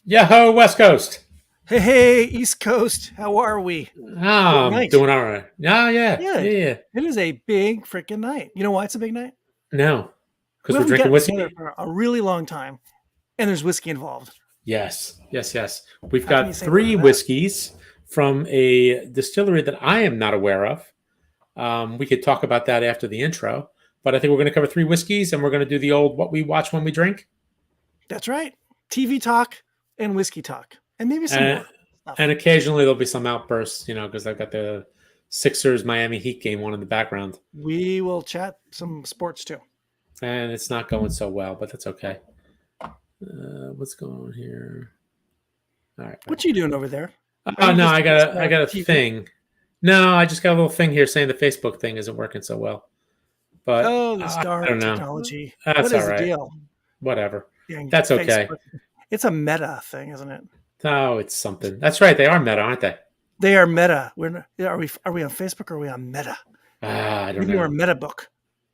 Yo, West Coast. Hey, East Coast, how are we? Big I'm night. doing all right. Yeah, yeah, Yeah, yeah. it is a big freaking night. You know why it's a big night? No, because We we're haven't drinking gotten together whiskey. for a really long time, and there's whiskey involved. Yes, yes, yes. We've How can you got say no to three that? whiskeys from a distillery that I am not aware of. We could talk about that after the intro, but I think we're going to cover three whiskeys and we're going to do the old what we watch when we drink, That's right. TV talk and whiskey talk, and maybe some and more stuff. and occasionally there'll be some outbursts, because I've got the Sixers Miami Heat game on in the background, We will chat some sports too. and it's not going so well, but that's okay. What's going on here? All right. What you doing over there? Are Oh you no, just I got a TV? thing. No, I just got a little thing here saying the Facebook thing isn't working so well. But Oh, this I darn don't know. technology. That's What all is the right. deal? Whatever. Dang That's okay. Facebook. It's a meta thing, isn't it? Oh, it's something. That's right. They are meta, aren't they? They are meta. We're not, are we on Facebook or are we on Meta? I don't Maybe we're know. a Meta book.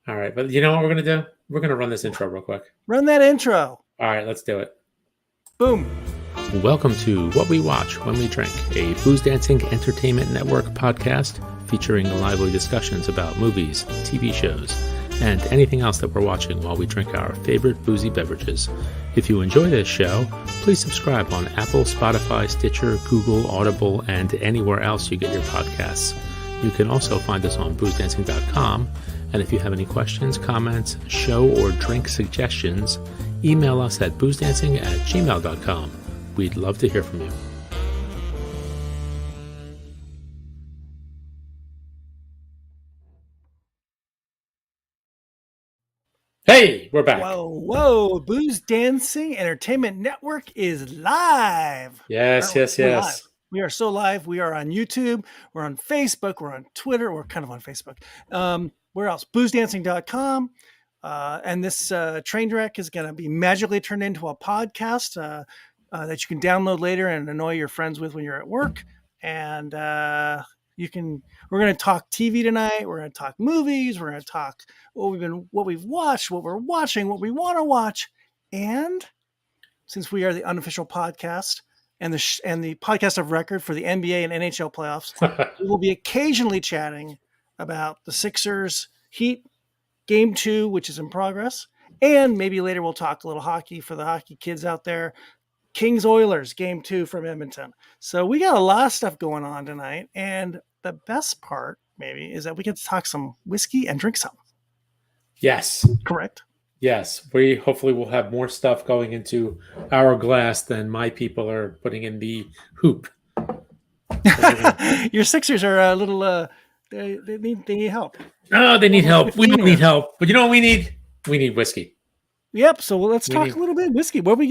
All right, but you know what we're gonna do? We're gonna run this intro real quick. Run that intro. All right, let's do it. Boom. Welcome to What We Watch When We Drink, a Booze Dancing Entertainment Network podcast featuring lively discussions about movies, TV shows, and anything else that we're watching while we drink our favorite boozy beverages. If you enjoy this show, please subscribe on Apple, Spotify, Stitcher, Google, Audible, and anywhere else you get your podcasts. You can also find us on boozdancing.com, and if you have any questions, comments, show or drink suggestions, email us at boozdancing@gmail.com. We'd love to hear from you. Hey, we're back. Whoa. Booze Dancing Entertainment Network is live. Yes, yes, We're yes. live. We are so live. We are on YouTube. We're on Facebook. We're on Twitter. We're kind of on Facebook. Where else? Boozdancing.com. And this train wreck is going to be magically turned into a podcast that you can download later and annoy your friends with when you're at work. And we're going to talk TV tonight. We're going to talk movies. We're going to talk what we've watched, what we're watching, what we want to watch. And since we are the unofficial podcast and the podcast of record for the NBA and NHL playoffs, we will be occasionally chatting about the Sixers Heat Game 2, which is in progress. And maybe later we'll talk a little hockey for the hockey kids out there. Kings Oilers Game 2 from Edmonton. So we got a lot of stuff going on tonight. And the best part, maybe, is that we get to talk some whiskey and drink some. Yes. Correct? Yes. We hopefully will have more stuff going into our glass than my people are putting in the hoop. Your Sixers are a little, they need help. Oh, they need help. We don't need help. But you know what we need? We need whiskey. Yep. So let's talk a little bit whiskey. What are we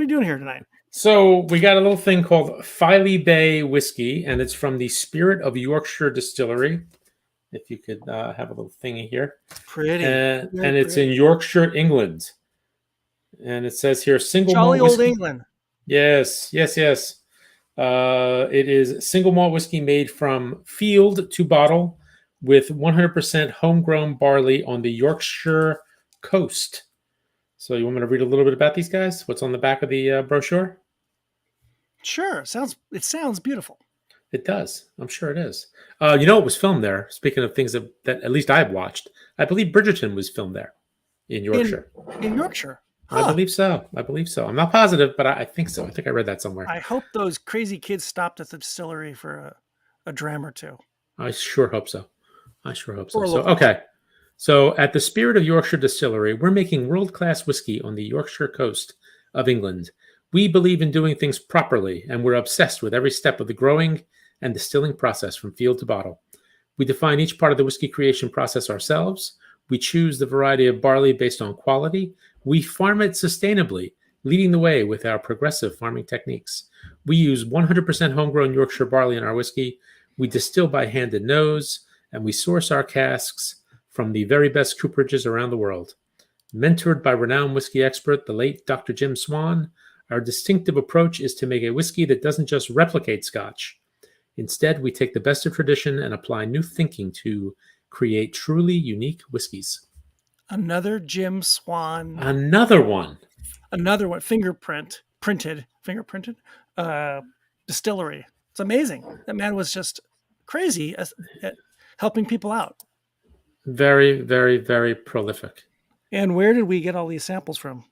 doing here tonight? So we got a little thing called Filey Bay Whiskey, and it's from the Spirit of Yorkshire Distillery. If you could have a little thingy here. Pretty. And it's in Yorkshire, England. And it says here, single Jolly malt old whiskey. England. Yes. It is single malt whiskey made from field to bottle with 100% homegrown barley on the Yorkshire coast. So you want me to read a little bit about these guys? What's on the back of the brochure? Sure. It sounds beautiful. It does. I'm sure it is. It was filmed there. Speaking of things that at least I've watched, I believe Bridgerton was filmed there in Yorkshire. In Yorkshire? Huh. I believe so. I'm not positive, but I think so. I think I read that somewhere. I hope those crazy kids stopped at the distillery for a dram or two. I sure hope so. Okay. So at the Spirit of Yorkshire Distillery, we're making world-class whiskey on the Yorkshire coast of England. We believe in doing things properly, and we're obsessed with every step of the growing and distilling process from field to bottle. We define each part of the whiskey creation process ourselves. We choose the variety of barley based on quality. We farm it sustainably, leading the way with our progressive farming techniques. We use 100% homegrown Yorkshire barley in our whiskey. We distill by hand and nose, and we source our casks from the very best cooperages around the world. Mentored by renowned whiskey expert, the late Dr. Jim Swan, our distinctive approach is to make a whiskey that doesn't just replicate Scotch. Instead, we take the best of tradition and apply new thinking to create truly unique whiskeys. Another Jim Swan. Another one. Fingerprint. fingerprinted distillery. It's amazing. That man was just crazy at helping people out. Very, very, very prolific. And where did we get all these samples from?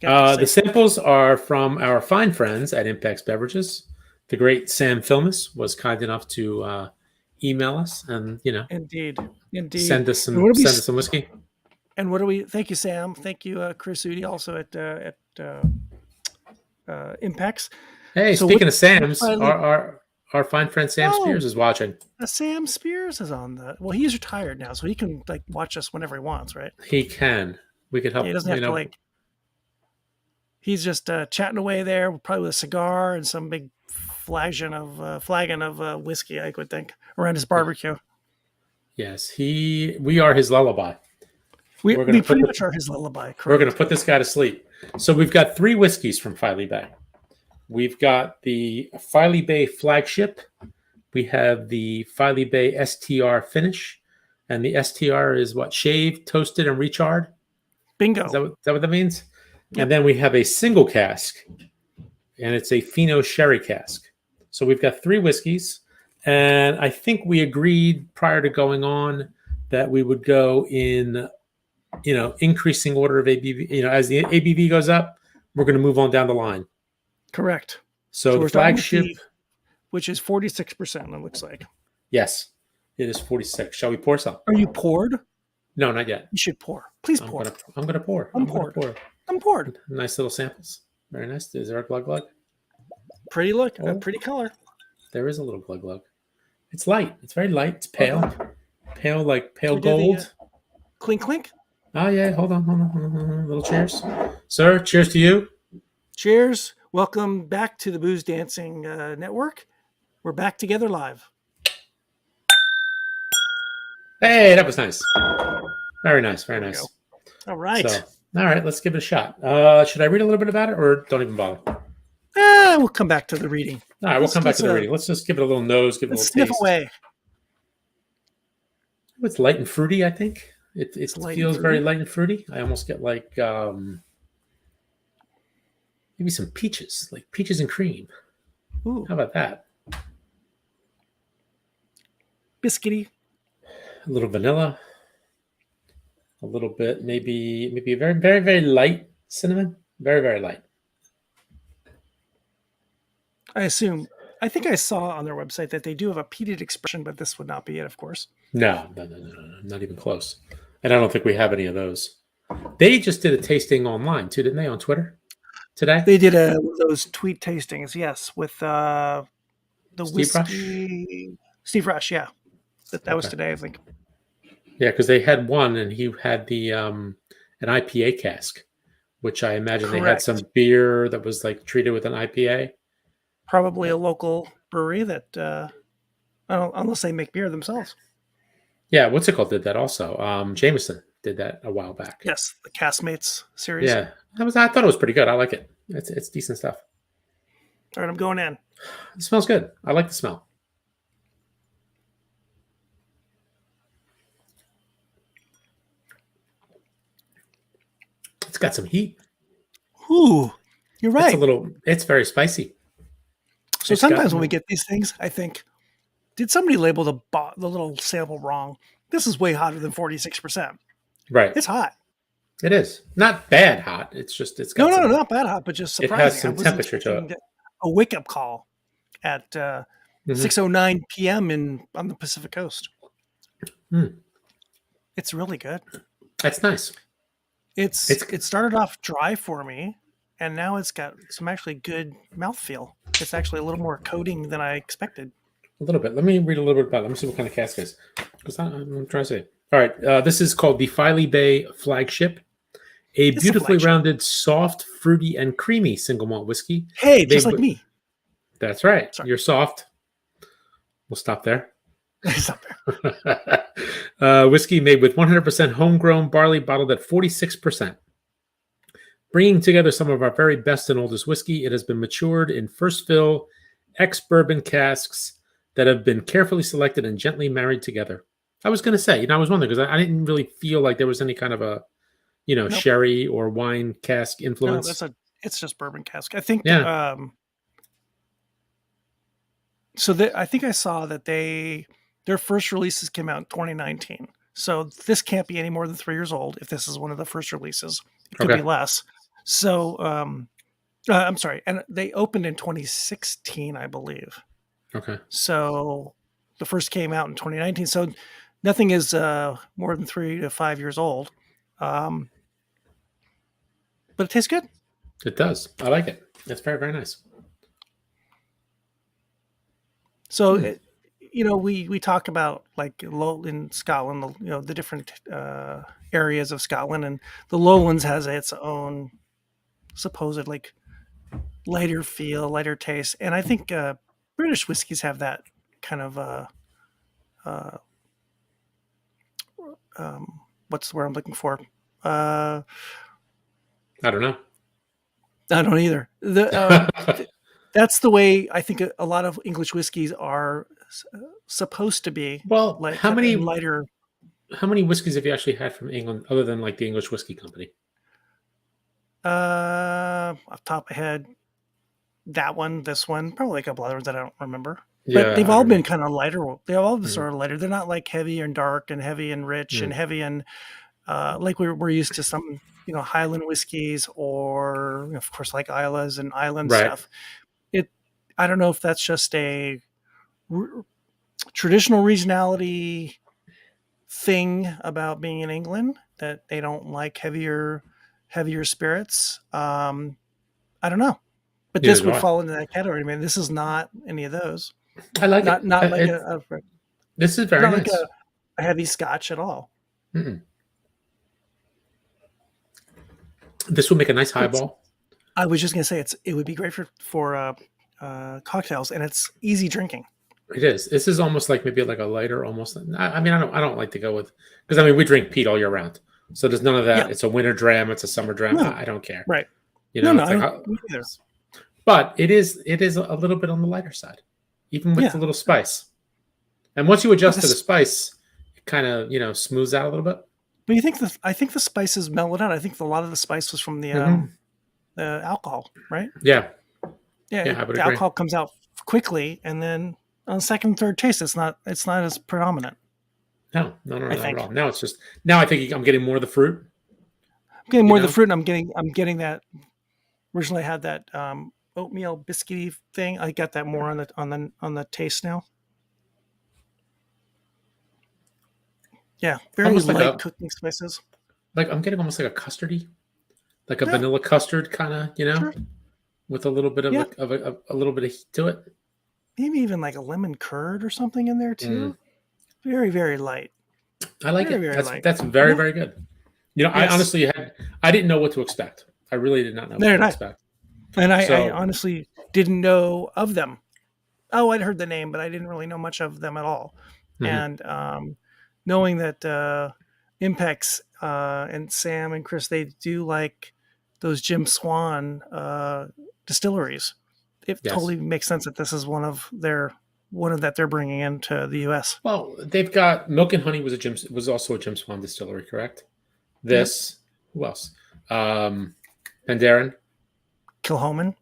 The samples are from our fine friends at Impex Beverages. The great Sam Filmus was kind enough to email us and, indeed, send us some whiskey. And what do we? Thank you, Sam. Thank you, Chris Udi, also at Impex. Hey, so speaking of Sam's, our fine friend Sam Spears is watching. Sam Spears is on the. Well, he's retired now, so he can watch us whenever he wants, right? He can. We could help. He doesn't have to He's just chatting away there, probably with a cigar and some big flagon of whiskey, I would think, around his barbecue. Yes, we are his lullaby. We pretty much are his lullaby. Correct. We're going to put this guy to sleep. So we've got 3 whiskeys from Filey Bay. We've got the Filey Bay Flagship. We have the Filey Bay STR Finish. And the STR is what? Shaved, toasted, and recharred? Bingo. Is that what that means? Yep. And then we have a single cask. And it's a Fino sherry cask. So we've got 3 whiskeys. And I think we agreed prior to going on that we would go in increasing order of ABV. As the ABV goes up, we're going to move on down the line. Correct. So the flagship, which is 46%, it looks like. Yes, it is 46. Shall we pour some? Are you poured? No, not yet. You should pour. Please pour. I'm going to pour. I'm poured. Nice little samples. Very nice. Is there a glug glug? Pretty look. Pretty color. There is a little glug glug. It's light. It's very light. It's pale. Pale, like pale gold. Clink, clink. Oh, yeah. Hold on. A little cheers. Sir, cheers to you. Cheers. Welcome back to the Booze Dancing Network. We're back together live. Hey, that was nice. Very nice. Very nice. All right. All right. Let's give it a shot. Should I read a little bit about it or don't even bother? We'll come back to the reading. All right. We'll come back to the reading. Let's just give it a little nose. Give it a little sniff taste. Away. It's light and fruity, I think. It feels very light and fruity. I almost get like maybe some peaches, like peaches and cream. Ooh. How about that? Biscuity. A little vanilla. A little bit, maybe a very, very, very light cinnamon. Very, very light. I think I saw on their website that they do have a peated expression, but this would not be it, of course. No, not even close. And I don't think we have any of those. They just did a tasting online too, didn't they? On Twitter today. They did those tweet tastings, yes, with the Steve whiskey. Rush? Steve Rush, yeah. That was today, I think. Yeah, because they had one, and he had the an IPA cask, which I imagine Correct. They had some beer that was like treated with an IPA. Probably a local brewery that, unless they make beer themselves. Yeah, what's it called? Did that also? Jameson did that a while back. Yes, the Castmates series. Yeah, I thought it was pretty good. I like it. It's decent stuff. All right, I'm going in. It smells good. I like the smell. It's got some heat. Ooh, you're right. It's very spicy. So sometimes when we get these things, I think, did somebody label the little sample wrong? This is way hotter than 46%. Right. It's hot. It is. Not bad hot. It's got no, not bad hot, but just surprising. It has some temperature to it. A wake-up call at 6:09 p.m. on the Pacific Coast. Mm. It's really good. That's nice. It started off dry for me, and now it's got some actually good mouthfeel. It's actually a little more coating than I expected. A little bit. Let me read a little bit about it. Let me see what kind of cask it is. Because I'm trying to say. All right. This is called the Filey Bay Flagship. It's beautifully rounded, soft, fruity, and creamy single malt whiskey. Hey, just like me. That's right. Sorry. You're soft. We'll stop there. Stop there. Whiskey made with 100% homegrown barley, bottled at 46%. Bringing together some of our very best and oldest whiskey, it has been matured in first fill ex-bourbon casks that have been carefully selected and gently married together. I was going to say, I was wondering because I didn't really feel like there was any kind of a, nope. sherry or wine cask influence. No, It's just bourbon cask. I think. Yeah. I think I saw that their first releases came out in 2019. So this can't be any more than 3 years old. If this is one of the first releases, it could be less. So I'm sorry, and they opened in 2016, I believe. Okay. So the first came out in 2019. So nothing is more than 3 to 5 years old. But it tastes good. It does. I like it. It's very, very nice. So, we talk about like in Scotland, the different areas of Scotland, and the Lowlands has its own supposed like lighter feel, lighter taste, and I think British whiskeys have that kind of what's the word I'm looking for? I don't know. I don't either. That's the way I think a lot of English whiskeys are supposed to be. Well, like how many lighter? How many whiskeys have you actually had from England, other than like the English Whiskey Company? Off the top of my head, that one, this one, probably a couple other ones that I don't remember. Yeah, but they've I all don't been know. kind of lighter. They've all been sort of lighter. They're not like heavy and dark and heavy and rich and heavy and like we're used to some Highland whiskeys, or of course like Islas and island Right. stuff. I don't know if that's just a traditional regionality thing about being in England, that they don't like heavier spirits. I don't know, but Neither this do would I. fall into that category. I mean, this is not any of those. I like it. Not like This is very not nice. like a heavy Scotch at all. Mm-mm. This will make a nice highball. I was just gonna say it would be great for cocktails, and it's easy drinking. It is. This is almost like maybe like a lighter, almost. I mean, I don't like to go with, because I mean we drink peat all year round, so there's none of that. Yeah. It's a winter dram. It's a summer dram. No. I don't care. Right. No, No, it's I like, don't either. but it is a little bit on the lighter side, even with a little spice. And once you adjust to the spice, it kind of smooths out a little bit. But I think the spices mellowed out. I think a lot of the spice was from the alcohol, right? Yeah. Yeah, I would the agree. alcohol comes out quickly, and then on second and third taste, it's not as predominant. No, not I think. at all. Now I think I'm getting more of the fruit. I'm getting more of the fruit, and I'm getting that. Originally, I had that oatmeal biscuity thing. I got that more on the taste now. Yeah, very Almost like light cooking spices. Like I'm getting almost like a custardy, like a vanilla custard kind of, Sure. with a little bit of a little bit of heat to it. Maybe even like a lemon curd or something in there too. Very, very light. I like Very, it. very light. That's very, very good. Yes. I honestly I didn't know what to expect. I really did not know what to expect. And I honestly didn't know of them. Oh, I'd heard the name, but I didn't really know much of them at all. And knowing that Impex and Sam and Chris, they do like those Jim Swan distilleries. It totally makes sense that this is one of that they're bringing into the U.S. Well, they've got Milk and Honey was also a Jim Swan distillery, correct? This, who else? Penderyn, Kilhoman,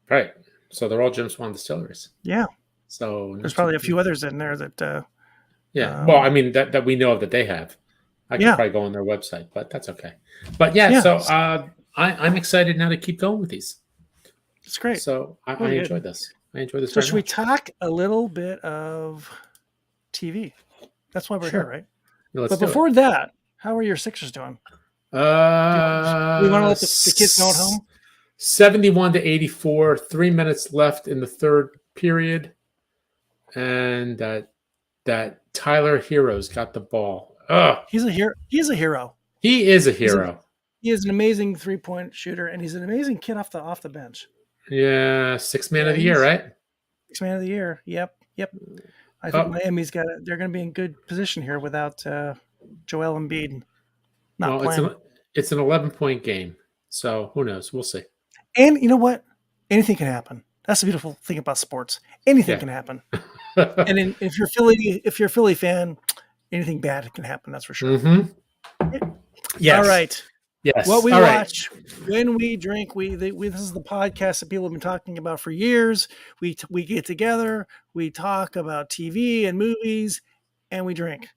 right? So they're all Jim Swan distilleries. Yeah. So there's probably a few others in there that. Well, I mean that we know of that they have. I could probably go on their website, but that's okay. But so I'm excited now to keep going with these. It's great. So I enjoyed this. I enjoyed this. So should we talk a little bit of TV? That's why we're here, right? Yeah, but before that, how are your Sixers doing? Do you want to let the kids know at home? 71-84. 3 minutes left in the third period, and that Tyler Hero's got the ball. He's a hero. He's a hero. He is a hero. He is an amazing 3-point shooter, and he's an amazing kid off the bench. Yeah, sixth man of the year, right? Sixth man of the year. Yep. I think Miami's they're going to be in good position here without Joel Embiid not playing. It's an 11-point game, so who knows? We'll see. And you know what? Anything can happen. That's the beautiful thing about sports. Anything can happen. And if you're a Philly fan, anything bad can happen. That's for sure. Mm-hmm. Yes. All right. Yes. What we All right. watch, when we drink, this is the podcast that people have been talking about for years. We get together, we talk about TV and movies, and we drink.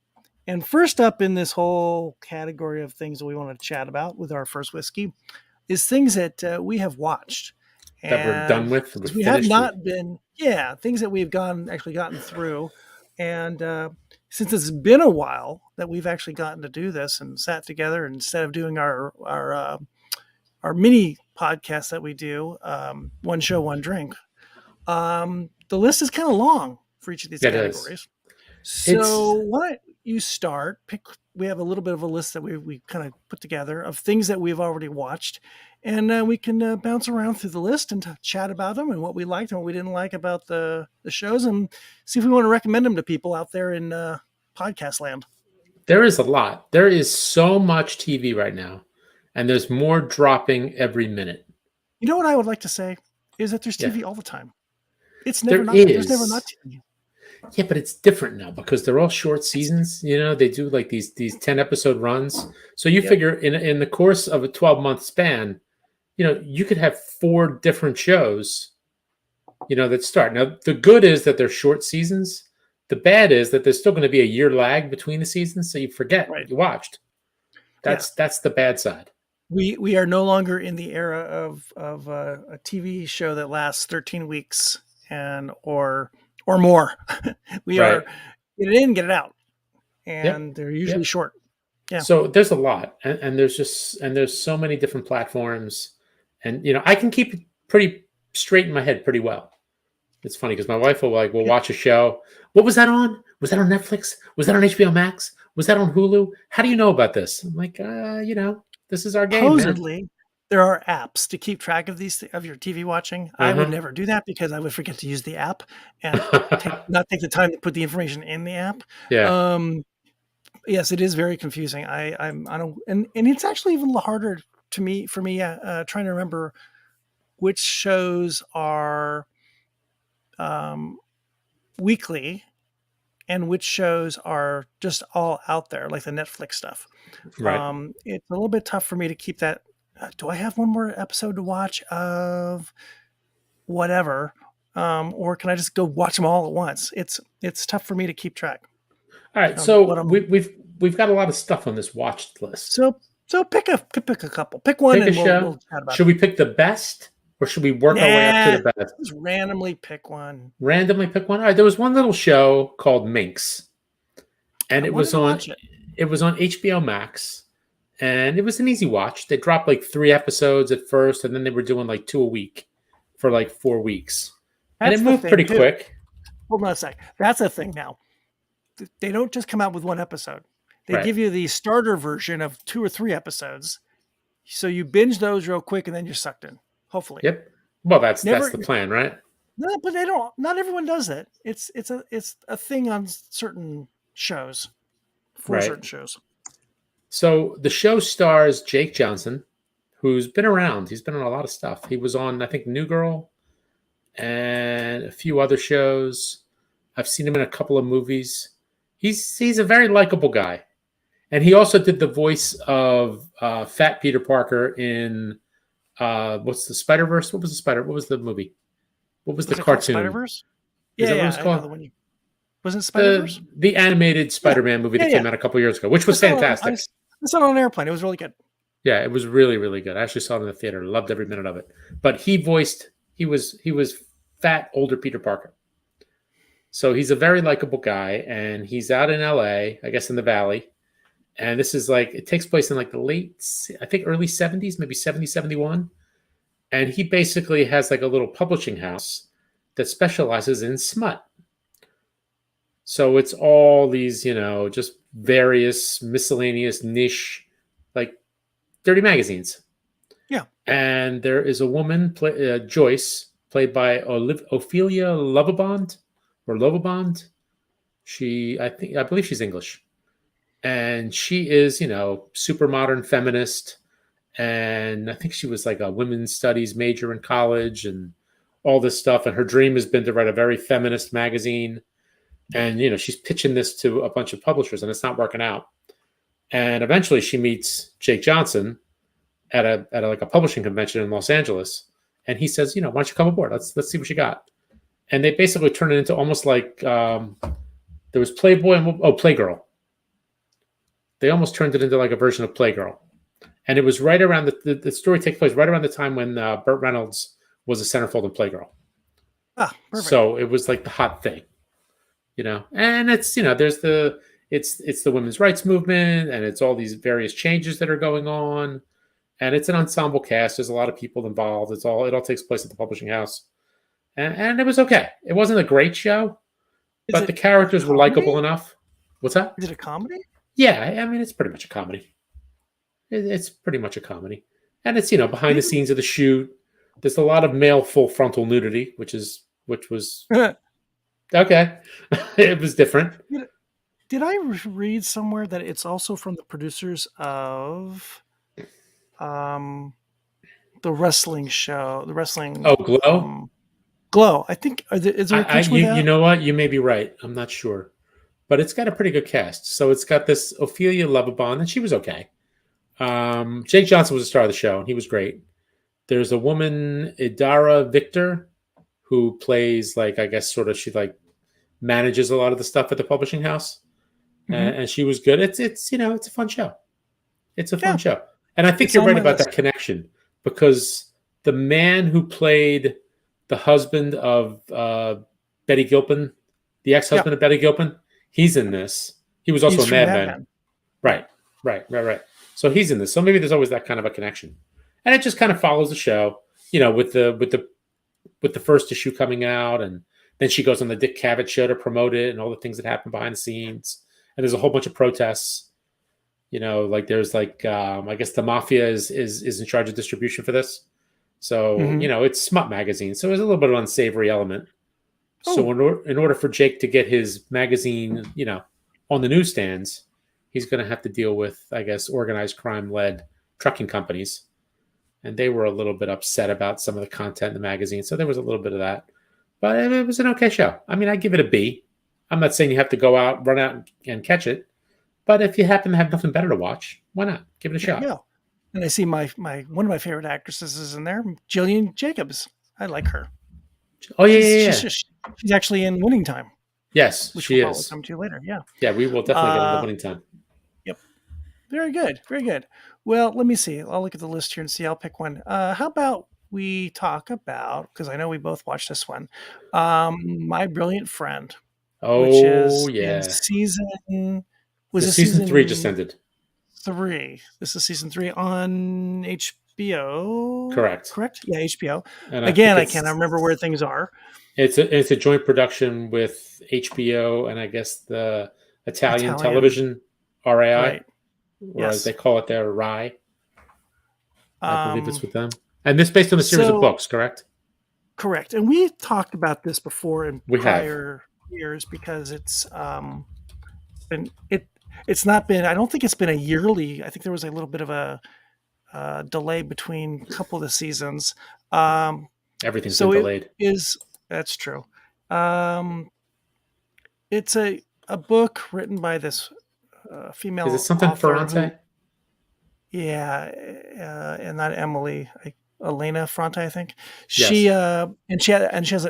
And first up in this whole category of things that we want to chat about with our first whiskey is things that we have watched. That we're done And with. We're because we have finished with. not been, things that we've gotten through. And since it's been a while that we've actually gotten to do this and sat together instead of doing our mini podcast that we do, one show, one drink, the list is kind of long for each of these It is. categories. It's So why don't you start? We have a little bit of a list that we kind of put together of things that we've already watched, and we can bounce around through the list and chat about them and what we liked and what we didn't like about the shows, and see if we want to recommend them to people out there in podcast land. there is a lot. There is so much TV right now, and there's more dropping every minute. You know what I would like to say is that there's Yeah. TV all the time. It's never There not. There's never is. not TV. Yeah, but it's different now because they're all short seasons. You know, they do like these 10-episode runs. So you Yep. figure in the course of a 12-month span, you know, you could have 4 different shows, you know, that start. Now, the good is that they're short seasons. The bad is that there's still going to be a year lag between the seasons, so you forget Right. what you watched. That's the bad side. We are no longer in the era of a TV show that lasts 13 weeks and or more. We Right. are get it in, get it out, Yep. and they're usually Yep. short. Yeah. So there's a lot, and there's so many different platforms, and you know I can keep it pretty straight in my head pretty well. It's funny because my wife will we'll watch a show. What was that on? Was that on Netflix? Was that on HBO Max? Was that on Hulu? How do you know about this? I'm like, you know, this is our game, man. Supposedly, there are apps to keep track of of your TV watching. I would never do that because I would forget to use the app and not take the time to put the information in the app. Yeah. Yes, it is very confusing. I don't, and it's actually even harder for me, trying to remember which shows are weekly and which shows are just all out there, like the Netflix stuff. Right. It's a little bit tough for me to keep that. Do I have one more episode to watch of whatever, or can I just go watch them all at once? It's tough for me to keep track. All right. So we've got a lot of stuff on this watched list. So pick a couple. Pick one, Pick and a show. we'll chat about Should we pick the best, or should we work our way up to the best? Just randomly pick one. Randomly pick one. All right. There was one little show called Minx, and it was on HBO Max, and it was an easy watch. They dropped like 3 episodes at first, and then they were doing like 2 a week for like 4 weeks, and it moved pretty quick. Hold on a sec. That's a thing now. They don't just come out with one episode. They give you the starter version of 2 or 3 episodes, so you binge those real quick, and then you're sucked in. Hopefully. Yep. Well, that's the plan, right? No, but they don't. Not everyone does that. It's a thing on certain shows. For certain shows. So the show stars Jake Johnson, who's been around. He's been on a lot of stuff. He was on, I think, New Girl and a few other shows. I've seen him in a couple of movies. He's a very likable guy. And he also did the voice of Fat Peter Parker in what's the Spider-Verse? What was the movie? What was the cartoon? Spider-Verse? Is that what it's called? I know the one wasn't it Spider-Verse? The animated Spider-Man movie that came out a couple years ago, which was fantastic. I saw it on an airplane. It was really good. Yeah, it was really, really good. I actually saw it in the theater. Loved every minute of it. But he was fat, older Peter Parker. So he's a very likable guy, and he's out in LA, I guess in the Valley. And this is it takes place in like the early 70s, maybe 70, 71. And he basically has like a little publishing house that specializes in smut. So it's all these, just various miscellaneous niche, like dirty magazines. Yeah. And there is a woman, Joyce, played by Ophelia Lovabond. I believe she's English. And she is, super modern feminist. And I think she was like a women's studies major in college and all this stuff. And her dream has been to write a very feminist magazine. And, she's pitching this to a bunch of publishers and it's not working out. And eventually she meets Jake Johnson, like a publishing convention in Los Angeles, and he says, why don't you come aboard? Let's see what you got. And they basically turned it into almost like there was Playboy and Playgirl. They almost turned it into like a version of Playgirl, and it was right around the story takes place right around the time when Burt Reynolds was a centerfold in Playgirl. Ah, perfect. So it was like the hot thing, and it's there's it's the women's rights movement, and it's all these various changes that are going on, and it's an ensemble cast. There's a lot of people involved. It all takes place at the publishing house, and it was okay. It wasn't a great show, but the characters were likable enough. What's that? Is it a comedy? Yeah, I mean it's pretty much a comedy. It's pretty much a comedy, and it's behind the scenes of the shoot. There's a lot of male full frontal nudity, which was okay. It was different. Did I read somewhere that it's also from the producers of the wrestling show, the wrestling? Oh, Glow. Glow. I think is there a connection with that? You know what? You may be right. I'm not sure, but it's got a pretty good cast. So it's got this Ophelia Lovibond, and she was okay. Jake Johnson was the star of the show, and he was great. There's a woman, Idara Victor, who plays like, I guess sort of she like manages a lot of the stuff at the publishing house, and she was good. It's it's a fun show. It's a fun show, and I think you're right about that connection, because the man who played the husband of Betty Gilpin, the ex-husband of Betty Gilpin, he's in this. He was also a madman. Right. So he's in this. So maybe there's always that kind of a connection, and it just kind of follows the show, with the first issue coming out, and then she goes on the Dick Cavett show to promote it, and all the things that happen behind the scenes. And there's a whole bunch of protests. Like there's like I guess the mafia is in charge of distribution for this. So it's smut magazine, so there's a little bit of an unsavory element. Oh. So in order for Jake to get his magazine, on the newsstands, he's going to have to deal with, I guess, organized crime-led trucking companies. And they were a little bit upset about some of the content in the magazine. So there was a little bit of that. But it was an okay show. I mean, I give it a B. I'm not saying you have to go out, run out and catch it. But if you happen to have nothing better to watch, why not? Give it a shot. Yeah. And I see my one of my favorite actresses is in there, Jillian Jacobs. I like her. Oh, yeah. She's actually in Winning Time. Yes, which she we'll is. Come to later. Yeah. Yeah, we will definitely get on the Winning Time. Yep. Very good. Very good. Well, let me see. I'll look at the list here and see. I'll pick one. How about we talk about, because I know we both watched this one, My Brilliant Friend. Oh, which is yeah. Season 3 just ended. 3. This is season 3 on HBO. Correct? Yeah, HBO. And again, I can't remember where things are. It's a joint production with HBO and I guess the Italian television, RAI, right. or as they call it there, RAI. I believe it's with them. And this is based on a series of books, correct? Correct. And we talked about this before in prior years, because it's not been, I don't think it's been a yearly. I think there was a little bit of a delay between a couple of the seasons. Everything's been delayed. That's true. It's a book written by this female. Is it something Ferrante? And not Emily. Elena Ferrante, I think. Yes. She has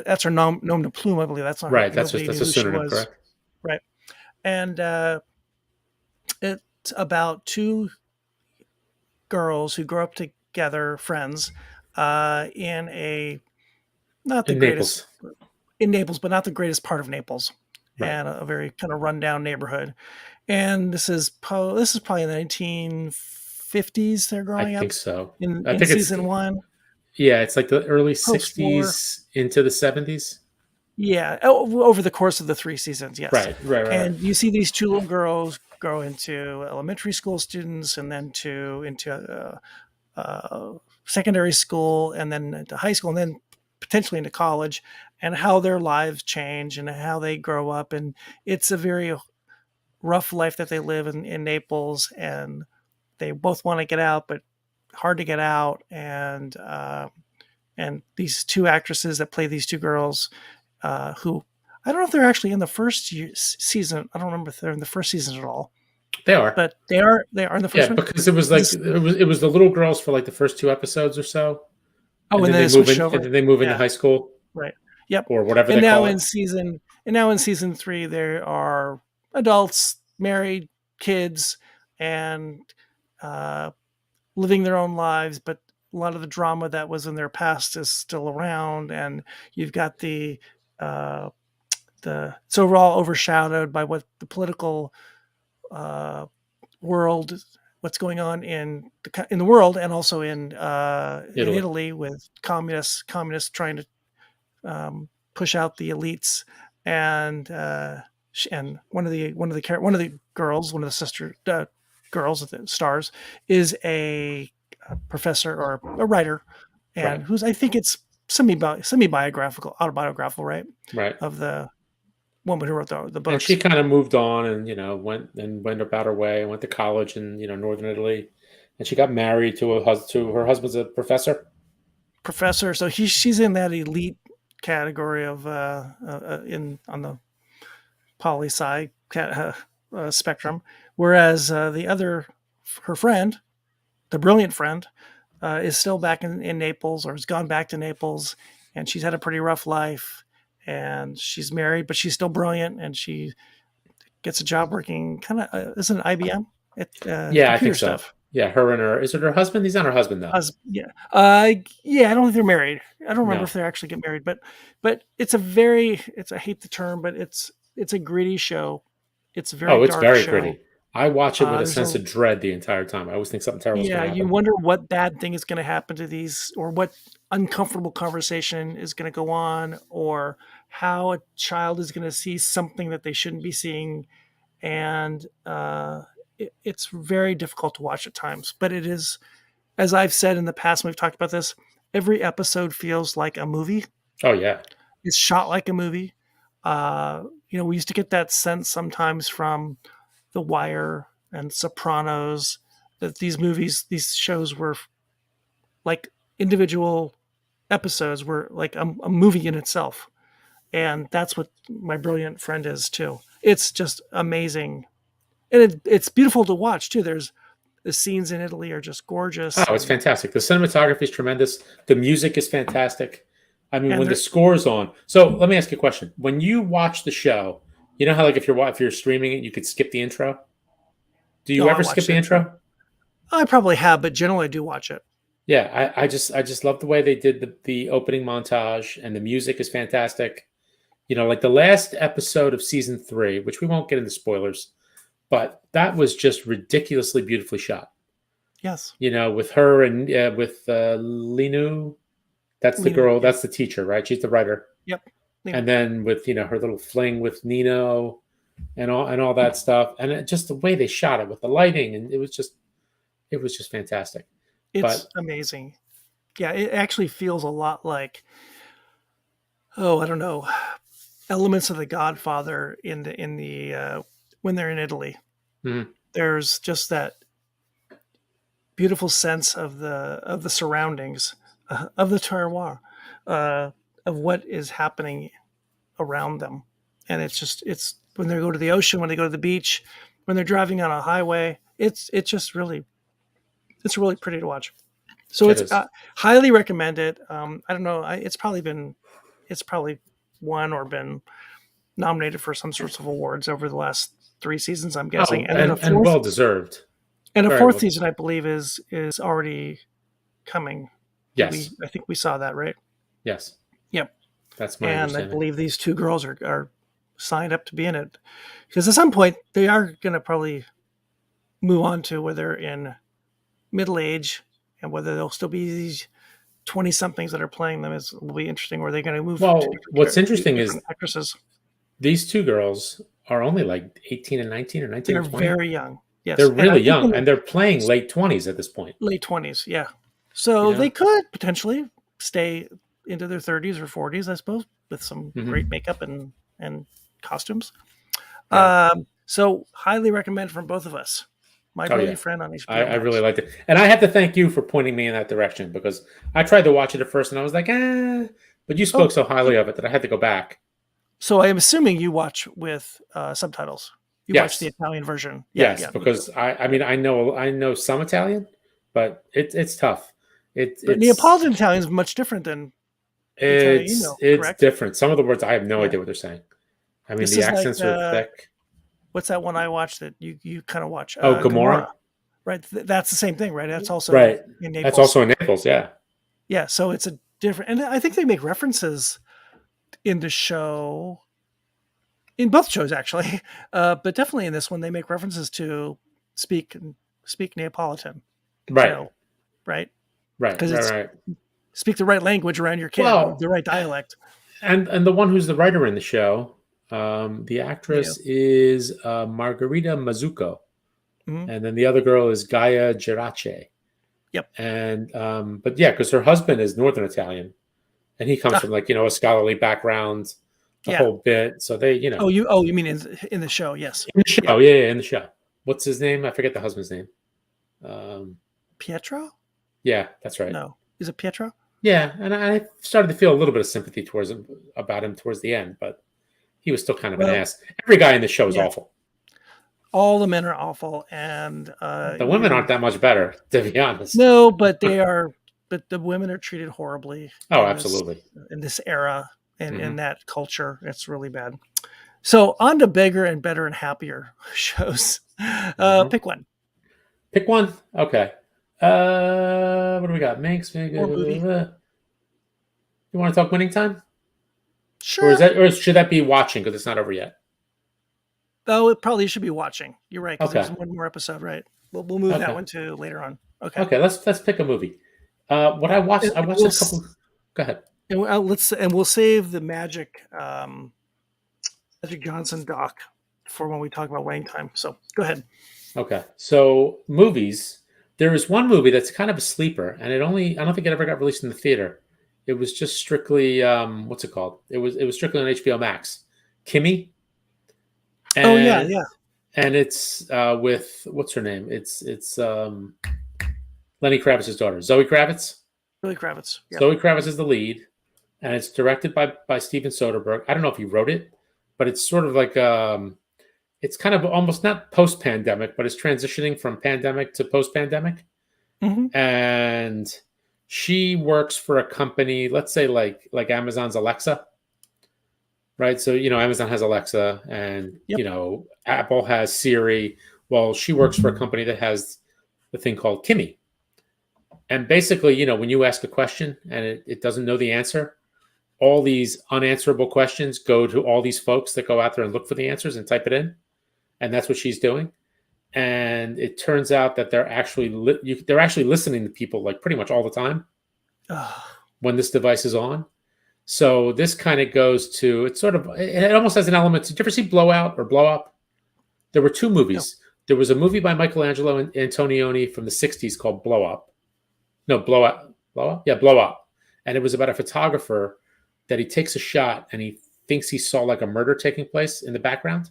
that's her nom de plume, I believe. That's not right. That's a pseudonym, correct? Right. And it's about two girls who grow up together, friends, in Naples, but not the greatest part of Naples, right. And a very kind of rundown neighborhood. And this is probably in the 1950s. They're growing up. I think so. In season 1. Yeah, it's like the early 60s into the 70s. Yeah, over the course of the 3 seasons, yes. Right. And you see these two little girls grow into elementary school students, and then into secondary school, and then into high school, and then potentially into college, and how their lives change and how they grow up. And it's a very rough life that they live in Naples, and they both want to get out, but hard to get out. And these two actresses that play these two girls, who I don't know if they're actually in the first season. I don't remember if they're in the first season at all. They are. but they are in the Yeah, first one. because it was like This, it was the little girls for like the first two episodes or so, oh, and and then then they they move switched in, over. and then they move into Yeah, high school right. Yep. or whatever And they now call it. in season 3, there are adults, married, kids, and uh, living their own lives, but a lot of the drama that was in their past is still around, and you've got uh, it's overall overshadowed by what the political uh, world, what's going on in the world, and also in Italy, Italy with communists trying to push out the elites, and and one of the girls, one of the sister girls of the stars, is a professor or a writer, right, and who's, I think it's semi biographical, autobiographical, right, right. of the woman who wrote the And she books. kind of moved on, and went about her way, and went to college in northern Italy, and she got married to her husband's a professor. Professor, so she's in that elite category of in on the poli sci spectrum, whereas the other, her friend, the brilliant friend, is still back in Naples, or has gone back to Naples, and she's had a pretty rough life, and she's married, but she's still brilliant, and she gets a job working kind of isn't it IBM at Yeah, I computer think so. stuff. Yeah, her and her is it her husband? He's not her husband though. Yeah, yeah. I don't think they're married. I don't remember No. if they actually get married, but it's, I hate the term, but it's a gritty show. It's a very Oh, it's dark very show. gritty. I watch it with a There's sense a of dread the entire time. I always think something terrible is going Yeah, to you happen. wonder what bad thing is going to happen to these, or what uncomfortable conversation is going to go on, or how a child is going to see something that they shouldn't be seeing, and it's very difficult to watch at times. But it is, as I've said in the past when we've talked about this, every episode feels like a movie. Oh yeah. It's shot like a movie. We used to get that sense sometimes from The Wire and Sopranos, that these shows were like individual episodes, were like a movie in itself. And that's what My Brilliant Friend is too. It's just amazing. And it's beautiful to watch too. There's the scenes in Italy are just gorgeous, Oh, it's fantastic. The cinematography is tremendous. The music is fantastic. I mean, and when the they're score's on. So let me ask you a question. When you watch the show, you know how like if you're streaming it, you could skip the intro. Do you oh, I ever skip watched the the intro. intro? I probably have, but generally I do watch it. Yeah, I just love the way they did the opening montage, and the music is fantastic. Like the last episode of season 3, which we won't get into spoilers, but that was just ridiculously beautifully shot. Yes, With her and with Linu, that's the Lena. girl, Yeah, that's the teacher, right? She's the writer. yep, Lena. And then with her little fling with Nino and all that stuff, and just the way they shot it with the lighting, and it was just fantastic. It's But amazing. Yeah, it actually feels a lot like, oh, I don't know, elements of The Godfather in the when they're in Italy. mhm. There's just that beautiful sense of the surroundings, of the terroir, uh, of what is happening around them, and it's when they go to the ocean, when they go to the beach, when they're driving on a highway. It's really pretty to watch. So It it's is. highly recommended. I don't know. It's probably won or been nominated for some sorts of awards over the last 3 seasons, I'm guessing, Oh, and then and well deserved. a Very fourth well. season, I believe, is already coming. Yes. I think we saw that, right? Yes. Yep. That's my And I understanding. believe these two girls are signed up to be in it, because at some point they are going to probably move on to where they're in middle age, and whether they'll still be these 20 somethings that are playing them will be interesting. Or are they going to move to Well, what's interesting is different actresses? these two girls are only like 18 and 19 or 19 They're and 20. very young. They're Yes. And I really think young, in and they're playing late 20s at this point. late 20s. Yeah. You So they know? could potentially stay into their 30s or 40s, I suppose, with some Hmm. great makeup and costumes. Yeah. So highly recommend from both of us. My Oh yeah. Brilliant Friend on I, HBO I really Max. liked it, and I have to thank you for pointing me in that direction, because I tried to watch it at first, and I was like, but you spoke Oh, so highly of it that I had to go back. so I am assuming you watch with subtitles. You watched the Italian version. Yes, because I mean I know some Italian, but it's tough. But Neapolitan Italian is much different than Italiano, it's correct? different. Some of the words I have no idea what they're saying. I mean, This the is accents are thick. What's that one I watched that you kind of watch? Gomorrah. Right. That's the same thing, right? That's also right. in Naples. That's also in Naples, yeah. Yeah, so it's a different, and I think they make references in the show, in both shows actually, but definitely in this one they make references to speak Neapolitan. Right. So, right. Right. Because right. Speak the right language around your kid, the right dialect. And the one who's the writer in the show, the actress is Margherita Mazzucco. Mm-hmm. And then the other girl is Gaia Gerace. Yep. And but yeah, because her husband is Northern Italian, and he comes from a scholarly background, the whole bit. So they, Oh, you mean in the show? Yes. In the show, yeah, in the show. What's his name? I forget the husband's name. Pietro? Yeah, that's right. No, is it Pietro? Yeah, and I started to feel a little bit of sympathy about him towards the end, but he was still kind of an ass. Every guy in the show is awful. All the men are awful, and the women aren't that much better, to be honest. No, but they are. But the women are treated horribly. Oh, absolutely. In this era and in that culture, it's really bad. So on to bigger and better and happier shows. Pick one. Pick one. Okay. What do we got? Minx. You want to talk winning time? Sure. Or should that be watching because it's not over yet? Oh, it probably should be watching. You're right. Because there's one more episode, right? We'll move that one to later on. Okay. Okay. Let's pick a movie. What I watched a couple. Go ahead. And we'll save the Magic Johnson doc for when we talk about winning time. So go ahead. Okay. So movies. There is one movie that's kind of a sleeper, and I don't think it ever got released in the theater. It was just strictly what's it called? It was strictly on HBO Max. Kimmy. And, yeah. And it's with what's her name? It's Lenny Kravitz's daughter, Zoe Kravitz. Zoe Kravitz. Yep. Zoe Kravitz is the lead, and it's directed by Steven Soderbergh. I don't know if he wrote it, but it's sort of like it's kind of almost not post-pandemic, but it's transitioning from pandemic to post-pandemic. Mm-hmm. And she works for a company, let's say like Amazon's Alexa, right? So, Amazon has Alexa and, Apple has Siri. Well, she works for a company that has the thing called Kimmy. And basically, when you ask a question and it doesn't know the answer, all these unanswerable questions go to all these folks that go out there and look for the answers and type it in. And that's what she's doing. And it turns out that they're actually listening to people like pretty much all the time when this device is on. So this kind of goes to, it almost has an element to, did you ever see Blowout or Blow Up? There were two movies. No. There was a movie by Michelangelo Antonioni from the 60s called Blow Up. No, Blow Up. Blow Up? Yeah, Blow Up. And it was about a photographer that he takes a shot and he thinks he saw like a murder taking place in the background.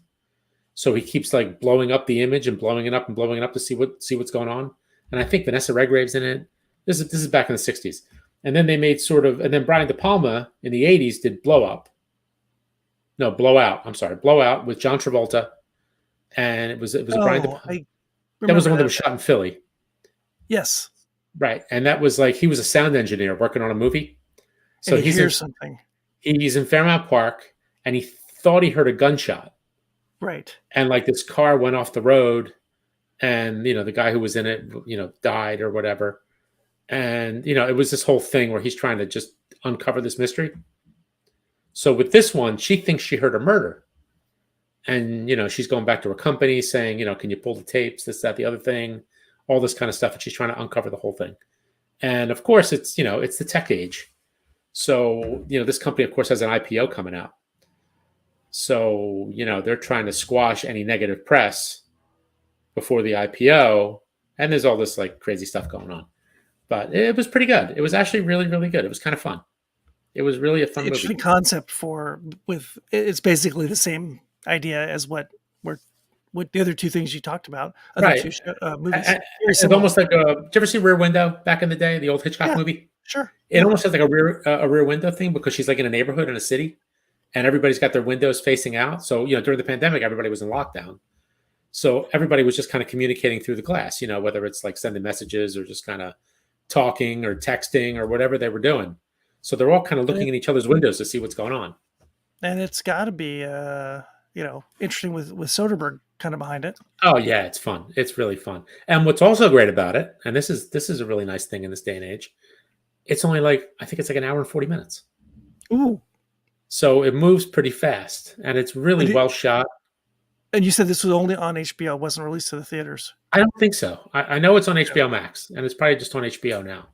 So he keeps like blowing up the image and blowing it up to see what's going on. And I think Vanessa Redgrave's in it. This is back in the 60s. And then they made and then Brian De Palma in the 80s did Blow Up. No, Blow Out. I'm sorry. Blow Out with John Travolta. And it was Brian De Palma. That was the one that was shot in Philly. Yes. Right. And that was like, he was a sound engineer working on a movie. So and hears something. He's in Fairmount Park and he thought he heard a gunshot. Right. And like this car went off the road and, the guy who was in it, died or whatever. And, it was this whole thing where he's trying to just uncover this mystery. So with this one, she thinks she heard a murder. And, she's going back to her company saying, can you pull the tapes, this, that, the other thing, all this kind of stuff. And she's trying to uncover the whole thing. And of course, it's the tech age. So, this company, of course, has an IPO coming out. So, they're trying to squash any negative press before the IPO. And there's all this like crazy stuff going on. But it was pretty good. It was actually really, really good. It was kind of fun. It was really a fun movie. Interesting concept it's basically the same idea as what the other two things you talked about. Right. Movies. It's almost like did you ever see Rear Window back in the day, the old Hitchcock movie? Sure. It almost has like a rear window thing because she's like in a neighborhood in a city and everybody's got their windows facing out. So, during the pandemic, everybody was in lockdown. So everybody was just kind of communicating through the glass, whether it's like sending messages or just kind of talking or texting or whatever they were doing. So they're all kind of looking in each other's windows to see what's going on. And it's got to be, interesting with Soderbergh kind of behind it. Oh yeah, it's fun. It's really fun. And what's also great about it, and this is a really nice thing in this day and age, it's only I think it's like an hour and 40 minutes. Ooh. So it moves pretty fast and it's really well shot. And you said this was only on HBO, it wasn't released to the theaters. I don't think so. I know it's on HBO Max and it's probably just on HBO now.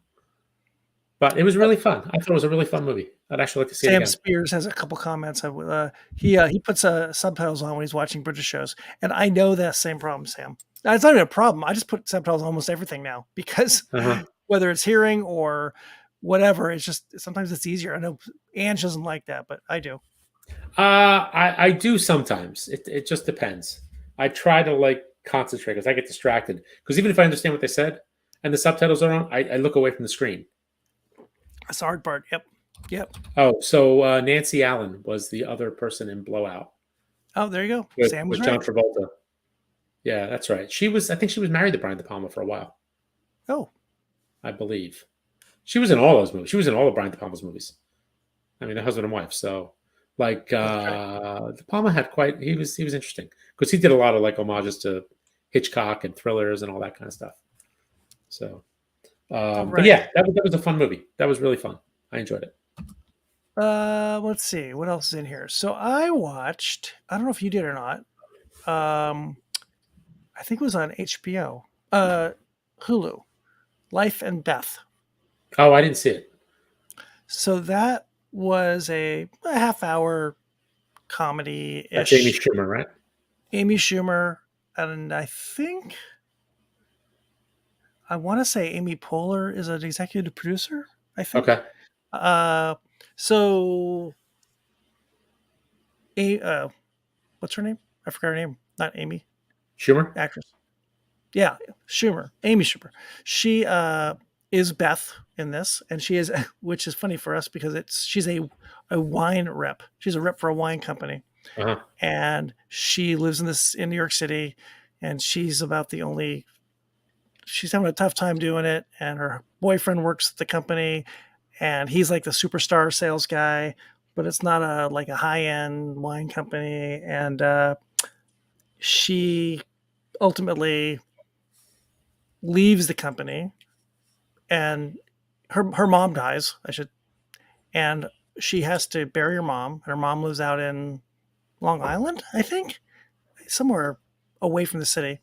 But it was really fun. I thought it was a really fun movie. I'd actually like to see it again. Sam Spears has a couple comments. He puts subtitles on when he's watching British shows, and I know that same problem, Sam. It's not even a problem. I just put subtitles on almost everything now because whether it's hearing or whatever, it's just sometimes it's easier. I know Ange doesn't like that, but I do. I do sometimes. It just depends. I try to concentrate because I get distracted. Because even if I understand what they said and the subtitles are on, I look away from the screen. That's the hard part. Yep. Oh, so Nancy Allen was the other person in Blowout. Oh, there you go. Sam was with John Travolta. Yeah, that's right. I think she was married to Brian De Palma for a while. Oh, I believe she was in all those movies. She was in all of Brian De Palma's movies. I mean, they're husband and wife. So, De Palma had he was interesting because he did a lot of homages to Hitchcock and thrillers and all that kind of stuff. So. But yeah, that was a fun movie. That was really fun. I enjoyed it. Let's see what else is in here. So I watched. I don't know if you did or not. I think it was on HBO, Hulu, Life and Beth. Oh, I didn't see it. So that was a half-hour comedy-ish. That's Amy Schumer, right? Amy Schumer, and I think. I want to say Amy Poehler is an executive producer, I think. Okay. So, what's her name? I forgot her name. Not Amy. Schumer? Actress. Yeah, Schumer. Amy Schumer. She is Beth in this, and she is, which is funny for us because she's a wine rep. She's a rep for a wine company. Uh-huh. And she lives in New York City, and she's having a tough time doing it, and her boyfriend works at the company, and he's like the superstar sales guy, but it's not a high-end wine company, and she ultimately leaves the company, and her mom dies, and she has to bury her mom. Her mom lives out in Long Island, I think, somewhere away from the city.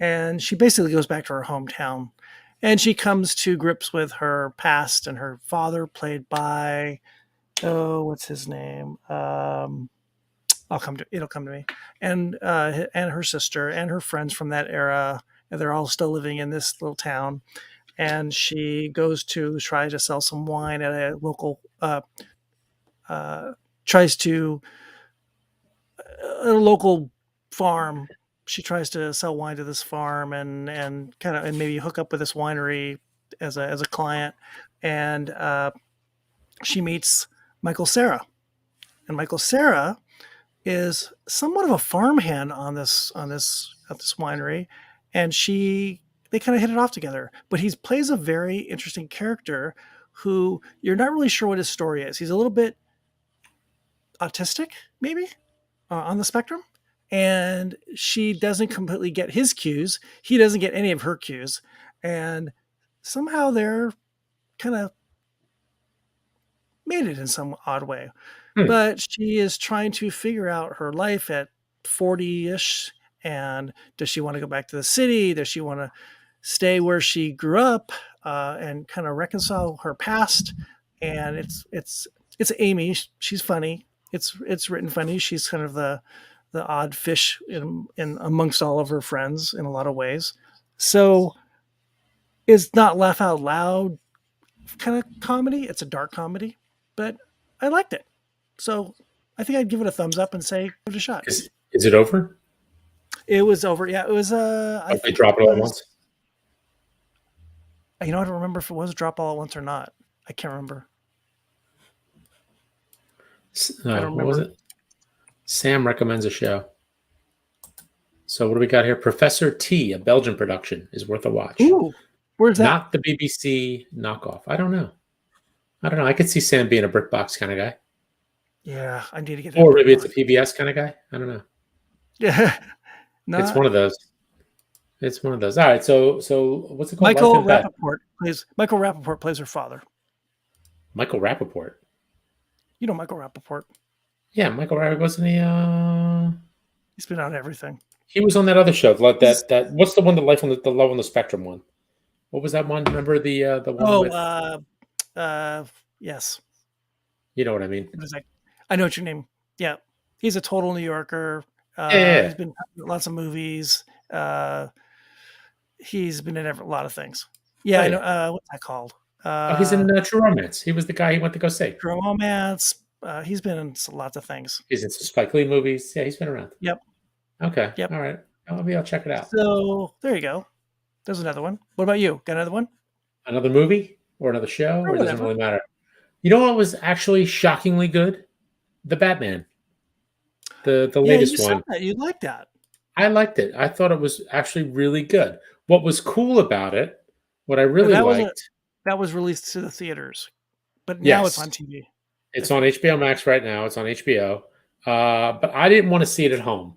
And she basically goes back to her hometown, and she comes to grips with her past and her father, played by, what's his name? It'll come to me. And her sister and her friends from that era, and they're all still living in this little town. And she goes to try to sell some wine at a local, farm. She tries to sell wine to this farm and maybe hook up with this winery as a client, and she meets Michael Cera, and Michael Cera is somewhat of a farmhand on this winery, and they kind of hit it off together. But he plays a very interesting character who you're not really sure what his story is. He's a little bit autistic, maybe, on the spectrum. And she doesn't completely get his cues. He doesn't get any of her cues. And somehow they're kind of made it in some odd way. But she is trying to figure out her life at 40-ish. And does she want to go back to the city? Does she want to stay where she grew up and kind of reconcile her past? And it's Amy. She's funny. It's written funny. She's kind of the odd fish in amongst all of her friends in a lot of ways. So it's not laugh out loud kind of comedy. It's a dark comedy, but I liked it. So I think I'd give it a thumbs up and say give it a shot. Is it over? It was over. Yeah, it was. I think drop it all at once. I don't remember if it was drop all at once or not. I can't remember. I don't remember. What was it? Sam recommends a show. So what do we got here? Professor T, a Belgian production, is worth a watch. Ooh, where's that? Not the BBC knockoff. I don't know. I could see Sam being a BritBox kind of guy. Yeah, I need to get. Or maybe it's a PBS kind of guy. I don't know. Yeah, It's one of those. It's one of those. All right. So what's it called? Michael Life in Bed. Rappaport plays her father. Michael Rappaport. You know Michael Rappaport. Yeah, Michael Rappaport wasn't he? He's been on everything. He was on that other show. That what's the one? The Love on the Spectrum one. What was that one? Remember the one with? Yes. You know what I mean. I know what your name. Yeah, he's a total New Yorker. Yeah. He's been in lots of movies. He's been in a lot of things. Yeah, I know. What's that called? He's in True Romance. He was the guy he went to go see. True Romance. He's been in lots of things. He's in some Spike Lee movies. Yeah, he's been around. Yep. Okay. Yep. All right. Maybe I'll check it out. So there you go. There's another one. What about you? Got another one? Another movie or another show? Or it doesn't whatever. really matter. You know what was actually shockingly good? The Batman. The latest one. You liked that. I liked it. I thought it was actually really good. What was cool about it, what I really liked. That was released to the theaters, but now it's on TV. It's on HBO Max right now. It's on HBO. But I didn't want to see it at home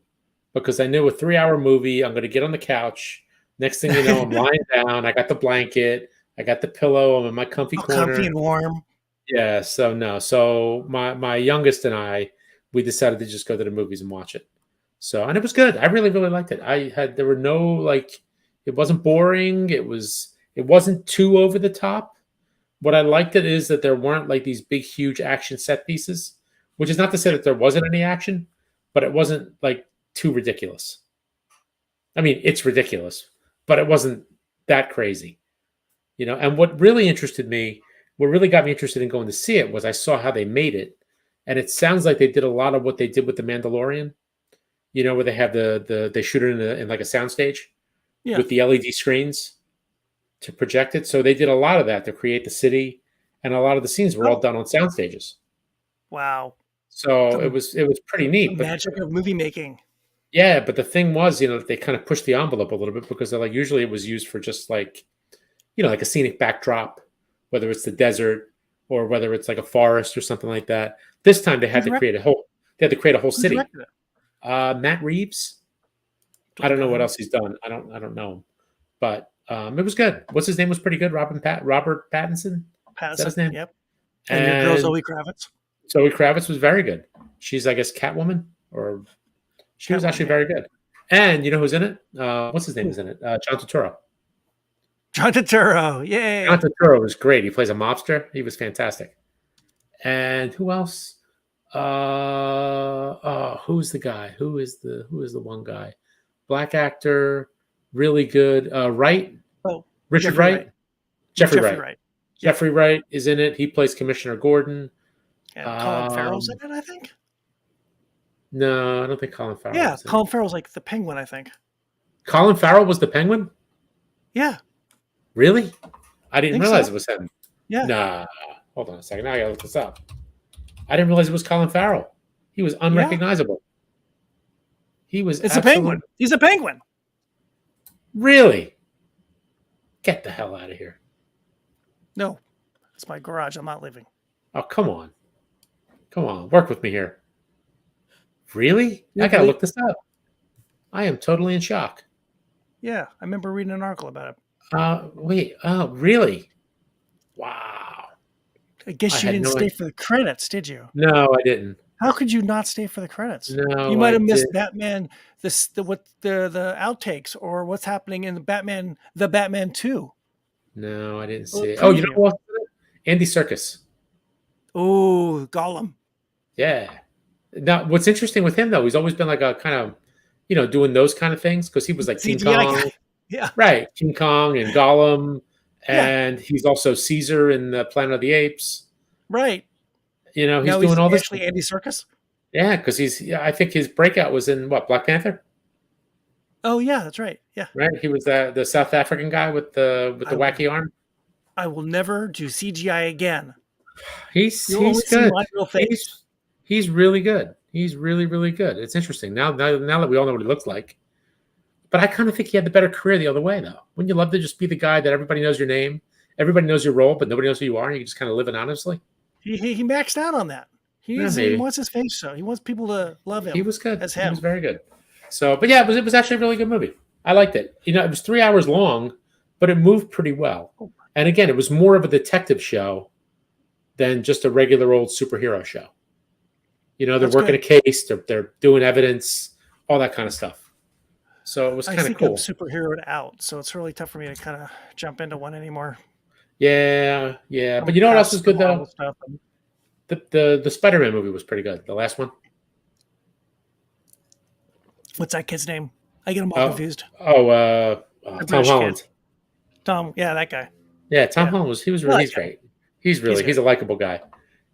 because I knew a 3-hour movie, I'm going to get on the couch. Next thing you know, I'm lying down. I got the blanket. I got the pillow. I'm in my comfy corner. Comfy and warm. Yeah, so no. So my youngest and I, we decided to just go to the movies and watch it. So, and it was good. I really, really liked it. There were no, it wasn't boring. It wasn't too over the top. What I liked it is that there weren't these big, huge action set pieces, which is not to say that there wasn't any action, but it wasn't too ridiculous. I mean, it's ridiculous, but it wasn't that crazy, and what really got me interested in going to see it was I saw how they made it. And it sounds like they did a lot of what they did with The Mandalorian, where they have they shoot it in a soundstage with the LED screens to project it. So they did a lot of that to create the city, and a lot of the scenes were all done on sound stages. Wow. So it was pretty neat. The magic of movie making. Yeah, but the thing was, they kind of pushed the envelope a little bit because they're usually it was used for just a scenic backdrop, whether it's the desert or whether it's a forest or something like that. This time they had to create a whole city. Matt Reeves. I don't know what else he's done. I don't know him, but it was good. What's his name was pretty good. Robert Pattinson. Is that his name? Yep. And your girl Zoe Kravitz. Zoe Kravitz was very good. She's, I guess, Catwoman, or she was actually very good. And you know who's in it? What's his name is in it? John Turturro. John Turturro, yay! John Turturro was great. He plays a mobster. He was fantastic. And who else? Who's the guy? Who is the one guy? Black actor, really good. Wright. Oh, Richard Wright. Jeffrey Wright. Jeffrey Wright is in it. He plays Commissioner Gordon. And Colin Farrell's in it, I think. No, I don't think Colin Farrell. Yeah, Colin Farrell's the Penguin, I think. Colin Farrell was the Penguin? Yeah. Really? I didn't realize it was him. Yeah. Nah. Hold on a second. Now I gotta look this up. I didn't realize it was Colin Farrell. He was unrecognizable. He was. It's a penguin. He's a penguin. Really? Get the hell out of here. No, it's my garage. I'm not leaving. Oh, come on. Come on. Work with me here. Really? I gotta look this up. I am totally in shock. Yeah, I remember reading an article about it. Wait. Oh, really? Wow. I guess you didn't stay for the credits, did you? No, I didn't. How could you not stay for the credits? No, you might have missed Batman, the outtakes, or what's happening in the Batman 2. No, I didn't see it. Oh, you know what? Andy Serkis. Oh, Gollum. Yeah. Now, what's interesting with him though, he's always been a kind of, doing those kind of things because he was King Kong. Guy. Yeah. Right. King Kong and Gollum. And he's also Caesar in the Planet of the Apes. Right. He's doing all this. Actually, Andy Serkis. Yeah, because I think his breakout was in Black Panther. Oh yeah, that's right. Yeah. Right. He was the South African guy with the wacky arm. I will never do CGI again. He's good. He's really good. He's really, really good. It's interesting now that we all know what he looks like. But I kind of think he had the better career the other way, though. Wouldn't you love to just be the guy that everybody knows your name, everybody knows your role, but nobody knows who you are, and you just kind of live it honestly? He maxed out on that. Yeah, He maybe. wants his face show. He wants people to love He him was good. as He was him. very good. So, but yeah, it was actually a really good movie. I liked it. It was 3 hours long, but it moved pretty well. And again, it was more of a detective show than just a regular old superhero show. They're That's working good. a case, they're doing evidence, all that kind of stuff. So it was I kind of think I'm cool. superheroed out, so it's really tough for me to kind of jump into one anymore. Yeah. But I'm you know what else past was the good Marvel though? stuff. The Spider-Man movie was pretty good. The last one. What's that kid's name? I get them all Oh, confused. oh, The Tom British Holland. kid. Tom, yeah, that guy. Yeah, Tom Yeah. Holland he's I like he's him. great. He's He's good. a likable guy.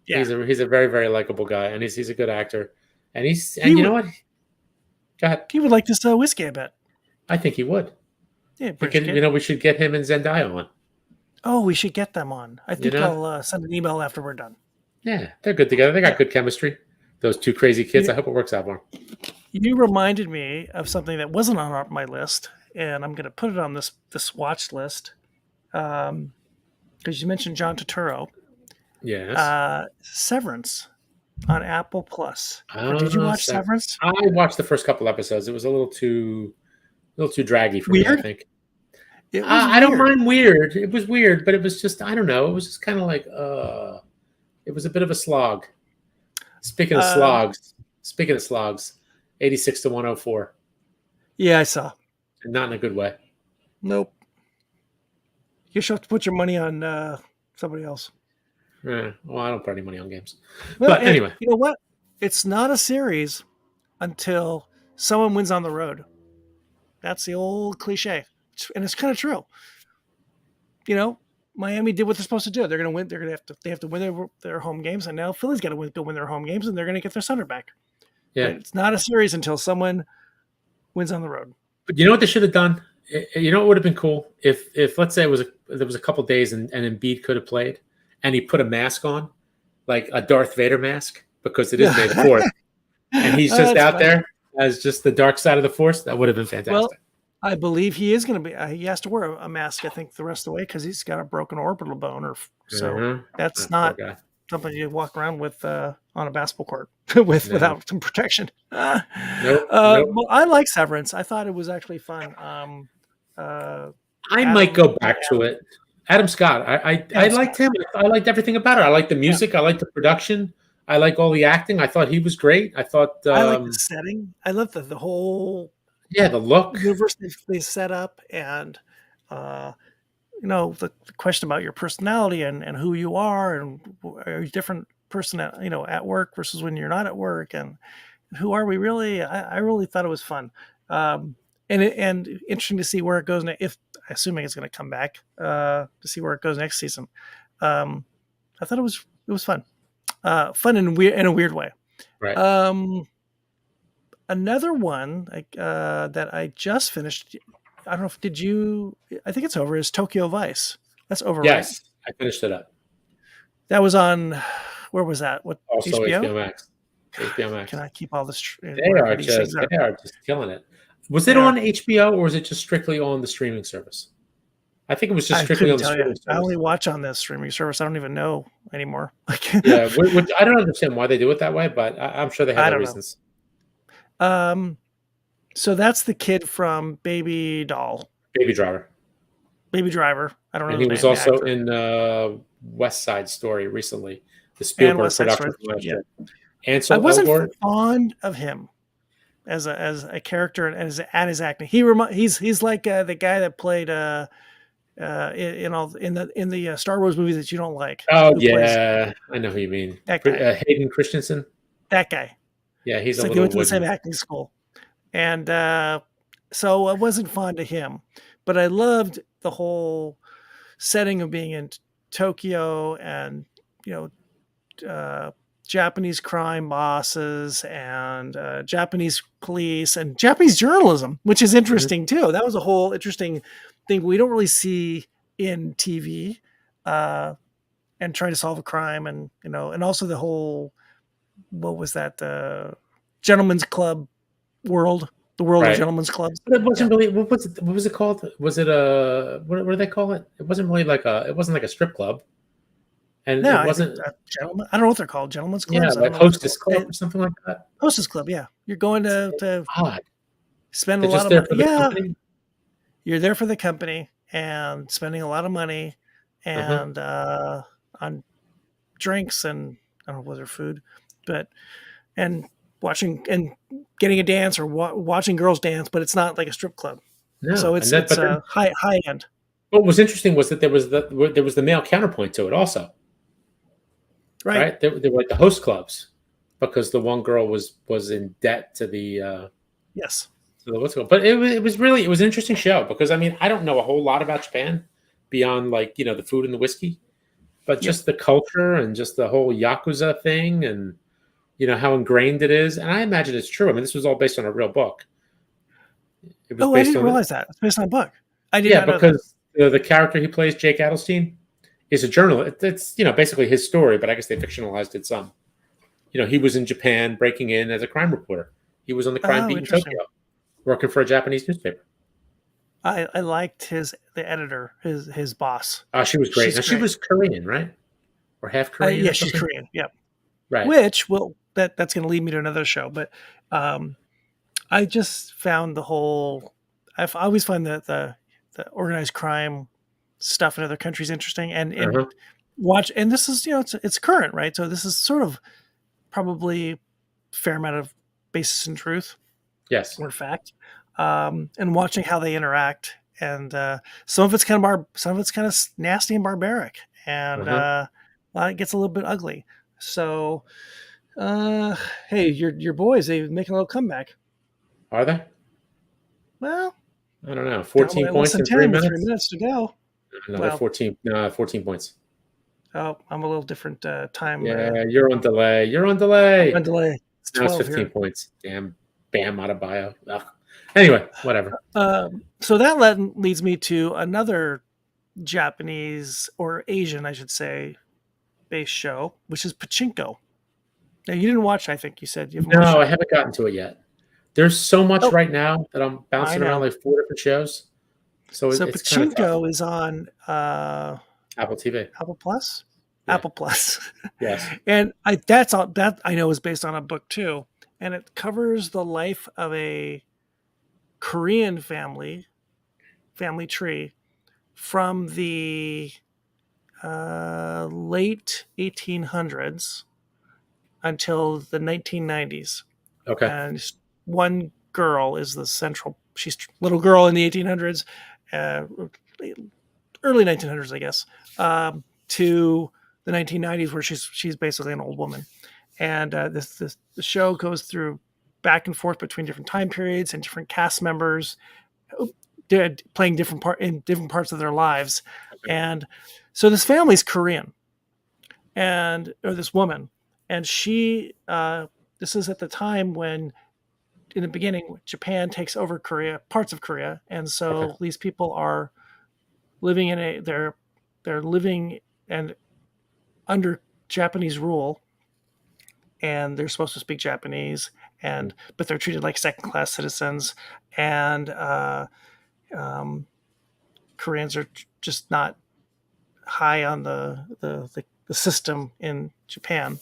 Yeah. He's a very, very likable guy, and he's a good actor. And He you know would what? Go ahead. he would like this whiskey, I bet. I think he would. Yeah, British kid. We should get him and Zendaya on. Oh, we should get them on. I think know? I'll send an email after we're done. Yeah, they're good together. They got good chemistry. Those two crazy kids. You- I hope it works out for them. You reminded me of something that wasn't on my list, and I'm going to put it on this watch list because you mentioned John Turturro. Yes. Severance on Apple Plus. Did you watch Severance? I watched the first couple episodes. It was a little too draggy for me, I think. It was I don't mind weird. It was weird, but it was just, I don't know. It was just kind of like, it was a bit of a slog. Speaking of slogs, 86 to 104. Yeah, I saw. Not in a good way. Nope. You should have to put your money on somebody else. Well, I don't put any money on games. Well, but anyway. You know what? It's not a series until someone wins on the road. That's the old cliche. And it's kind of true. Miami did what they're supposed to do. They're going to win. They have to win their home games. And now Philly's got to go win their home games, and they're going to get their center back. Yeah. But it's not a series until someone wins on the road. But you know what they should have done? You know what would have been cool? If let's say there was a couple days and Embiid could have played, and he put a mask on, like a Darth Vader mask, because it is May the 4th. And he's just out there as just the dark side of the Force. That would have been fantastic. Well, I believe he is going to be. He has to wear a mask, I think, the rest of the way because he's got a broken orbital bone, that's not something you walk around with on a basketball court without some protection. Nope. Well, I like Severance. I thought it was actually fun. I might go back to it. Adam Scott. I liked him. I liked everything about it. I liked the music. I liked the production. I like all the acting. I thought he was great. I thought I like the setting. I love the whole the look universe they set up, and the question about your personality and who you are, and are you a different person at work versus when you're not at work, and who are we really? I really thought it was fun, and interesting to see where it goes. Assuming it's going to come back, to see where it goes next season. I thought it was fun. Fun in a weird way. Right. Another one that I just finished. I don't know if did you. I think it's over. Is Tokyo Vice? That's over. Yes, right? I finished it up. That was on. Where was that? What? Also HBO Max. HBO Max. Can I keep all this? They are just killing it. Was it on HBO or was it just strictly on the streaming service? I think it was just strictly on the streaming service. I only watch on this streaming service. I don't even know anymore. Yeah, which I don't understand why they do it that way, but I'm sure they have their reasons. So that's the kid from Baby Driver. I don't know. And he was also in West Side Story recently, the Spielberg production from last year. I wasn't fond of him as a character and at his acting. He's like the guy that played in the Star Wars movies that you don't like. Oh yeah, I know who you mean. That guy. Hayden Christensen. That guy. Yeah, he's like he went to the same acting school, and so I wasn't fond of him, but I loved the whole setting of being in Tokyo and Japanese crime bosses and Japanese police and Japanese journalism, which is interesting too. That was a whole interesting thing we don't really see in TV, and trying to solve a crime, and and also the whole, what was that, the gentleman's club world the world of Right. gentlemen's clubs. But it Yeah. wasn't really. What was it called? Was it a what do they call it? It wasn't really like a. It wasn't like a strip club, and No, it I think wasn't. gentlemen. I don't know what they're called. Gentlemen's Yeah, clubs. I don't like know what they're Hostess called. Club or something like that. Hostess club. Yeah, you're going to Odd. spend a They're lot just of there money. for the Yeah, company. you're there for the company and spending a lot of money Uh-huh. and on drinks and I don't know whether food, but and watching and getting a dance or watching girls dance, but it's not like a strip club. No, So and it's that. it's But then high end. what was interesting was that there was the male counterpoint to it also, Right. right? They were like the host clubs because the one girl was in debt Yes. to the what's it called. But it was an interesting show because I mean I don't know a whole lot about Japan beyond like the food and the whiskey, but Yep. just the culture and just the whole yakuza thing and how ingrained it is. And I imagine it's true. I mean, this was all based on a real book. It was Oh, I based didn't on realize that. It's based on a book. I did yeah, not know that. because the character he plays, Jake Adelstein, is a journalist. It's basically his story, but I guess they fictionalized it some. He was in Japan breaking in as a crime reporter. He was on the crime Oh, beat in interesting. Tokyo, working for a Japanese newspaper. I liked the editor, his boss. She was great. She's Now she great. was Korean, right? Or half Korean Yeah, or she's something. Korean. Yep. Right. Which will that's going to lead me to another show, but um, I just found the whole. I always find the organized crime stuff in other countries interesting, and Uh-huh. watch. And this is it's current, right? So this is sort of probably fair amount of basis in truth Yes. or fact, and watching how they interact. And some of it's some of it's kind of nasty and barbaric, and Uh-huh. it gets a little bit ugly. So, hey, your boys, they making a little comeback. Are they? Well, I don't know. down 14 by less points than in 3 10 with 3 minutes? minutes to go. No, they're Well, 14. No, 14 points. oh, I'm a little different time. Yeah, you're on delay. You're on I'm delay. on delay. It's Now it's 12 15 here. points. Damn, bam, out of bio. Ugh. Anyway, whatever. So that leads me to another Japanese or Asian, I should say, based show, which is Pachinko. Now, you didn't watch, I think you said you haven't watched No, I it. haven't gotten to it yet. There's so much Oh, right now that I'm I bouncing around know. like 4 different shows. So So it's kind of tough. Pachinko is on Apple TV. Apple Plus. Yeah. Apple Plus. Yes. And that's all that I know is based on a book too. And it covers the life of a Korean family tree from the late 1800s until the 1990s. Okay. And one girl is the central. She's little girl in the 1800s, early 1900s, I guess, to the 1990s, where she's basically an old woman. And the show goes through back and forth between different time periods and different cast members playing different parts of their lives. Okay. And so this family's Korean, or this woman, and she. This is at the time when, in the beginning, Japan takes over parts of Korea, and so Okay. these people are living they're living and under Japanese rule, and they're supposed to speak Japanese, but they're treated like second class citizens, and Koreans are just not high on the system in Japan,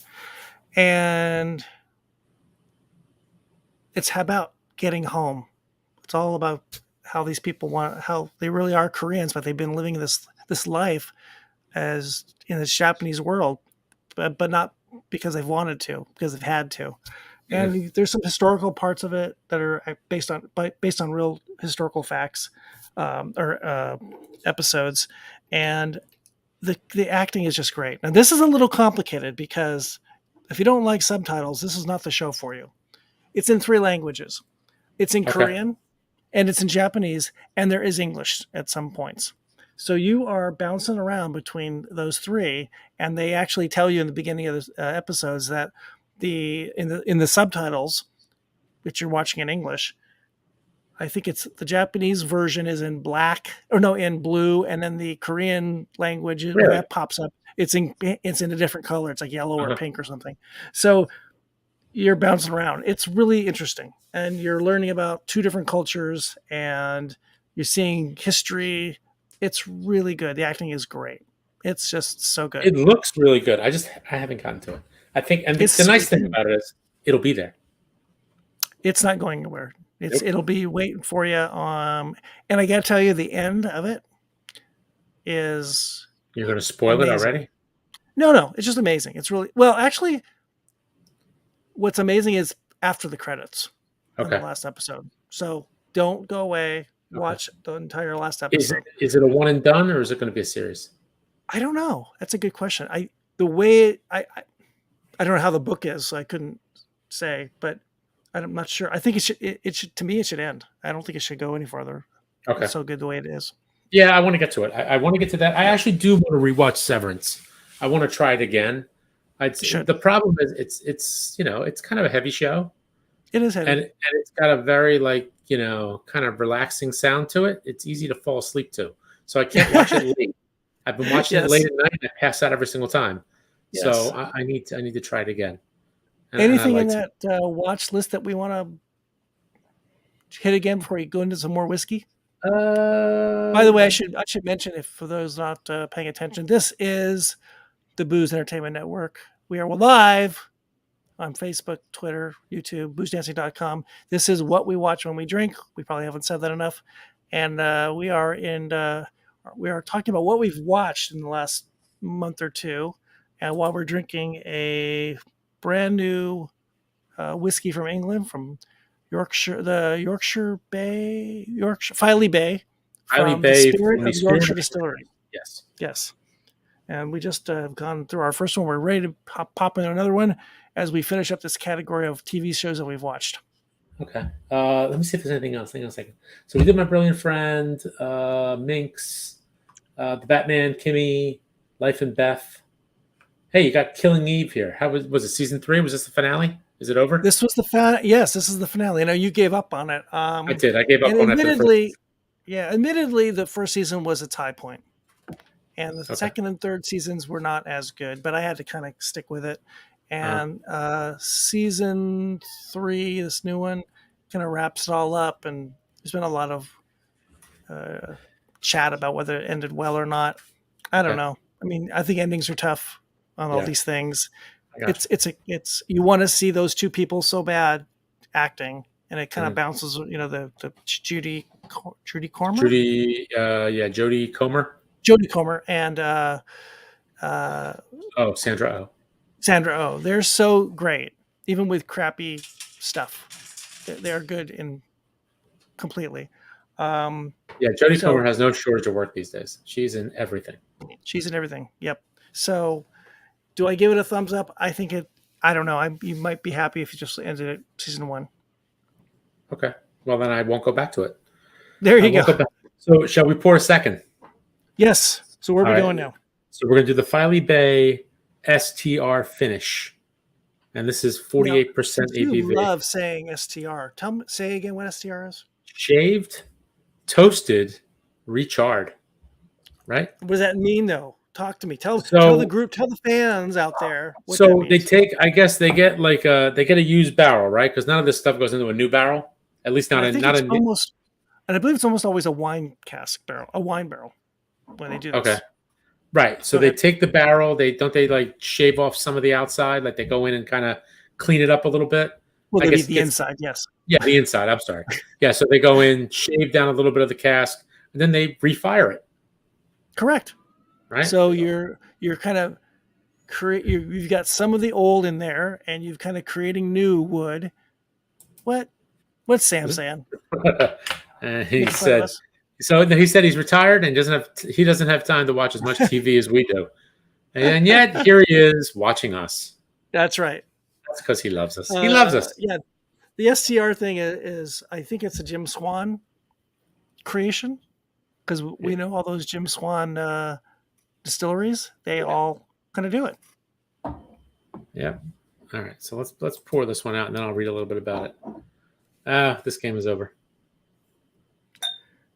and it's about getting home. It's all about how these people how they really are Koreans, but they've been living this life as in this Japanese world, but not because they've wanted to, because they've had to. And there's some historical parts of it that are based on real historical facts, or episodes, and the acting is just great. Now this is a little complicated because if you don't like subtitles, this is not the show for you. It's in 3 languages. It's in Okay. Korean, and it's in Japanese, and there is English at some points. So you are bouncing around between those 3, and they actually tell you in the beginning of the episodes that in the subtitles that you're watching in English, I think it's the Japanese version is in in blue, and then the Korean language when that pops up, it's in a different color. It's like yellow or pink or something. So you're bouncing around. It's really interesting, and you're learning about two different cultures, and you're seeing history. It's really good. The acting is great. It's just so good. It looks really good. I haven't gotten to it. I think, and the nice thing about it is it'll be there. It's not going anywhere. Nope. It'll be waiting for you. And I got to tell you, the end of it is. You're going to spoil it already? No, it's just amazing. It's really well. Actually, what's amazing is after the credits. On the last episode. So don't go away. Watch the entire last episode. Is it a one and done, or is it going to be a series? I don't know. That's a good question. I don't know how the book is, so I couldn't say, but I'm not sure. I think it should to me it should end. I don't think it should go any further. Okay. It's so good the way it is. Yeah, I want to get to it. I want to get to that. I actually do want to rewatch Severance. I want to try it again. The problem is it's kind of a heavy show. It is heavy. And it's got a very kind of relaxing sound to it. It's easy to fall asleep to. So I can't watch it late. I've been watching it late at night and I pass out every single time. Yes. So I need to try it again. Anything in that watch list that we want to hit again before you go into some more whiskey? By the way, I should mention, if for those not paying attention, this is the Booze Entertainment Network. We are live on Facebook, Twitter, YouTube, boozedancing.com. This is what we watch when we drink. We probably haven't said that enough. And we are talking about what we've watched in the last month or two, and while we're drinking a brand new whiskey from England, from Yorkshire, Filey Bay, from the Spirit of Yorkshire Distillery. Yes. And we just gone through our first one. We're ready to pop into another one as we finish up this category of TV shows that we've watched. Okay. Let me see if there's anything else. Hang on a second. So we did My Brilliant Friend, Minx, The Batman, Kimmy, Life and Beth. Hey, you got Killing Eve here. How was it season 3? Was this the finale? Is it over? This was the finale. Yes, this is the finale. I know you gave up on it. I did. I gave up on it. Admittedly, the first season was its high point. And the second and third seasons were not as good, but I had to kind of stick with it. And season 3, this new one, kind of wraps it all up. And there's been a lot of chat about whether it ended well or not. I don't know. I mean, I think endings are tough on all these things. It's you want to see those two people so bad acting, and it kind of bounces. The Jodie Comer. Jodie Comer. Jodie Comer and Sandra Oh. Sandra Oh. They're so great, even with crappy stuff. They're good in completely. Jodie Comer has no shortage of work these days. She's in everything. Yep. So, do I give it a thumbs up? I think it. I don't know. You might be happy if you just ended it season 1. Okay. Well, then I won't go back to it. There you go. So, shall we pour a second? Yes. So where are we going now? So we're going to do the Filey Bay STR finish, and this is 48% ABV. You love saying STR. Say again what STR is. Shaved, toasted, recharred. Right? What does that mean, though? Talk to me. Tell the group, tell the fans out there. So they take, I guess they get a used barrel, right? Because none of this stuff goes into a new barrel. At least not and I believe it's almost always a wine barrel when they do this. Okay. Right. So they take the barrel, they shave off some of the outside, like they go in and kind of clean it up a little bit. Well, I guess the inside, yes. Yeah, the inside. I'm sorry. Yeah, so they go in, shave down a little bit of the cask, and then they refire it. Correct. Right. So you're kind of you've got some of the old in there, and you've kind of creating new wood. What's Sam saying? He said he's retired and he doesn't have time to watch as much TV as we do, and yet here he is watching us. That's right. That's because he loves us. He loves us. Yeah, the STR thing is I think it's a Jim Swan creation, because we know all those Jim Swan distilleries. They all kind of do it. Yeah. All right. So let's pour this one out, and then I'll read a little bit about it. This game is over.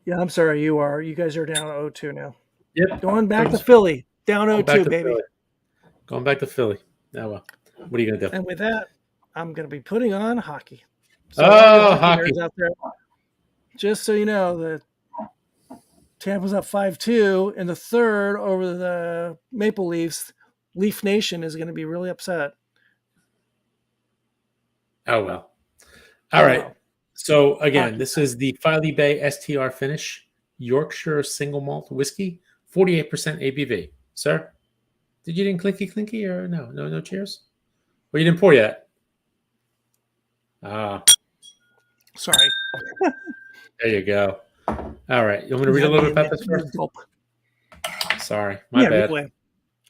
Yeah, I'm sorry. You guys are down 0-2 now. Yep. Going back to Philly. Down 0-2, baby. Going back to Philly. Oh, well. What are you going to do? And with that, I'm going to be putting on hockey. So all you hockey nerds out there, just so you know, the Tampa's up 5-2 in the third over the Maple Leafs. Leaf Nation is going to be really upset. Oh, well. All right. Well. So, again, this is the Filey Bay STR Finish Yorkshire Single Malt Whisky, 48% ABV. Sir, did you didn't clinky or no cheers? Well, you didn't pour yet. Sorry. There you go. All right. You want me to read a little bit about this first? Sorry. My bad. Replay.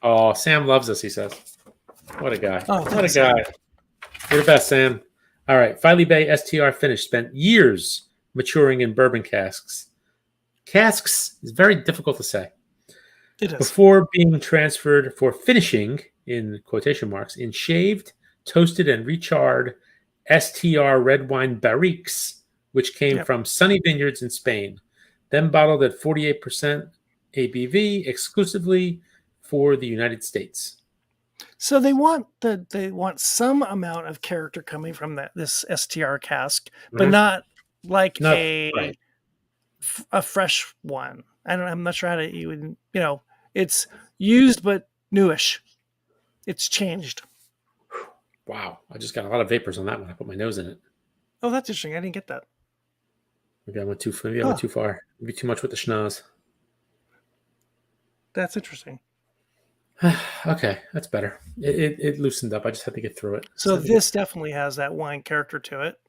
Oh, Sam loves us, he says. What a guy. Oh, what a guy. You're the best, Sam. All right. Filey Bay STR Finish spent years maturing in bourbon casks. Casks is very difficult to say. It is. Before being transferred for finishing, in quotation marks, in shaved, toasted, and recharred STR red wine barriques, which came from sunny vineyards in Spain, then bottled at 48% ABV exclusively for the United States. So they want some amount of character coming from this STR cask, but not like a fresh one. I'm not sure how to you would it's used but newish. It's changed. Wow, I just got a lot of vapors on that one. I put my nose in it. Oh, that's interesting. I didn't get that. Maybe I went too far. Maybe too much with the schnoz. That's interesting. Okay, that's better. It loosened up. I just had to get through it. So this definitely has that wine character to it.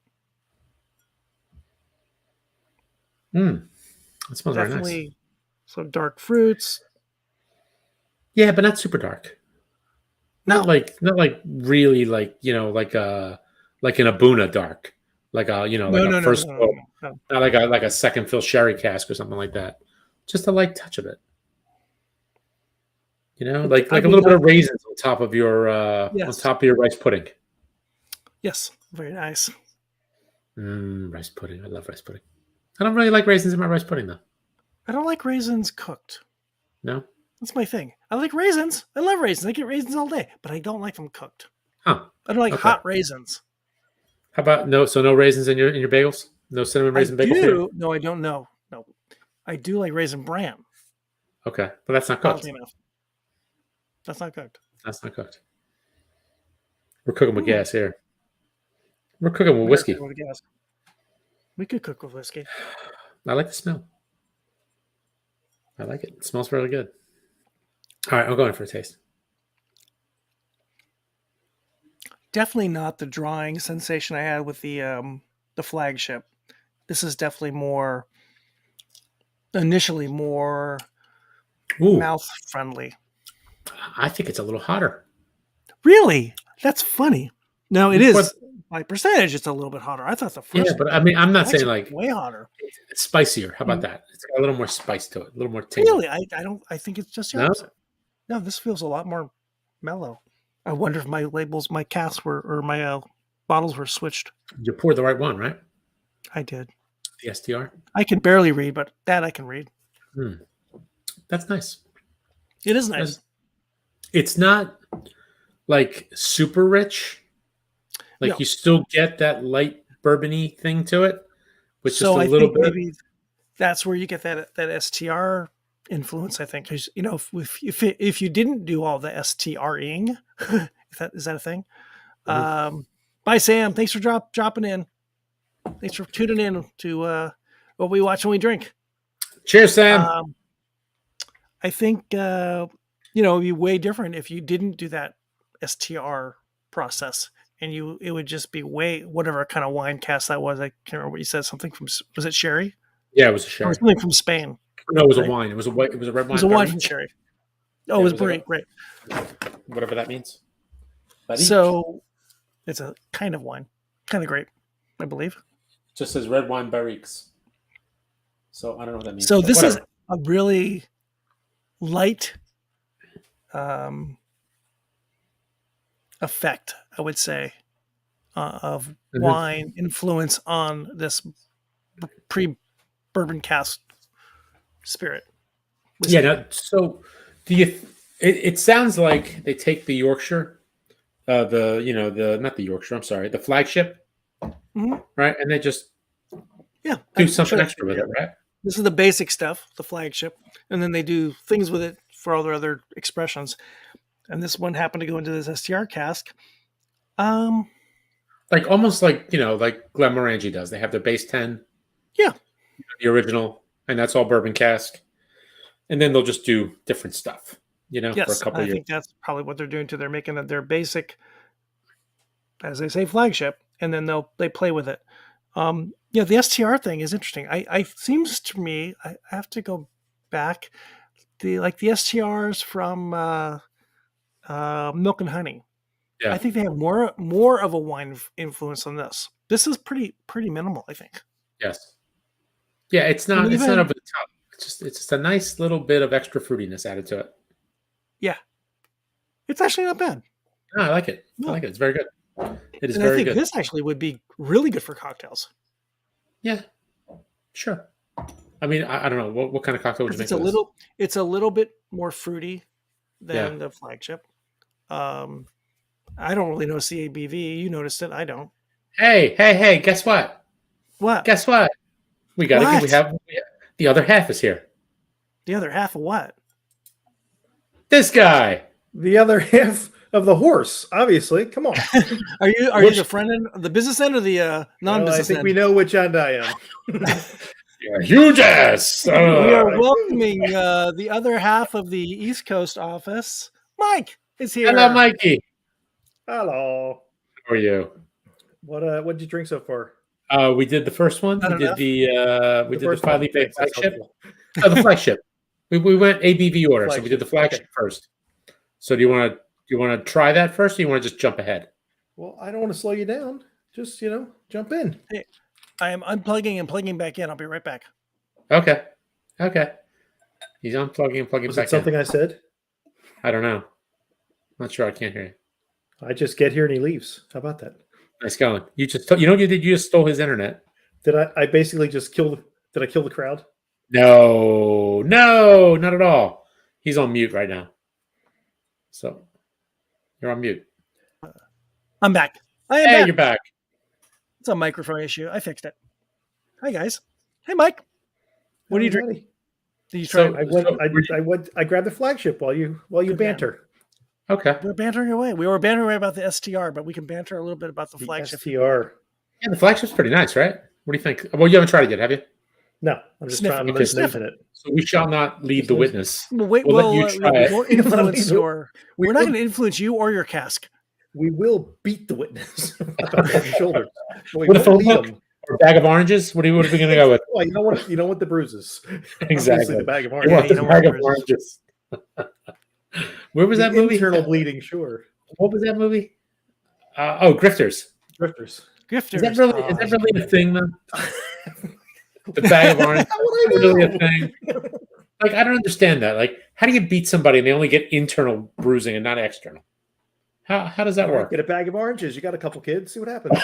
It smells definitely very nice. Some dark fruits. Yeah, but not super dark. Not like really like like an Abuna dark, like a first fill, not like a second fill sherry cask or something like that. Just a light touch of it. Like a little bit of raisins on top of your rice pudding. Yes, very nice. Rice pudding. I love rice pudding. I don't really like raisins in my rice pudding though. I don't like raisins cooked. No. That's my thing. I like raisins. I love raisins. I get raisins all day, but I don't like them cooked. Huh. I don't like hot raisins. How about no raisins in your bagels? No cinnamon raisin bagels? No, I don't know. No. I do like raisin bran. Okay. But that's not cooked. Enough. That's not cooked. That's not cooked. We're cooking with gas here. We're cooking with whiskey. With gas. We could cook with whiskey. I like the smell. I like it. It smells really good. All right, I'm going for a taste. Definitely not the drawing sensation I had with the flagship. This is definitely initially more mouth friendly. I think it's a little hotter. Really? That's funny. No, it is. By percentage, it's a little bit hotter. I thought the first. Yeah, but I mean, I'm not saying like way hotter. It's spicier. How about that? It's got a little more spice to it, a little more tingle. Really, I don't. I think it's just the opposite. No, this feels a lot more mellow. I wonder if my labels, my casks my bottles were switched. You poured the right one, right? I did. The STR. I can barely read, but that I can read. That's nice. It is nice. It's not like super rich. Like you still get that light bourbony thing to it, but just a little bit. Maybe that's where you get that STR influence. I think because if you didn't do all the STRing, is that a thing? Bye, Sam. Thanks for dropping in. Thanks for tuning in to what we watch and we drink. Cheers, Sam. I think it'd be way different if you didn't do that STR process. And it would just be whatever kind of wine cask that was. I can't remember what you said. Something from, was it sherry? Yeah, it was a sherry. Or something from Spain. No, it was a wine. It was a red wine. It was a wine from sherry. Oh, it was great. Whatever that means. So it's a kind of wine. Kind of grape, I believe. It just says red wine barriques. So I don't know what that means. So this is a really light effect, I would say, of wine influence on this pre-bourbon cask spirit. Yeah. So do you? It sounds like they take the Yorkshire the not the Yorkshire. I'm sorry, the flagship, right? And they just do something extra with it, right? This is the basic stuff, the flagship, and then they do things with it for all their other expressions. And this one happened to go into this STR cask. Like almost like like Glenmorangie does. They have their base 10, the original, and that's all bourbon cask, and then they'll just do different stuff, for a couple of years. I think that's probably what they're doing too. They're making it their basic, as they say, flagship, and then they play with it. The STR thing is interesting. I seems to me I have to go back. The STRs from Milk and Honey. Yeah. I think they have more of a wine influence than this. This is pretty minimal, I think. Yes. Yeah, it's not over the top. It's just a nice little bit of extra fruitiness added to it. Yeah. It's actually not bad. No, I like it. No. I like it. It's very good. It is and very I think good. This actually would be really good for cocktails. Yeah. Sure. I mean, I don't know what kind of cocktail would you make? It's a little bit more fruity than the flagship. I don't really know CABV. You noticed it. I don't. Hey! Guess what? What? Guess what? We have the other half is here. The other half of what? This guy. The other half of the horse, obviously. Come on. Are you the front end, the business end, or the non-business end? I think we know which end I am. You're a huge ass. We are welcoming the other half of the East Coast office. Mike is here. Hello, Mikey. Hello. How are you? What did you drink so far? We did the first one. We did the Filey Bay Flagship. Oh, the flagship. We went ABV order, so we did the flagship first. So do you want to try that first, or you want to just jump ahead? Well, I don't want to slow you down. Just jump in. Hey, I am unplugging and plugging back in. I'll be right back. Okay. He's unplugging and plugging Was back it something in. I said? I don't know. Not sure. I can't hear you. I just get here and he leaves. How about that? Nice going. You just what you did? You just stole his internet. Did I basically just kill the crowd? No, not at all. He's on mute right now. So you're on mute. I'm back. Back. You're back. It's a microphone issue. I fixed it. Hi guys. Hey Mike. What are you drinking? Did you try? I grabbed the flagship while you banter. Okay. We're bantering away. We were bantering away about the STR, but we can banter a little bit about the flagship. STR. Yeah, the flagship's pretty nice, right? What do you think? Well, you haven't tried it yet, have you? No, I'm just trying to sniff it. So we shall not lead the witness. Well, wait, we're not going to influence you or your cask. We will beat the witness on the shoulder. With a phone book or a bag of oranges? What are we going to go with? Well, you don't want the bruises. Exactly. The bag of oranges. You want the bag of oranges. Where was that movie? Internal bleeding, sure. What was that movie? Grifters. Grifters. Is that really a thing, though? The bag of oranges. Is really a thing? Like, I don't understand that. Like, how do you beat somebody and they only get internal bruising and not external? How does that work? Get a bag of oranges. You got a couple kids. See what happens.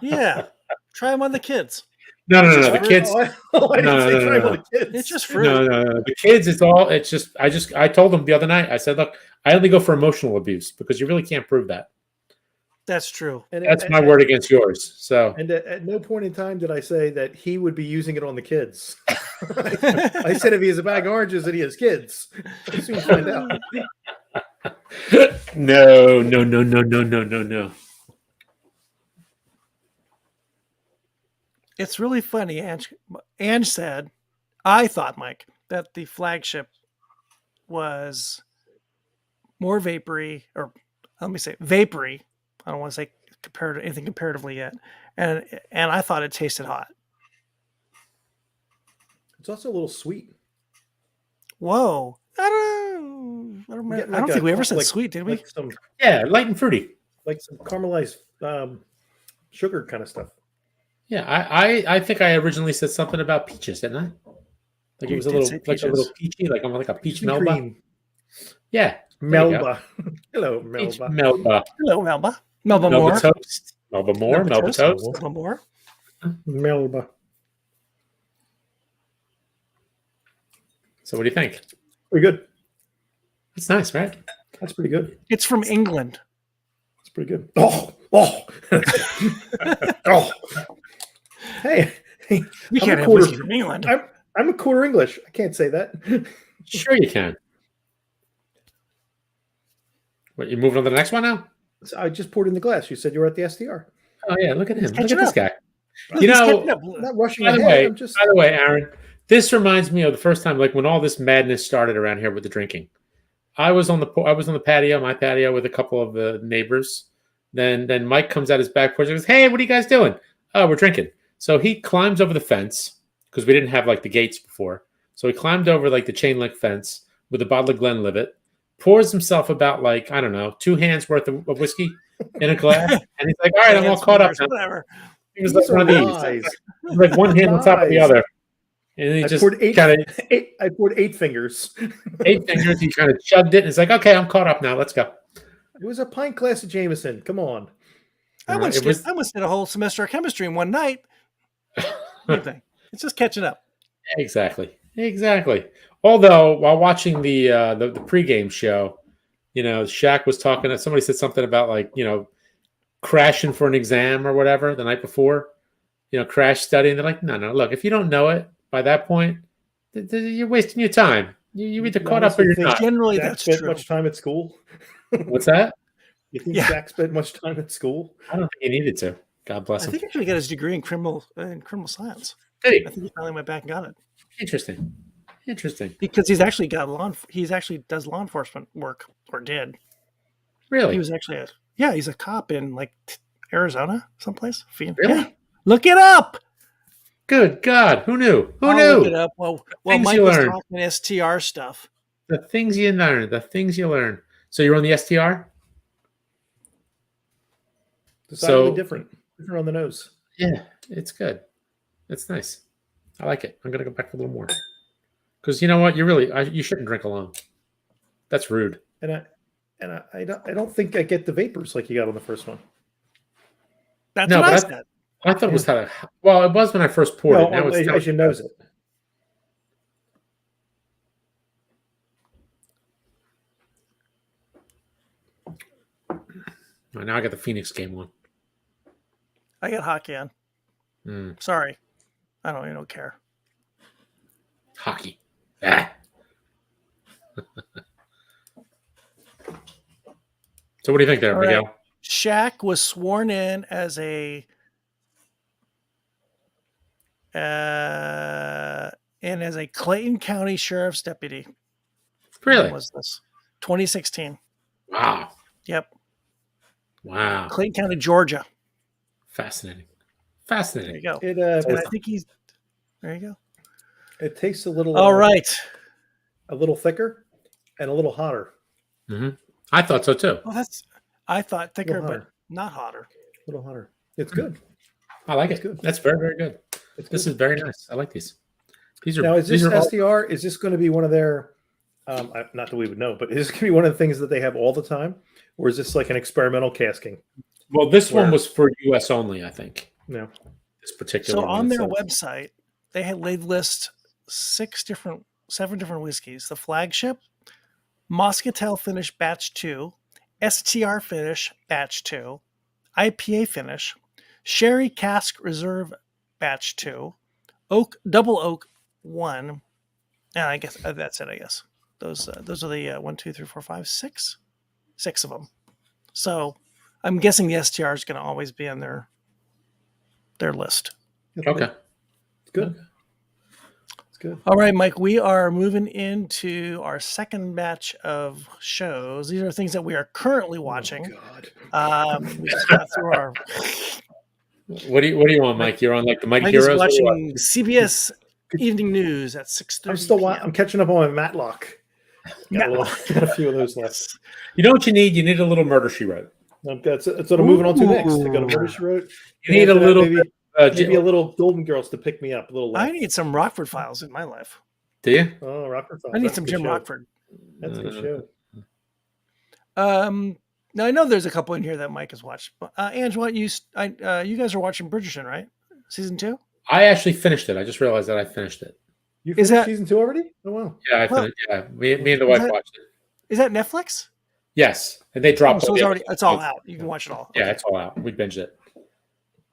Yeah. Try them on the kids. No. The kids. I didn't say try them on the kids. It's just fruit. No. The kids, I told them the other night, I said, look, I only go for emotional abuse because you really can't prove that. That's true. That's my word against yours. So, and at no point in time did I say that he would be using it on the kids. I said if he has a bag of oranges that he has kids. We'll soon find out. No. It's really funny. Ange said, I thought, Mike, that the flagship was more vapory, or let me say vapory. I don't want to say anything comparatively yet. And I thought it tasted hot. It's also a little sweet. Whoa. I don't think we ever said sweet, did we? Light and fruity. Like some caramelized sugar kind of stuff. Yeah, I think I originally said something about peaches, didn't I? Like it was a little peachy, like almost like a peach Melba. Cream. Yeah. Melba. Hello, Melba. Peach Melba. Hello, Melba. Melba more. Toast. Melba more. Melba toast. Melba more. Melba. So what do you think? Pretty good. It's nice, right? That's pretty good. It's from England. pretty good. Oh. Oh. Hey, You I'm can't a have quarter- whiskey from England. I'm a quarter English. I can't say that. Sure, you can. What, you moving on to the next one now? So I just poured in the glass. You said you were at the SDR. Oh yeah, look at him. Look catching at this up. guy. Look, You he's know, catching up. I'm not rushing By the ahead. way, I'm just. Aaron, this reminds me of the first time, like when all this madness started around here with the drinking. I was on the patio, my patio, with a couple of the neighbors. Then Mike comes out his back porch and goes, "Hey, what are you guys doing?" "Oh, we're drinking." So he climbs over the fence because we didn't have like the gates before. So he climbed over like the chain link fence with a bottle of Glenlivet, pours himself about like, I don't know, 2 hands worth of whiskey in a glass, and he's like, "All right, I'm all caught up now." Whatever. He was These like one are of these, lies. like one hand on top of the Lies. other, and he I just poured kind of I poured 8 fingers. 8 fingers. He kind of chugged it, and it's like, "Okay, I'm caught up now. Let's go." It was a pint glass of Jameson. Come on. I once It was- did a whole semester of chemistry in one night. Same thing. It's just catching up. Exactly. Although while watching the pregame show, Shaq was talking. Somebody said something about like crashing for an exam or whatever the night before. Crash studying. They're like, no. Look, if you don't know it by that point, you're wasting your time. You either caught up or you're not. Generally, Jack that's spent true. much time at school. What's that? You think Yeah. Jack spent much time at school? I don't think he needed to. God bless I him. think he actually got his degree in criminal science. Did he? I think he finally went back and got it Interesting. because he's actually does law enforcement work, or did. Really? He was actually he's a cop in like Arizona, someplace. Really? Yeah. Look it up. Good God. Who knew? Who I'll knew? look it up. Well, Things Mike you was learn. talking STR stuff. The things you learn. So you're on the STR? Decidedly different on the nose. Yeah, it's good. It's nice. I like it. I'm gonna go back for a little more. Because you know what? You shouldn't drink alone. That's rude. And I don't think I get the vapors like you got on the first one. That's No, what I but said. I thought it was it was when I first poured it. Now it's as you knows it. Now I got the Phoenix game on. I got hockey on. Sorry, I don't care. Hockey. Ah. So what do you think there, All Miguel? right. Shaq was sworn in as a Clayton County Sheriff's deputy. Really? When was this? 2016. Wow. Yep. Wow. Clayton County, Georgia. Fascinating. There you go. It And I think there you go. it tastes a little All right. a little thicker and a little hotter. Mm-hmm. I thought so too. Well, I thought thicker, Little but hotter. not hotter. A little hotter. It's good. I like it. good. That's very, very good. This is very nice. I like these. These are Now, is this these are all- SDR? Is this going to be one of their? Not that we would know, but is this going to be one of the things that they have all the time, or is this like an experimental casking? well, this one where- was for US only, I think. No. This particular So one. on their So- website, they list 7 different whiskeys: the Flagship, Moscatel Finish Batch 2, STR Finish Batch 2, IPA Finish, Sherry Cask Reserve Batch 2, Double Oak 1, and I guess that's it. I guess those are the 1, 2, 3, 4, 5, 6 of them. So I'm guessing the STR is going to always be on their list. Okay. It's good. It's good. All right, Mike, we are moving into our second batch of shows. These are things that we are currently watching. God. We just got through our. What do you want, Mike? You're on like the Mighty Mike is Heroes? What do you want? watching CBS Evening News at 6:30. I'm catching up on my Matlock. Got a few of those left. You know what you need? You need a little Murder She Wrote. That's what I'm moving on to next. I got a Murder She Wrote. You need a After that, little maybe a little Golden Girls to pick me up. A little. I need some Rockford Files in my life. Do you? Oh, Rockford Files. I need That's a some good Jim show. Rockford. That's a good show. Now I know there's a couple in here that Mike has watched. But Ange, you guys are watching Bridgerton, right? Season 2. I actually finished it. I just realized that I finished it. You Is finished that- season 2 already? Oh wow. Yeah, I finished. Yeah, me and the wife that- watched it. Is that Netflix? Yes, and they dropped. So all it's all out. You can watch it all. Yeah, Okay. it's all out. We binged it.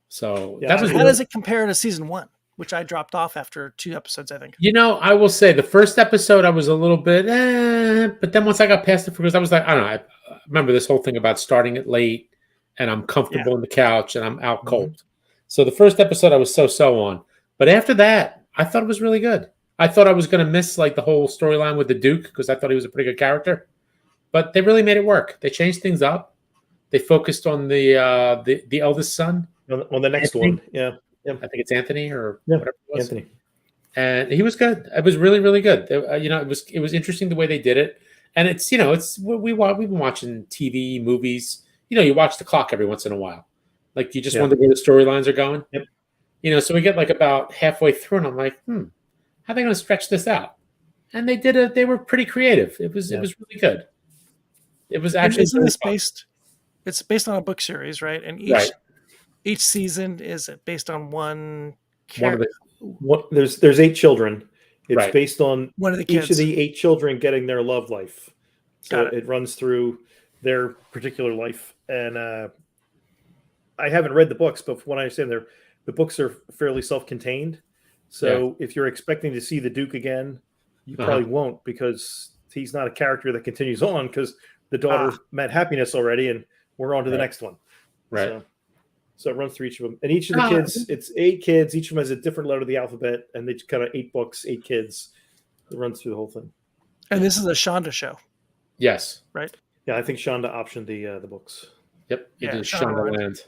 So Yeah, that was. How does it compare to season 1, which I dropped off after 2 episodes, I think? I will say the first episode I was a little bit, but then once I got past it, because I was like, I don't know. I remember this whole thing about starting it late, and I'm comfortable on the couch, and I'm out cold. So the first episode I was so on, but after that, I thought it was really good. I thought I was going to miss like the whole storyline with the Duke because I thought he was a pretty good character, but they really made it work. They changed things up. They focused on the eldest son. On the next Anthony? one, yeah. I think it's Anthony or Yeah, whatever it was. Anthony. And he was good. It was really, really good. It was interesting the way they did it. And it's we've been watching TV, movies. You watch the clock every once in a while. Like you just wonder where the storylines are going. Yep. So we get like about halfway through, and I'm like, how are they going to stretch this out? And they did it. They were pretty creative. It was really good. It was actually. Isn't this based? It's based on a book series, right? And each season is based on one character. There's 8 children. It's based on one of the each kids. of the 8 children getting their love life. So Got it. it runs through their particular life. And I haven't read the books, but from what I understand, the books are fairly self-contained. So if you're expecting to see the Duke again, you probably won't, because he's not a character that continues on, because the daughter met happiness already, and we're on to the next one. Right. So it runs through each of them. And each of the kids, it's 8 kids. Each of them has a different letter of the alphabet, and they kind of 8 books, 8 kids. It runs through the whole thing. And this is a Shonda show. Yes. Right? Yeah, I think Shonda optioned the books. Yep. You did Shondaland.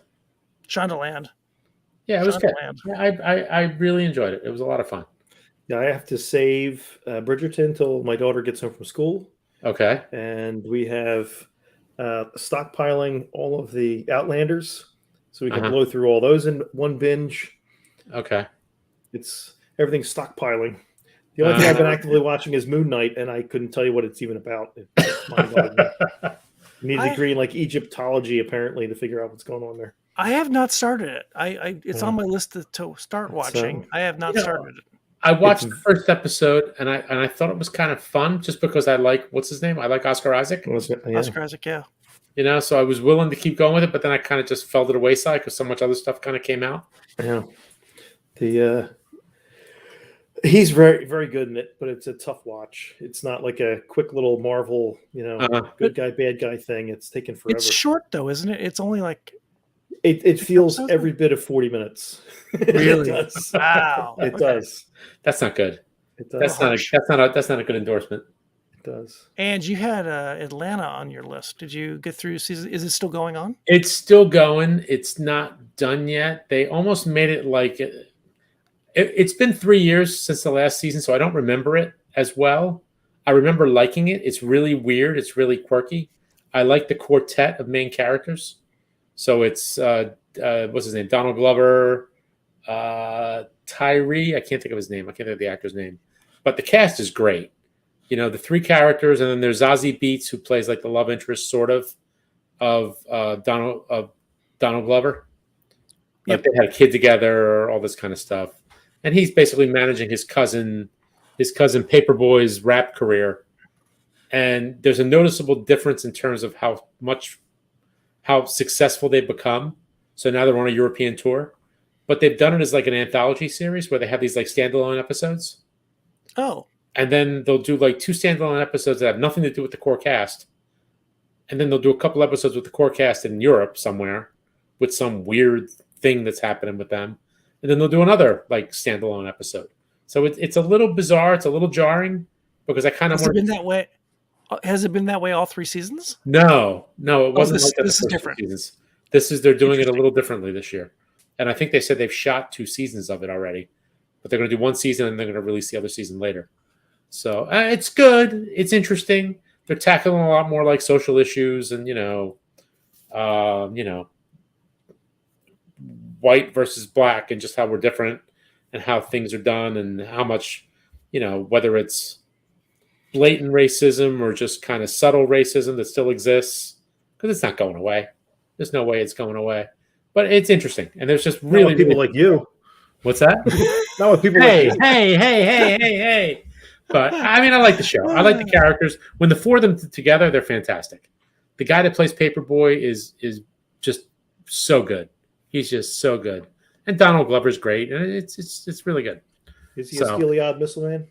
Shondaland. Yeah, it was good. Yeah, I really enjoyed it. It was a lot of fun. Yeah, I have to save Bridgerton till my daughter gets home from school. Okay. And we have stockpiling all of the Outlanders, so we can blow through all those in one binge. Okay. It's everything's stockpiling. The only thing I've been actively watching is Moon Knight, and I couldn't tell you what it's even about. It's mind-boggling. You need a degree in like Egyptology, apparently, to figure out what's going on there. I have not started it. It's on my list to start watching. I have not started it. I watched the first episode, and I thought it was kind of fun, just because I like, what's his name? I like Oscar Isaac. Oscar Isaac, yeah. So I was willing to keep going with it, but then I kind of just fell to the wayside because so much other stuff kind of came out. Yeah. He's very, very good in it, but it's a tough watch. It's not like a quick little Marvel, good guy, bad guy thing. It's taken forever. It's short though, isn't it? It's only like it feels every bit of 40 minutes. Really? It does. Wow. It does. That's not good. It does. That's not a good endorsement. It does. And you had Atlanta on your list. Did you get through season? Is it still going on? It's still going. It's not done yet. They almost made it like it's been 3 years since the last season, so I don't remember it as well. I remember liking it. It's really weird. It's really quirky. I like the quartet of main characters. So it's what's his name? Donald Glover, Tyree. I can't think of his name. I can't think of the actor's name. But the cast is great. The 3 characters, and then there's Zazie Beetz, who plays like the love interest, sort of Donald Glover. Like they had a kid together, all this kind of stuff. And he's basically managing his cousin Paperboy's rap career. And there's a noticeable difference in terms of how successful they've become. So now they're on a European tour, but they've done it as like an anthology series where they have these like standalone episodes. Oh. And then they'll do like 2 standalone episodes that have nothing to do with the core cast. And then they'll do a couple episodes with the core cast in Europe somewhere with some weird thing that's happening with them. And then they'll do another like standalone episode. So it's a little bizarre. It's a little jarring because I kind of Has it been that way? Has it been that way all 3 seasons? No, it wasn't like that. This is different. Seasons. They're doing it a little differently this year. And I think they said they've shot 2 seasons of it already, but they're going to do 1 season and they're going to release the other season later. So it's good. It's interesting. They're tackling a lot more like social issues and, white versus black and just how we're different and how things are done and how much, whether it's blatant racism or just kind of subtle racism that still exists, because it's not going away. There's no way it's going away. But it's interesting. And there's just really people like you. What's that? Not with people like you. Hey. But I mean, I like the show. I like the characters. When the 4 of them together, they're fantastic. the guy that plays Paperboy is just so good. He's just so good. And Donald Glover's great, and it's really good. Is he a steely-eyed missile man?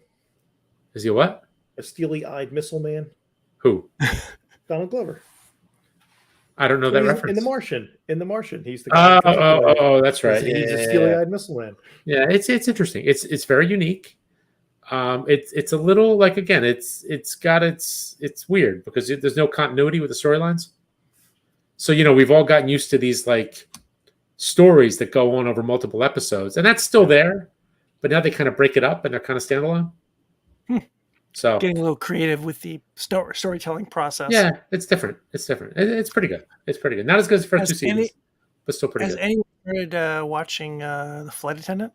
Is he what? A steely-eyed missile man? Who? Donald Glover. I don't know that reference. In The Martian. He's the guy. Oh, that's right. He's a steely-eyed missile man. Yeah, it's interesting. It's very unique. It's a little like, again, it's weird because there's no continuity with the storylines. So, we've all gotten used to these like stories that go on over multiple episodes, and that's still there, but now they kind of break it up and they're kind of standalone. So getting a little creative with the storytelling process. Yeah, it's different. It's pretty good. It's pretty good. Not as good as the first two seasons, but still pretty good. Has anyone started watching The Flight Attendant?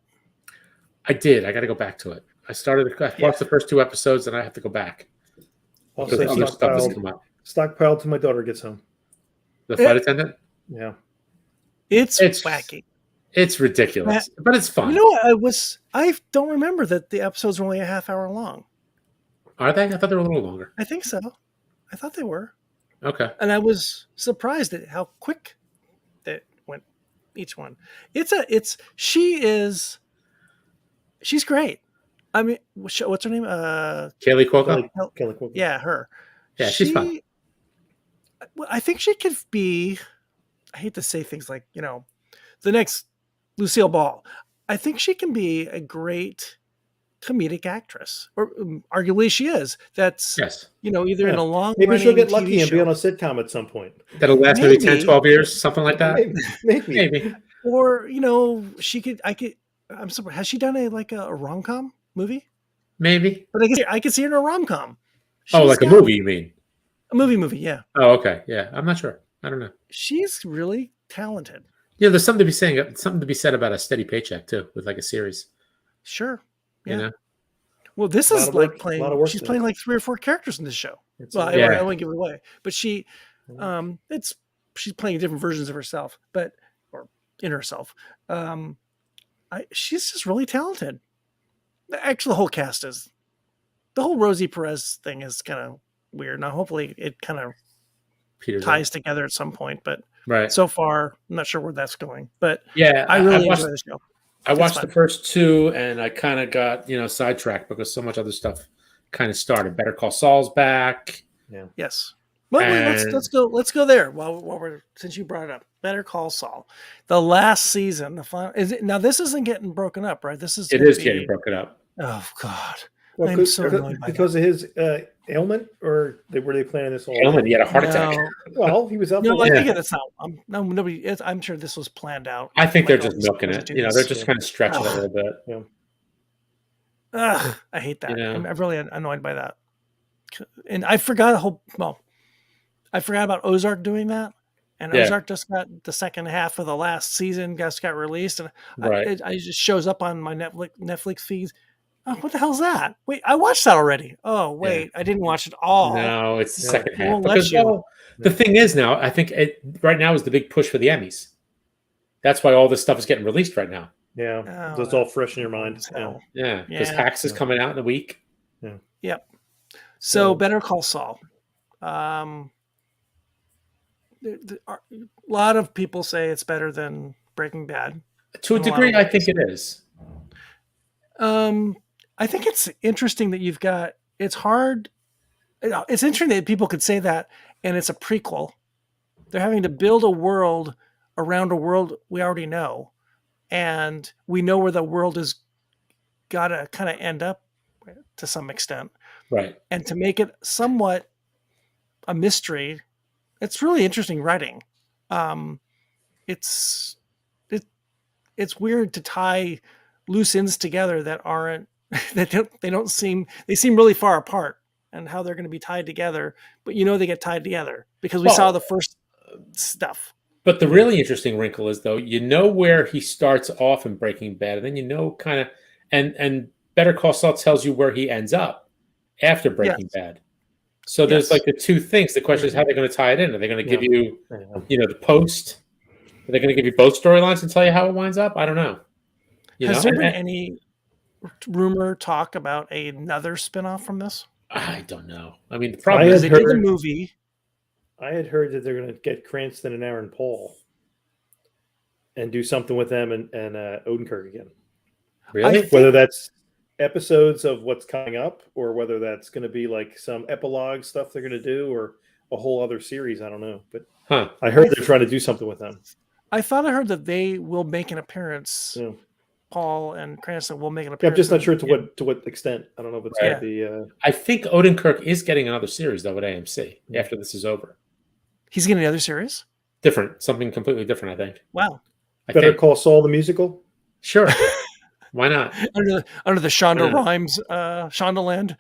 I did. I got to go back to it. I watched the first 2 episodes, and I have to go back. Also, stockpiled till my daughter gets home. The Flight Attendant? Yeah. It's wacky. It's ridiculous, but it's fun. I don't remember that the episodes were only a half hour long. Are they? I thought they were a little longer. I think so. I thought they were. Okay. And I was surprised at how quick that went, each one. She's great. I mean, what's her name? Kaylee Cuoco? Kaylee Cuoco. Yeah, her. Yeah, she's fun. I think she could be, I hate to say things like, the next Lucille Ball. I think she can be a great comedic actress, or arguably she is. That's, either in a long maybe she'll get lucky TV and show. be on a sitcom at some point. That'll last maybe 10, 12 years, something like that. Maybe. Or, I'm surprised. Has she done a rom-com movie? Maybe. But I could see her in a rom-com. Like a movie, you mean? A movie, yeah. Oh, okay. Yeah. I'm not sure. I don't know. She's really talented. Yeah, there's something to be said about a steady paycheck too, with like a series. Sure. Yeah. You know? Well, this is like playing. She's playing like 3 or 4 characters in this show. I won't give it away, but she's playing different versions of herself, or in herself. She's just really talented. Actually, the whole cast is. The whole Rosie Perez thing is kind of weird. Now, hopefully, it kind of ties together at some point. But so far, I'm not sure where that's going. But yeah, I really enjoy the show. I watched the first 2, and I kind of got sidetracked because so much other stuff kind of started. Better Call Saul's back. Yeah. Yes. Wait, let's go there. Since you brought it up, Better Call Saul, the last season, the final. Now this isn't getting broken up, right? Getting broken up. Oh God. Well, I'm so annoyed by because of his ailment, or were they planning this all? Ailment, he had a heart attack. Well, he was up. No, I think it's not. Nobody. I'm sure this was planned out. I think they're just milking it. They're just kind of stretching it a little bit. Yeah. Ugh, I hate that. I'm really annoyed by that. And I forgot about Ozark doing that. And Ozark just got the second half of the last season just got released, and it just shows up on my Netflix feeds. Oh, what the hell's that? Wait, I watched that already. Oh, wait, I didn't watch it all. No, it's the second half. The thing is now, I think right now is the big push for the Emmys. That's why all this stuff is getting released right now. Yeah, so it's all fresh in your mind. Yeah, because Hacks is coming out in a week. Yeah. Yep. So Better Call Saul. A lot of people say it's better than Breaking Bad. To a degree, I think it is. I think it's interesting that you've got. It's hard. It's interesting that people could say that, and it's a prequel. They're having to build a world around a world we already know, and we know where the world is got to kind of end up to some extent. Right. And to make it somewhat a mystery, it's really interesting writing. It's weird to tie loose ends together that aren't they seem really far apart, and how they're going to be tied together, but they get tied together because we saw the first stuff. But the really interesting wrinkle is, though, where he starts off in Breaking Bad, and then kind of and Better Call Saul tells you where he ends up after Breaking Bad. So there's like the two things. The question is how they're going to tie it in. Are they going to give you the post? Are they going to give you both storylines and tell you how it winds up? I don't know. Has there been any rumor talk about another spinoff from this? I don't know. I mean, the problem is they did the movie. I had heard that they're going to get Cranston and Aaron Paul and do something with them and Odenkirk again. Really? Whether that's episodes of what's coming up, or whether that's going to be like some epilogue stuff they're going to do, or a whole other series. I don't know, but I heard they're trying to do something with them. I thought I heard that they will make an appearance. Yeah. Paul and Cranston will make an Yeah, appearance. I'm just not sure to what extent. I don't know if it's going to be. I think Odenkirk is getting another series though at AMC after this is over. He's getting another series? Different, something completely different. I think. Wow. Better Call Saul the musical. Sure. Why not? under the Shonda Rhimes, Shondaland.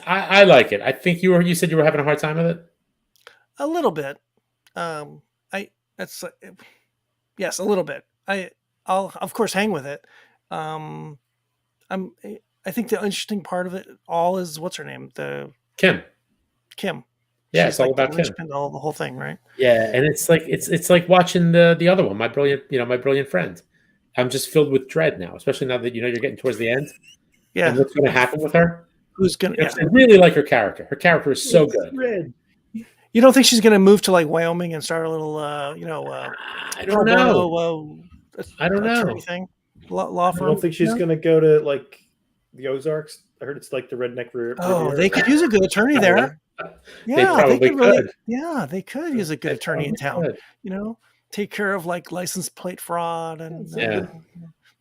I like it. I think you said you were having a hard time with it. A little bit. Yes, a little bit. I'll of course hang with it. I think the interesting part of it all is what's her name? Kim. Yeah, it's all about Kim. The whole thing, right? Yeah, and it's like watching the other one, my brilliant friend. I'm just filled with dread now, especially now that you're getting towards the end. Yeah, and what's going to happen with her? Who's going to? I really like her character. Her character is so good. Dread. You don't think she's going to move to like Wyoming and start a little, I don't know. I don't know. Anything? Law firm. I don't think she's going to go to like the Ozarks. I heard it's like the redneck. They could use a good attorney there. Yeah, they could. Really, yeah, they could use a good attorney in town. Could. Take care of like license plate fraud and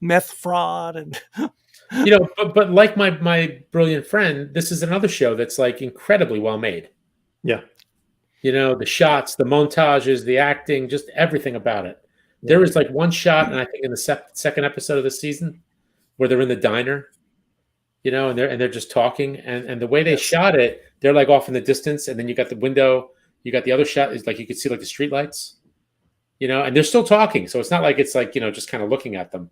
meth fraud and. But like my brilliant friend, this is another show that's like incredibly well made. Yeah. The shots, the montages, the acting, just everything about it. There was like one shot, and I think in the second episode of the season, where they're in the diner, and they're just talking, and the way they shot it, they're like off in the distance, and then you got the window, you got the other shot is like you could see like the street lights, and they're still talking, so it's not like it's like just kind of looking at them,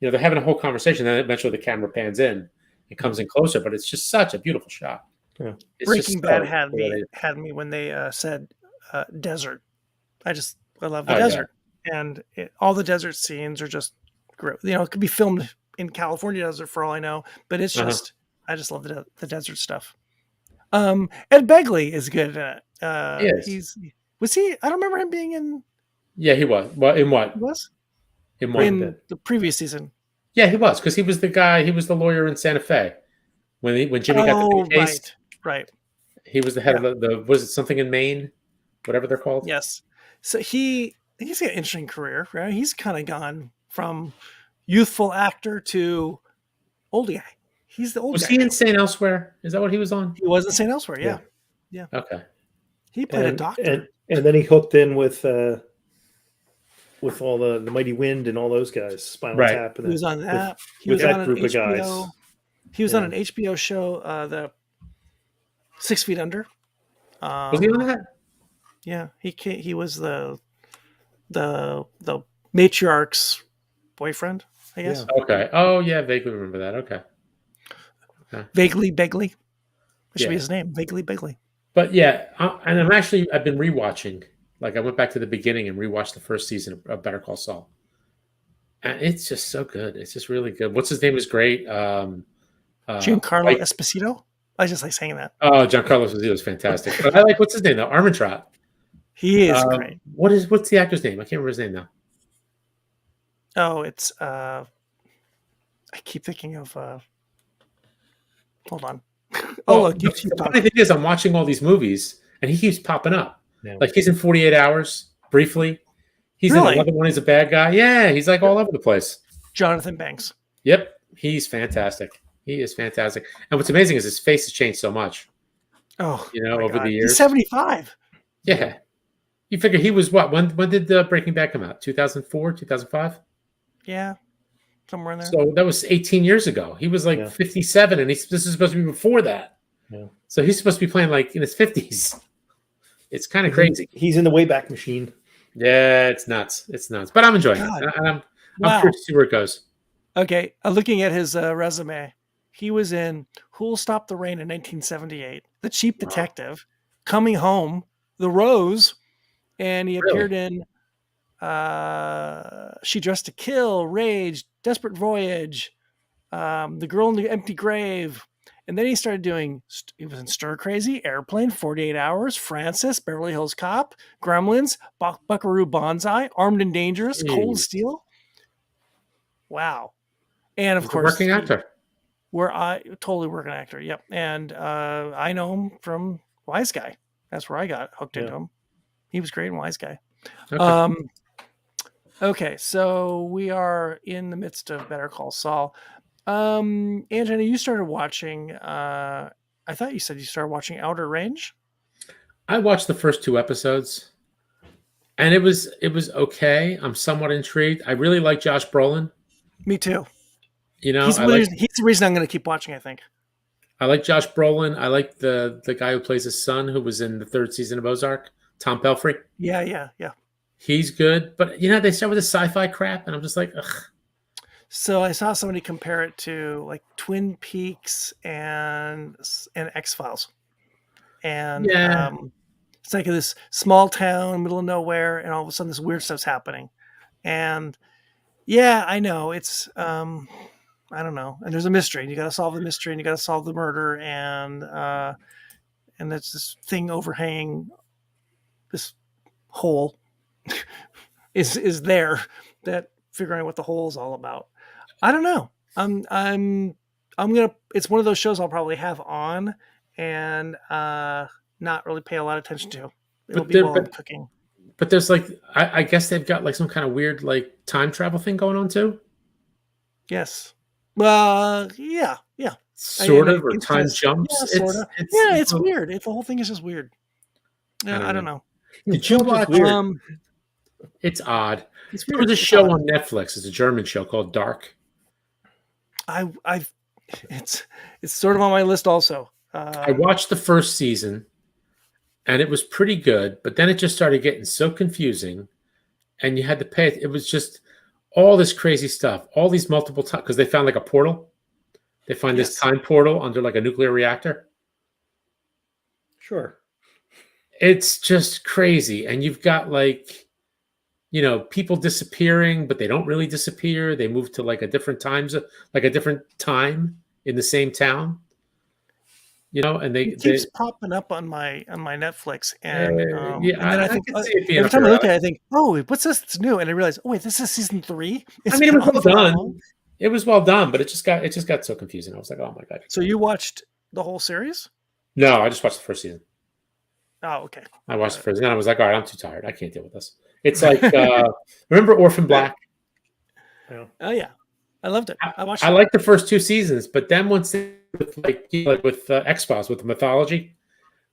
they're having a whole conversation, then eventually the camera pans in, it comes in closer, but it's just such a beautiful shot. Yeah. Breaking Bad had me when they said desert. I love the desert. Yeah. And all the desert scenes are just great. It could be filmed in California desert for all I know, but it's just I just love the desert stuff. Ed Begley is good at it. Was he? I don't remember him being in. Yeah, he was. Well, in what? He was? In the previous season. Yeah, he was, because he was the guy. He was the lawyer in Santa Fe when Jimmy got the big case. Right. He was the head of the was it something in Maine, whatever they're called. Yes. So he's got an interesting career, right? He's kind of gone from youthful actor to old guy. He's the old guy. Was he in St. Elsewhere? Is that what he was on? He was in St. Elsewhere, yeah. Okay. He played a doctor. And then he hooked in with all the Mighty Wind and all those guys, Spinal Tap. And he was on that. He was on that group of guys. He was on an HBO show, the 6 Feet Under. Was he on that? Yeah, he was the matriarch's boyfriend, I guess. Yeah. Okay. Oh yeah, vaguely remember that. Okay. Vaguely Begley. That should be his name, Vaguely Begley. But yeah, and I've been rewatching. Like I went back to the beginning and rewatched the first season of Better Call Saul, and it's just so good. It's just really good. What's his name is great. Giancarlo Esposito. I just like saying that. Oh, Giancarlo Esposito is fantastic. But I like what's his name though? Armantrout. He is great. What's the actor's name? I can't remember his name now. Oh, it's I keep thinking of. Hold on. Look, the funny thing is, I'm watching all these movies, and he keeps popping up. Yeah. Like he's in 48 Hours briefly. He's in another one. He's a bad guy. Yeah, he's like all over the place. Jonathan Banks. Yep, he's fantastic. He is fantastic. And what's amazing is his face has changed so much. Oh, over the years. He's 75. Yeah. You figure he was what? When did Breaking Bad come out? 2004, 2005? Yeah. Somewhere in there. So that was 18 years ago. He was like 57, and this is supposed to be before that. Yeah. So he's supposed to be playing like in his 50s. It's kind of crazy. He's in the Wayback Machine. Yeah, it's nuts. It's nuts. But I'm enjoying it. I'm curious to see where it goes. Okay. Looking at his resume, he was in Who'll Stop the Rain in 1978, The Cheap Detective, Coming Home, The Rose, and he appeared in She Dressed to Kill, Rage, Desperate Voyage, The Girl in the Empty Grave, And then he started doing, he was in Stir Crazy, Airplane, 48 Hours, Francis, Beverly Hills Cop, Gremlins, Buckaroo Banzai, Armed and Dangerous, Cold Jeez. Steel. Wow. And of He's a course, working actor. Totally working actor. Yep. And I know him from Wise Guy. That's where I got hooked into him. He was great in Wise Guy. Okay. Okay, so we are in the midst of Better Call Saul. Angela, you started watching. I thought you said you started watching Outer Range. I watched the first 2 episodes, and it was okay. I'm somewhat intrigued. I really like Josh Brolin. Me too. You know, he's the reason I'm going to keep watching, I think. I like Josh Brolin. I like the guy who plays his son, who was in the 3rd season of Ozark, Tom Pelphrey. Yeah. He's good, but they start with this sci-fi crap, and I'm just like, ugh. So I saw somebody compare it to like Twin Peaks and X-Files, and it's like this small town, middle of nowhere, and all of a sudden this weird stuff's happening, and I know it's I don't know, and there's a mystery, and you got to solve the mystery, and you got to solve the murder, and there's this thing overhanging this hole is there, that figuring out what the hole is all about. I don't know. I'm gonna. It's one of those shows I'll probably have on and not really pay a lot of attention to. It'll be while I'm cooking. But there's like, I guess they've got like some kind of weird like time travel thing going on too. Yes. Well, yeah. Sort of, or time jumps. Yeah, sort of. It's weird. The whole thing is just weird. Yeah, I don't know. Did you watch? It's odd. It's weird. There was a show on Netflix. It's a German show called Dark. It's sort of on my list also. I watched the first season, and it was pretty good, but then it just started getting so confusing, and you had to pay. It was just all this crazy stuff, all these multiple times, because they found like a portal. They find this time portal under like a nuclear reactor. Sure. It's just crazy, and you've got like, people disappearing, but they don't really disappear. They move to like a different time in the same town. And it keeps popping up on my Netflix, and and then I think every time I look at it, I think, oh, what's this? It's new, and I realize, oh wait, this is season 3. I mean, it was well done. It was well done, but it just got so confusing. I was like, oh my god. So you watched the whole series? No, I just watched the first season. Oh, okay. I watched the first, and I was like, all right, I'm too tired. I can't deal with this. It's like, remember Orphan Black? Oh yeah, I loved it. I liked the first 2 seasons, but then once with X-Files, with the mythology,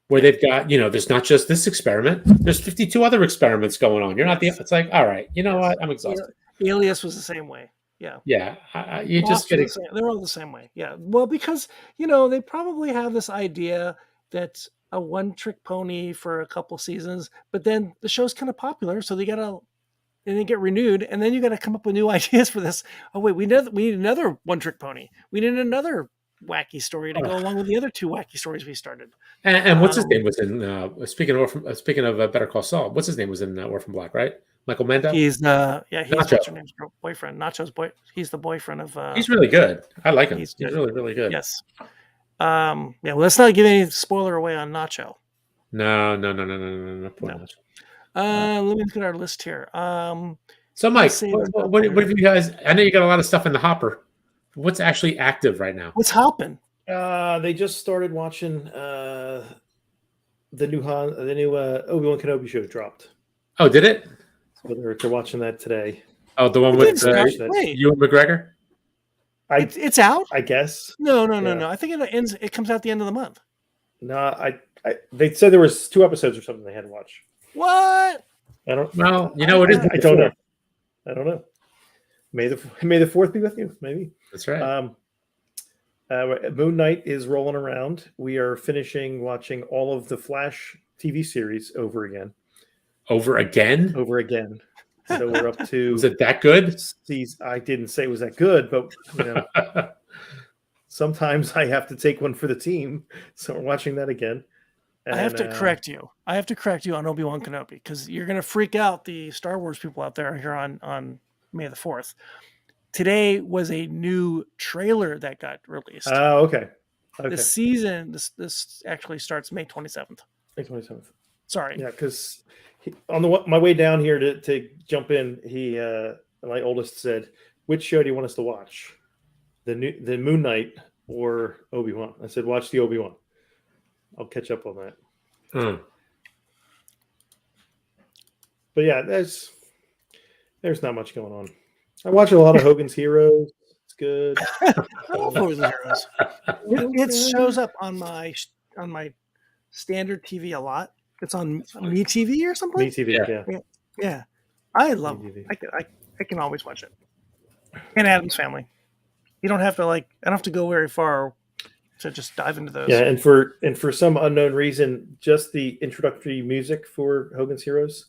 where they've got, there's not just this experiment. There's 52 other experiments going on. You're not it's like, all right, you know what? I'm exhausted. Alias was the same way. Yeah. Yeah. You just get it. They're all the same way. Yeah. Well, because, they probably have this idea that a one-trick pony for a couple seasons, but then the show's kind of popular, so and they get renewed, and then you got to come up with new ideas for this. Oh wait, we need another one-trick pony. We need another wacky story to go along with the other 2 wacky stories we started. And what's his name was in? Speaking of Better Call Saul, what's his name was in Orphan Black, right? Michael Mendo. He's Nacho. What's her name's boyfriend. Nacho's boy. He's the boyfriend of. He's really good. I like him. He's really, really good. Yes. Well, let's not give any spoiler away on Nacho. No. Poor Nacho. Let me look at our list here. So, Mike, what have you guys? I know you got a lot of stuff in the hopper. What's actually active right now? What's hopping? They just started watching the new Obi-Wan Kenobi show dropped. Oh, did it? So they're watching that today. Oh, the one with Ewan McGregor? It's out? I guess. No. I think it comes out the end of the month. No, they said there was 2 episodes or something they had to watch. What? I don't. Well, it is. I don't know. I don't know. May the 4th be with you. Maybe that's right. Moon Knight is rolling around. We are finishing watching all of the Flash TV series over again. Over again. So we're up to. Was it that good? I didn't say it was that good, but sometimes I have to take one for the team. So we're watching that again. And, I have to correct you. I have to correct you on Obi-Wan Kenobi, because you're going to freak out the Star Wars people out there here on May the 4th. Today was a new trailer that got released. Oh, okay. Okay. The season, this actually starts May 27th. May 27th. Sorry. Yeah, because on my way down here to jump in, my oldest said, "Which show do you want us to watch? The Moon Knight or Obi-Wan?" I said, "Watch the Obi-Wan. I'll catch up on that." But yeah, there's not much going on. I watch a lot of Hogan's Heroes. It's good. I love Hogan's Heroes. It shows up on my standard TV a lot. It's on Me TV or something. Me TV, yeah. I love MeTV. it. I can always watch it. And Addams Family. You don't have to I don't have to go very far to just dive into those. Yeah, and for some unknown reason, just the introductory music for Hogan's Heroes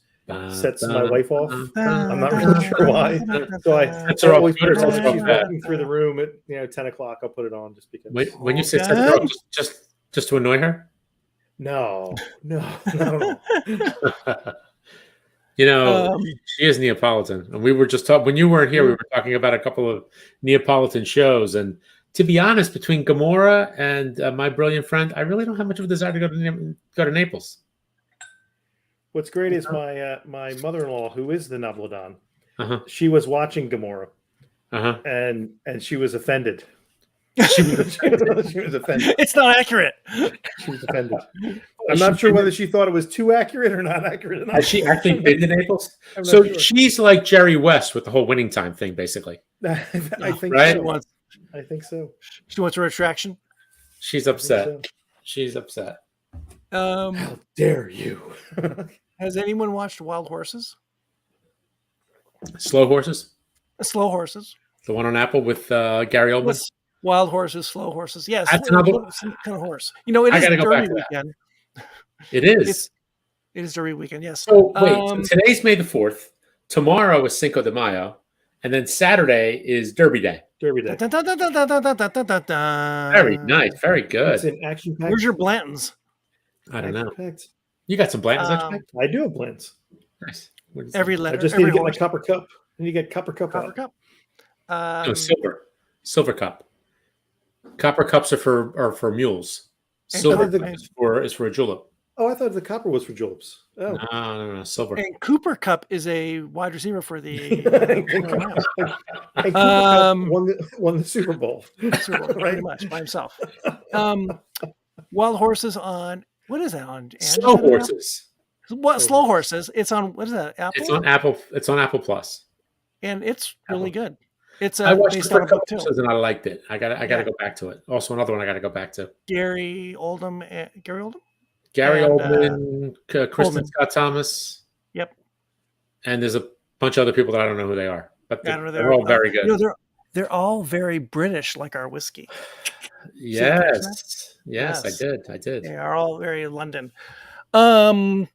sets my wife off. I'm not really sure why. So I always put it on. She's walking through the room at 10 o'clock. I'll put it on just because. Wait, when you say sets her off, just to annoy her? No. She is Neapolitan, and we were just talking when you weren't here. We were talking about a couple of Neapolitan shows, and to be honest, between Gomorrah and My Brilliant Friend, I really don't have much of a desire to go to Naples. What's great is my mother-in-law, who is the Nobledon, she was watching Gomorrah, and she was offended. She was offended. It's not accurate. She was offended. I'm not sure whether she thought it was too accurate or not accurate enough. Has she actually been to Naples? So sure. She's like Jerry West with the whole winning time thing, basically. I think right? So. I think so. She wants a retraction. She's upset. So. She's upset. How dare you? Has anyone watched Wild Horses? Slow Horses? Slow Horses. The one on Apple with Gary Oldman? Wild Horses, Slow Horses. Yes. That's another some kind of horse. It is Derby weekend. It is. It is Derby weekend, yes. So wait, so today's May the 4th. Tomorrow is Cinco de Mayo. And then Saturday is Derby Day. Derby Day. Very nice. Very good. It's an action pack. Where's your Blantons? I don't know. You got some Blantons action pack? I do have Blantons. Nice. Every letter. I just need to get my copper cup. And you get copper cup. Copper cup. No, silver. Silver cup. Copper cups are for mules. Silver is for a julep. Oh, I thought the copper was for juleps. Oh, no, silver. And Cooper Cup is a wide receiver for the. and Cooper Cup won the Super Bowl. Pretty much by himself. Wild Horses on what is that on? Slow Horses. What Slow Horses? It's on what is that? Apple. It's on Apple. It's on Apple Plus. And it's really good. It's I watched based it for on a couple too. episodes and I liked it. I gotta go back to it. Also, another one I gotta go back to. Gary Oldman. Gary Oldman, Kristen Scott Thomas. Yep. And there's a bunch of other people that I don't know who they are, but they're all very good. They're all very British, like our whiskey. Yes, I did. They are all very London. There's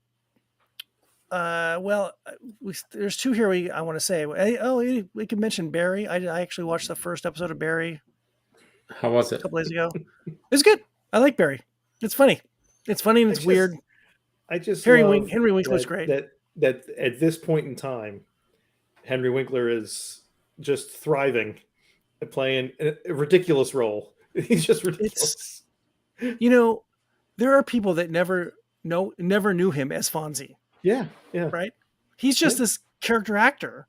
two here I want to say. We can mention Barry. I actually watched the first episode of Barry. How was it? A couple days ago. It's good. I like Barry. It's funny. It's funny and it's weird. Henry Winkler's great. That at this point in time, Henry Winkler is just thriving at playing a ridiculous role. He's just ridiculous. There are people that never knew him as Fonzie. Yeah. Right? He's just this character actor.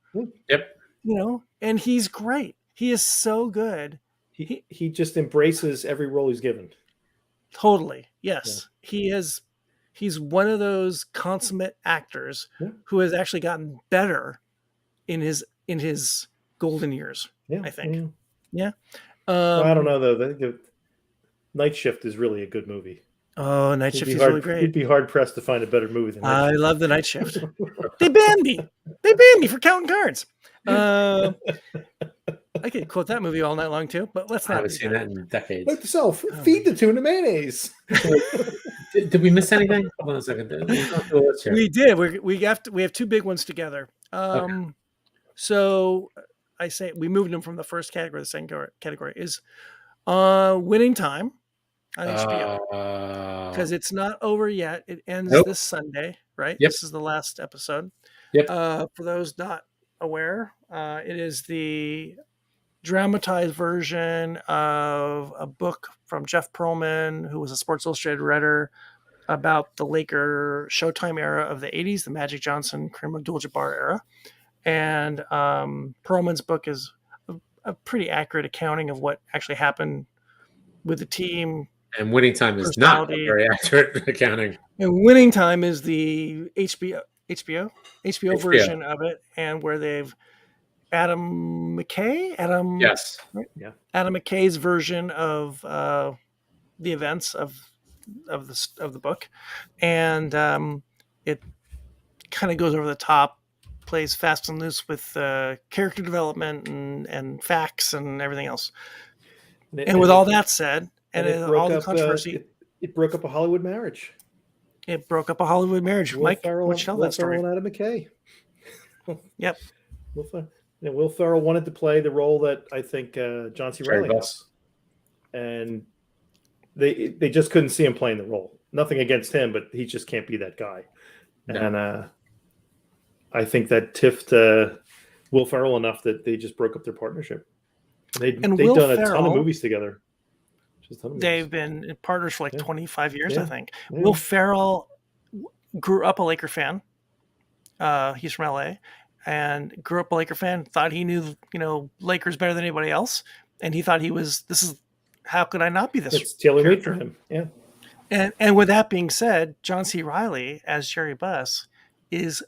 Yep. And he's great. He is so good. He just embraces every role he's given. Totally. Yes. Yeah. He's one of those consummate actors who has actually gotten better in his golden years, I think. Yeah. I don't know though. The Night Shift is really a good movie. Oh, Night Shift is really great. You'd be hard pressed to find a better movie than Night Shift. I love the Night Shift. They banned me for counting cards. I could quote that movie all night long too, but let's not. I haven't seen that in decades. Like yourself, feed the tuna mayonnaise. Did we miss anything? Hold on a second. We did. We have two big ones together. So I say we moved them from the first category to the second category is Winning Time on HBO because it's not over yet. It ends this Sunday, right? Yep. This is the last episode. Yep. For those not aware, it is the dramatized version of a book from Jeff Pearlman, who was a Sports Illustrated writer, about the Laker Showtime era of the 80s, the Magic Johnson, Kareem Abdul-Jabbar era. And Pearlman's book is a pretty accurate accounting of what actually happened with the team. And Winning Time is not a very accurate accounting. And Winning Time is the HBO version of it, and where they've Adam McKay's version of the events of the book, and it kind of goes over the top, plays fast and loose with character development and facts and everything else. And with all that said, and all the controversy, it broke up a Hollywood marriage. It broke up a Hollywood marriage. Mike, what's tell that story? Will Ferrell and Adam McKay. Yep. Will Ferrell wanted to play the role that I think John C. Reilly does, and they just couldn't see him playing the role. Nothing against him, but he just can't be that guy. No. And I think that tiffed Will Ferrell enough that they just broke up their partnership. They've done a ton of movies together. They've been partners for 25 years, I think. Yeah. Will Ferrell grew up a Laker fan. He's from LA and grew up a Laker fan, thought he knew, Lakers better than anybody else. And he thought how could I not be this? It's tailor-made for him. Yeah. And with that being said, John C. Reilly as Jerry Buss is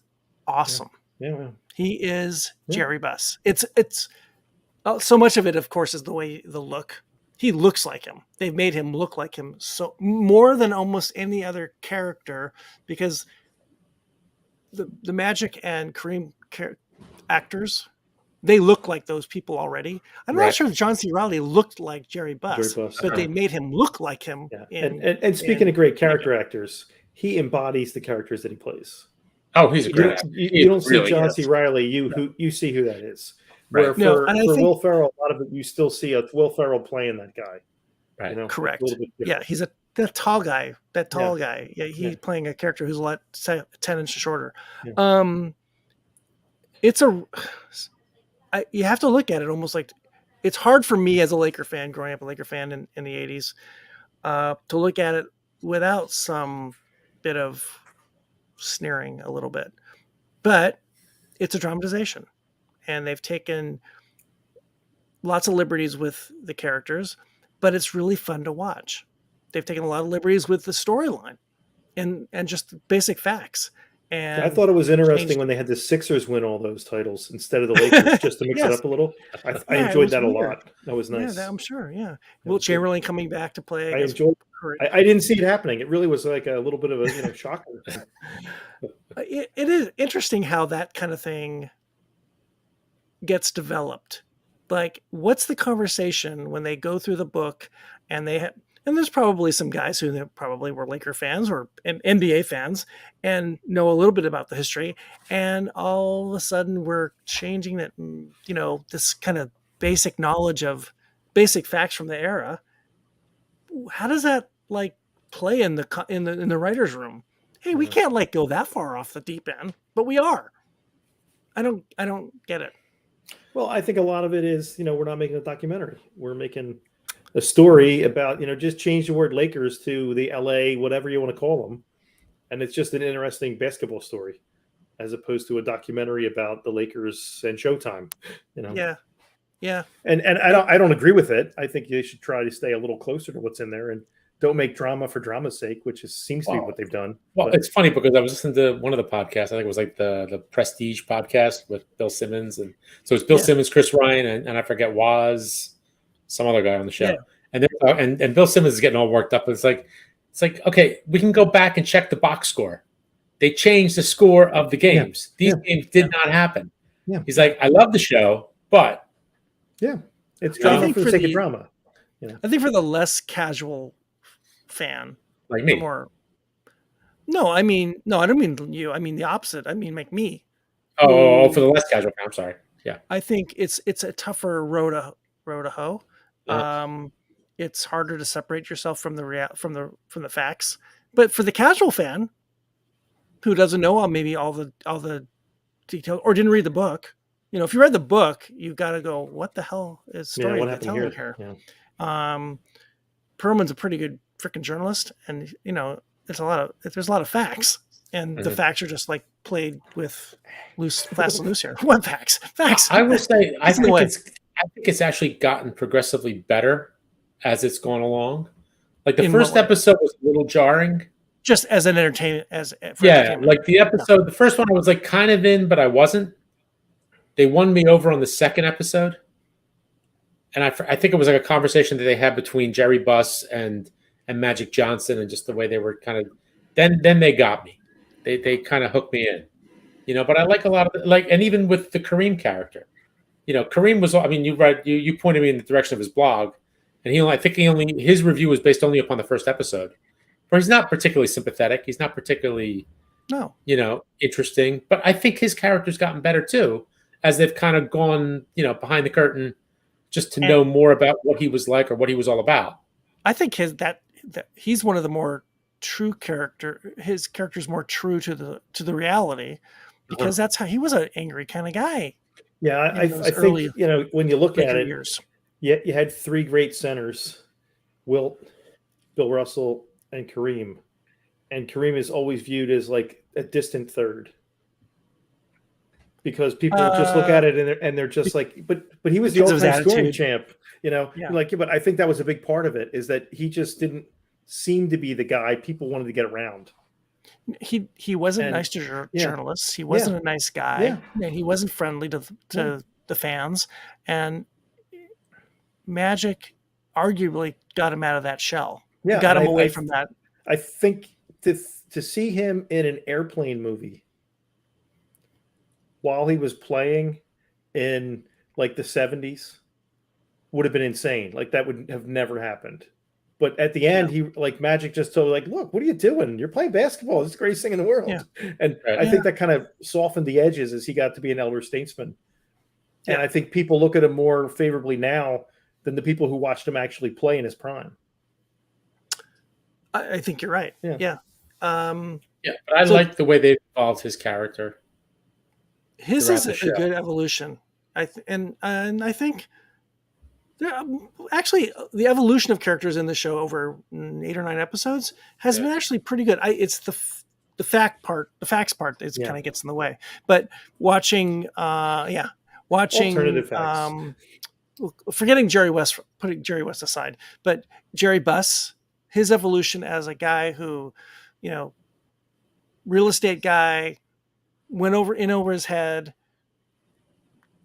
awesome. Yeah. He is Jerry Buss. It's so much of it, of course, is the look. He looks like him. They've made him look like him so more than almost any other character, because the Magic and Kareem actors, they look like those people already. I'm not sure if John C. Reilly looked like Jerry Buss, but they made him look like him. Yeah. And speaking of great character actors, he embodies the characters that he plays. Oh, he's a great actor. You don't see John C. Reilly. You see who that is. Where for Will Ferrell, a lot of it, you still see a Will Ferrell playing that guy. Right. Correct. Yeah, he's that tall guy. Yeah, he's playing a character who's a lot 10 inches shorter. Yeah. You have to look at it almost like, it's hard for me as a Laker fan, growing up a Laker fan in the 80s, to look at it without some bit of sneering a little bit. But it's a dramatization. And they've taken lots of liberties with the characters, but it's really fun to watch. They've taken a lot of liberties with the storyline and just basic facts. And I thought it was interesting when they had the Sixers win all those titles instead of the Lakers, just to mix it up a little. I enjoyed that a lot. That was nice. Yeah, I'm sure. Yeah, Wilt Chamberlain coming back to play. I enjoyed. I didn't see it happening. It really was like a little bit of a shocker. It is interesting how that kind of thing gets developed. Like, what's the conversation when they go through the book and and there's probably some guys who probably were Laker fans or NBA fans and know a little bit about the history, and all of a sudden we're changing that, this kind of basic knowledge of basic facts from the era. How does that play in the writer's room? Hey, we can't go that far off the deep end, but we are. I don't get it. Well, I think a lot of it is, we're not making a documentary. We're making a story about, just change the word Lakers to the LA, whatever you want to call them. And it's just an interesting basketball story as opposed to a documentary about the Lakers and Showtime, Yeah. Yeah. And I don't agree with it. I think they should try to stay a little closer to what's in there and don't make drama for drama's sake, which seems to be what they've done. Well, it's funny because I was listening to one of the podcasts. I think it was the Prestige podcast with Bill Simmons, and so it's Bill Simmons, Chris Ryan, and I forget some other guy on the show. Yeah. And Bill Simmons is getting all worked up. It's like okay, we can go back and check the box score. They changed the score of the games. These games did not happen. Yeah. He's like, I love the show, but it's drama for the sake of drama. I think for the less casual fan, like me. No, I don't mean you. I mean the opposite. I mean like me. Oh, for the less casual fan. I'm sorry. Yeah. I think it's a tougher road to hoe. It's harder to separate yourself from the facts. But for the casual fan who doesn't know maybe all the details or didn't read the book, if you read the book, you got to go, what the hell is story what they're happened telling here? here? Yeah. Perlman's a pretty good freaking journalist, and there's a lot of facts, and the facts are just like played with fast and loose here. What facts? Facts. I will say, I It's in the way. think it's actually gotten progressively better as it's gone along. Like the In first what way? episode was a little jarring. Just as an entertainment, for Yeah, entertainment. like the episode, the first one I was like kind of in, but I wasn't. They won me over on the second episode, and I think it was like a conversation that they had between Jerry Buss and Magic Johnson, and just the way they were kind of. Then they got me. They kind of hooked me in, But I like a lot of and even with the Kareem character, Kareem was. I mean, you pointed me in the direction of his blog, and his review was based only upon the first episode, where he's not particularly sympathetic. He's not particularly No. Interesting, but I think his character's gotten better too as they've kind of gone, behind the curtain just to know more about what he was like or what he was all about. I think that he's one of the more true character. His character's more true to the reality, because that's how he was, an angry kind of guy. Yeah, I think when you look at it, years. You had three great centers: Wilt, Bill Russell, and Kareem. And Kareem is always viewed as like a distant third, because people just look at it and they're just like, but he was the all-time scoring champ, but I think that was a big part of it, is that he just didn't seem to be the guy people wanted to get around. He wasn't nice to journalists. He wasn't a nice guy, and he wasn't friendly to the fans. And Magic arguably got him out of that shell. Got him away from that. I think to see him in an airplane movie while he was playing in like the 70s would have been insane. Like that would have never happened. But at the end, he Magic just told look, what are you doing? You're playing basketball. It's the greatest thing in the world. Yeah. And I think that kind of softened the edges as he got to be an elder statesman. Yeah. And I think people look at him more favorably now than the people who watched him actually play in his prime. I think you're right. Yeah. But I like the way they evolved his character. His is a good evolution. I think actually the evolution of characters in the show over 8 or 9 episodes has been actually pretty good. It's the facts part that kind of gets in the way. But watching alternative facts. Forgetting Jerry West, putting Jerry West aside, but Jerry Buss, his evolution as a guy who, real estate guy, went over his head,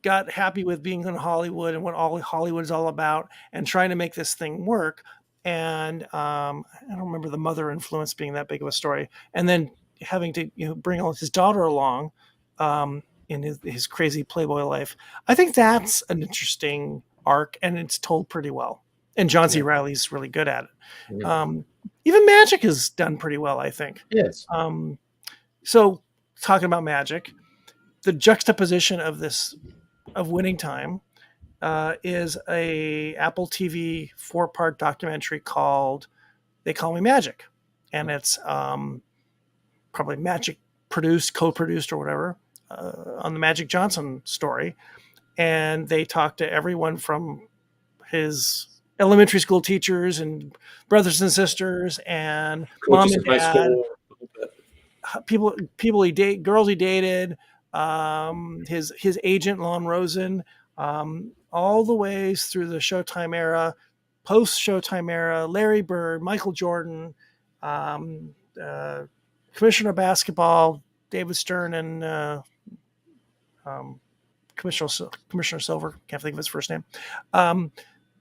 got happy with being in Hollywood and what all Hollywood is all about, and trying to make this thing work. And I don't remember the mother influence being that big of a story. And then having to bring his daughter along in his crazy Playboy life. I think that's an interesting arc, and it's told pretty well. And John C. Reilly's really good at it. Yeah. Even Magic has done pretty well, I think. Yes. So talking about Magic, the juxtaposition of Winning Time is a Apple TV 4-part documentary called They Call Me Magic. And it's probably Magic co-produced or whatever, on the Magic Johnson story. And they talk to everyone from his elementary school teachers and brothers and sisters and mom and dad, people he dated, girls he dated, his agent Lon Rosen, all the ways through the Showtime era, post Showtime era, Larry Bird, Michael Jordan, Commissioner of Basketball, David Stern, and Commissioner Silver, can't think of his first name,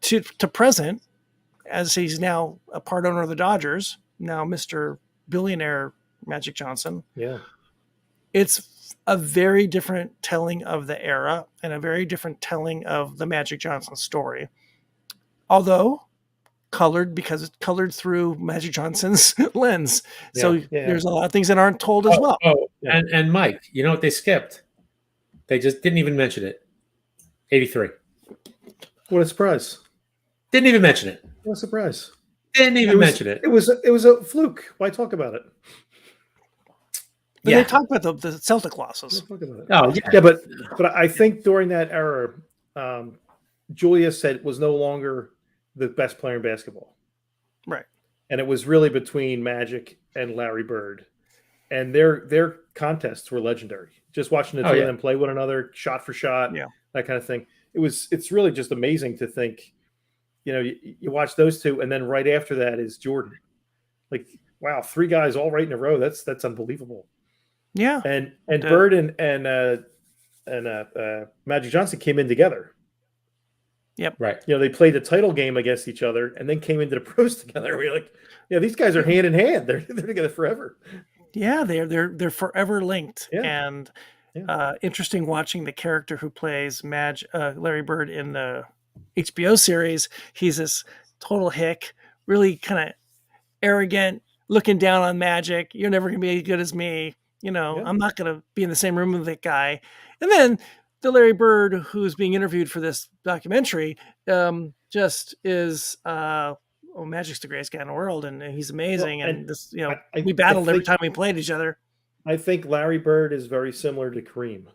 to present, as he's now a part owner of the Dodgers, now Mr. Billionaire Magic Johnson. Yeah. It's a very different telling of the era and a very different telling of the Magic Johnson story. Although colored, because it's colored through Magic Johnson's lens. Yeah, so there's a lot of things that aren't told as well. And Mike, you know what they skipped? They just didn't even mention it. 83. What a surprise. Didn't even mention it. What a surprise. Didn't even mention it. It was a fluke. Why talk about it? But they talk about the Celtic losses. Oh, yeah, but I think during that era, Julius was no longer the best player in basketball. Right. And it was really between Magic and Larry Bird. And their contests were legendary. Just watching the two of them play one another, shot for shot, that kind of thing. It's really just amazing to think, you watch those two, and then right after that is Jordan. Like, wow, 3 guys all right in a row. That's unbelievable. Yeah. And Bird and Magic Johnson came in together. Yep. Right. They played the title game against each other and then came into the pros together. We're like, these guys are hand in hand. They're together forever. Yeah, they're forever linked. Yeah. And interesting watching the character who plays Larry Bird in the HBO series. He's this total hick, really kind of arrogant, looking down on Magic. You're never going to be as good as me. I'm not going to be in the same room with that guy. And then the Larry Bird who's being interviewed for this documentary just is Magic's the greatest guy in the world, and he's amazing. Well, and this, we battled every time we played each other. I think Larry Bird is very similar to Kareem.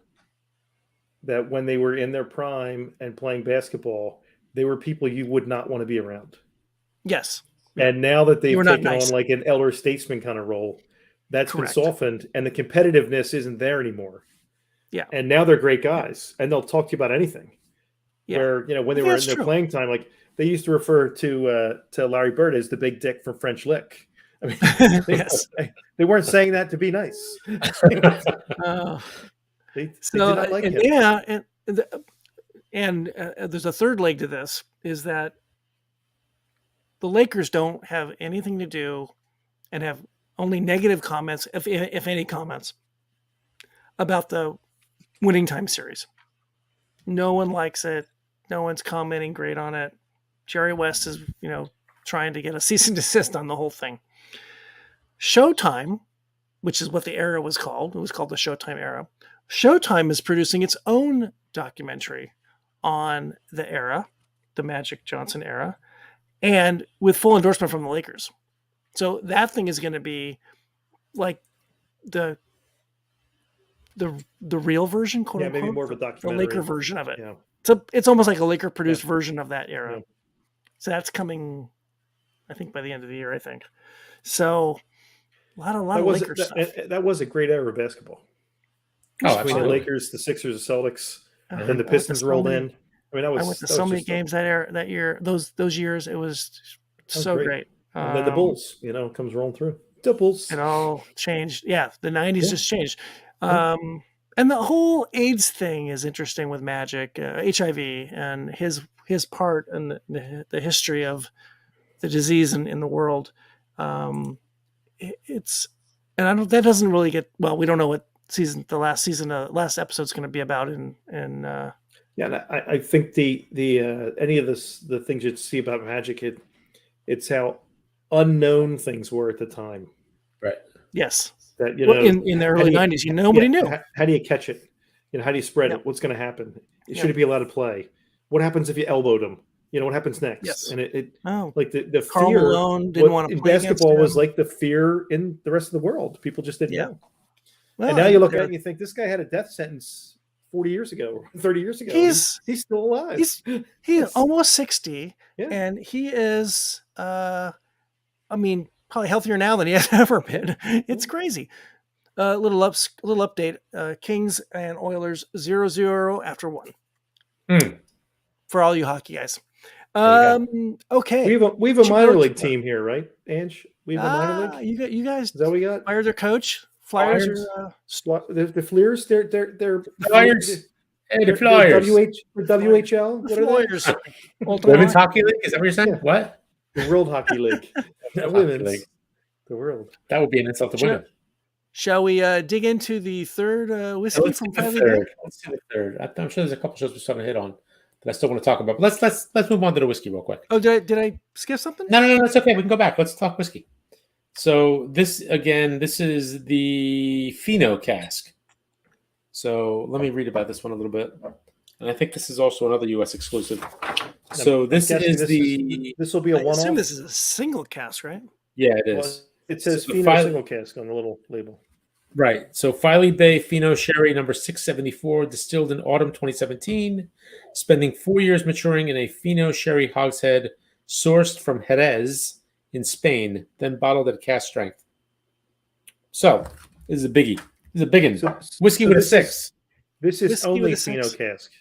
That when they were in their prime and playing basketball, they were people you would not want to be around. Yes. And now that they've taken on like an elder statesman kind of role, that's been softened, and the competitiveness isn't there anymore. Yeah. And now they're great guys, and they'll talk to you about anything. Yeah. Where, when they were in their playing time, like they used to refer to Larry Bird as the big dick from French Lick. I mean, they weren't saying that to be nice. They did not like him. Yeah, and there's a third leg to this, is that the Lakers don't have anything to do and have only negative comments, if any comments, about the winning time series. No one likes it. No one's commenting great on it. Jerry West is, trying to get a cease and desist on the whole thing. Showtime, which is what the era was called. It was called the Showtime era. Showtime is producing its own documentary on the era, the Magic Johnson era, and with full endorsement from the Lakers. So that thing is going to be like the real version, quote unquote, maybe more of a documentary. The Laker version of it. Yeah. So it's almost like a Laker produced version of that era. Yeah. So that's coming, I think, by the end of the year. I think. So a lot of Laker stuff. That was a great era of basketball. Between the Lakers, the Sixers, the Celtics, and then the Pistons rolled in. I mean, I went to so many games that year. Those years, it was so great. And then the Bulls, comes rolling through. The Bulls. It all changed. Yeah, the 90s just changed. And the whole AIDS thing is interesting with Magic, HIV, and his part in the history of the disease in the world. That doesn't really get, well, we don't know what last episode's going to be about I think the any of the things you'd see about Magic, it's how unknown things were at the time. Right. Yes. That in the early 90s, nobody knew. How do you catch it? How do you spread it? What's going to happen? Should it be allowed to play? What happens if you elbowed him? What happens next? Yes. And like the Carl fear Malone didn't want to in play basketball was like the fear in the rest of the world. People just didn't know. Well, and now you look at it and you think this guy had a death sentence 40 years ago, 30 years ago. He's still alive. He's almost 60, and he is probably healthier now than he has ever been. It's crazy. Little update. Kings and Oilers 0-0 after 1. For all you hockey guys. Okay. We have a minor league team here, right, Ange? We have a minor league. You guys. Is that what we got? Fired their coach. Flyers are the Flyers. They're Flyers. Hey, the Flyers. WHL. What Flyers. Women's Hockey League. Is that what you're saying? Yeah. What? The World Hockey League. The women's. The world. That would be an insult to women. Shall we dig into the third whiskey from Filey Bay? Let's do the third. I'm sure there's a couple shows we're starting to hit on that I still want to talk about. But let's move on to the whiskey real quick. Oh, did I skip something? No, that's okay. We can go back. Let's talk whiskey. So this is the Fino cask. So let me read about this one a little bit. And I think this is also another U.S. exclusive. So this will be a one-off. I assume this is a single cask, right? Yeah, it is. Well, it says Fino single cask on the little label. Right. So Filey Bay Fino Sherry number 674, distilled in autumn 2017, spending 4 years maturing in a Fino Sherry hogshead sourced from Jerez in Spain, then bottled at cask strength. So this is a biggie. This is a big one. Whiskey with a 6. This is Whiskey only with a Fino 6. cask.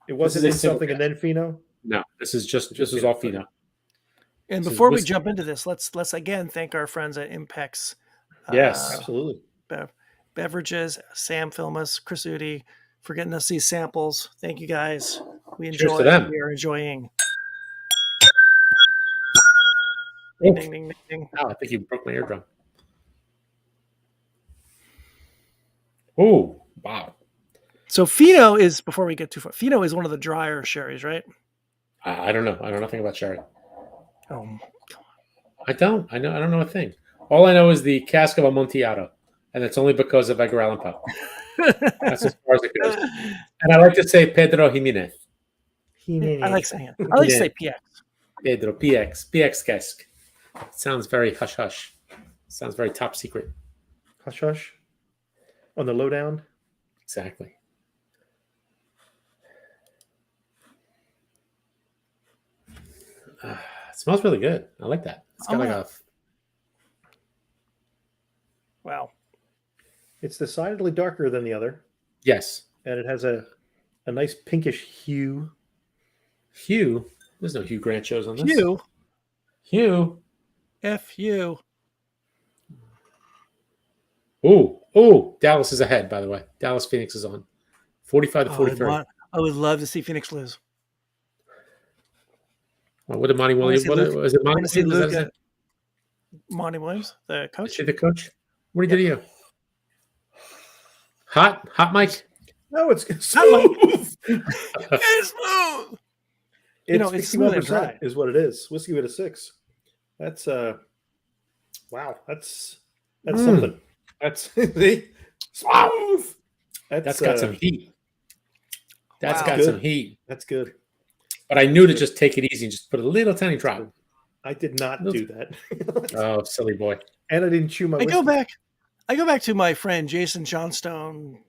It wasn't This in is a single something and cask. then Fino. No, this is all Fino. And This is before we whiskey. jump into this, let's again thank our friends at Impex. Yes. Absolutely. Beverages, Sam Filmus, Chris Udi, for getting us these samples. Thank you guys. We Cheers enjoy to them. We are enjoying. Oh, Ding, ding, ding, ding. I think you broke my eardrum. Oh, wow. So Fino is, before we get too far, Fino is one of the drier sherries, right? I don't know. I know nothing about sherry. Oh, I don't know a thing. All I know is the cask of Amontillado, and it's only because of Edgar Allan Poe. That's as far as it goes. And I like to say Pedro Jimenez. I like saying it. I like to say PX. Pedro, PX cask. It sounds very hush hush. Sounds very top secret. Hush hush. On the lowdown. Exactly. It smells really good. I like that. It's got like a. Wow. It's decidedly darker than the other, Yes. and it has a nice pinkish hue. Hugh. There's no Hugh Grant shows on this. Hugh. Hugh. FU. Oh, Dallas is ahead, by the way. Dallas Phoenix is on. 45 to 43. I would love to see Phoenix lose. Well, what did Monty Williams? What was it? Monty See Williams? Luke, Monty Williams, the coach. Is he the coach? What did he do to you? Hot Mike? No, it's Not smooth. It's smooth. It's it's smooth and 61% dry. is what it is. Whiskey with a 6. That's wow. That's something. That's see? Smooth. That's got some heat. That's Wow. got Good. some heat. That's good. But I knew to just take it easy and just put a little tiny drop. I did not do that. Oh, silly boy. And I didn't chew my I go whiskey. back to my friend Jason Johnstone,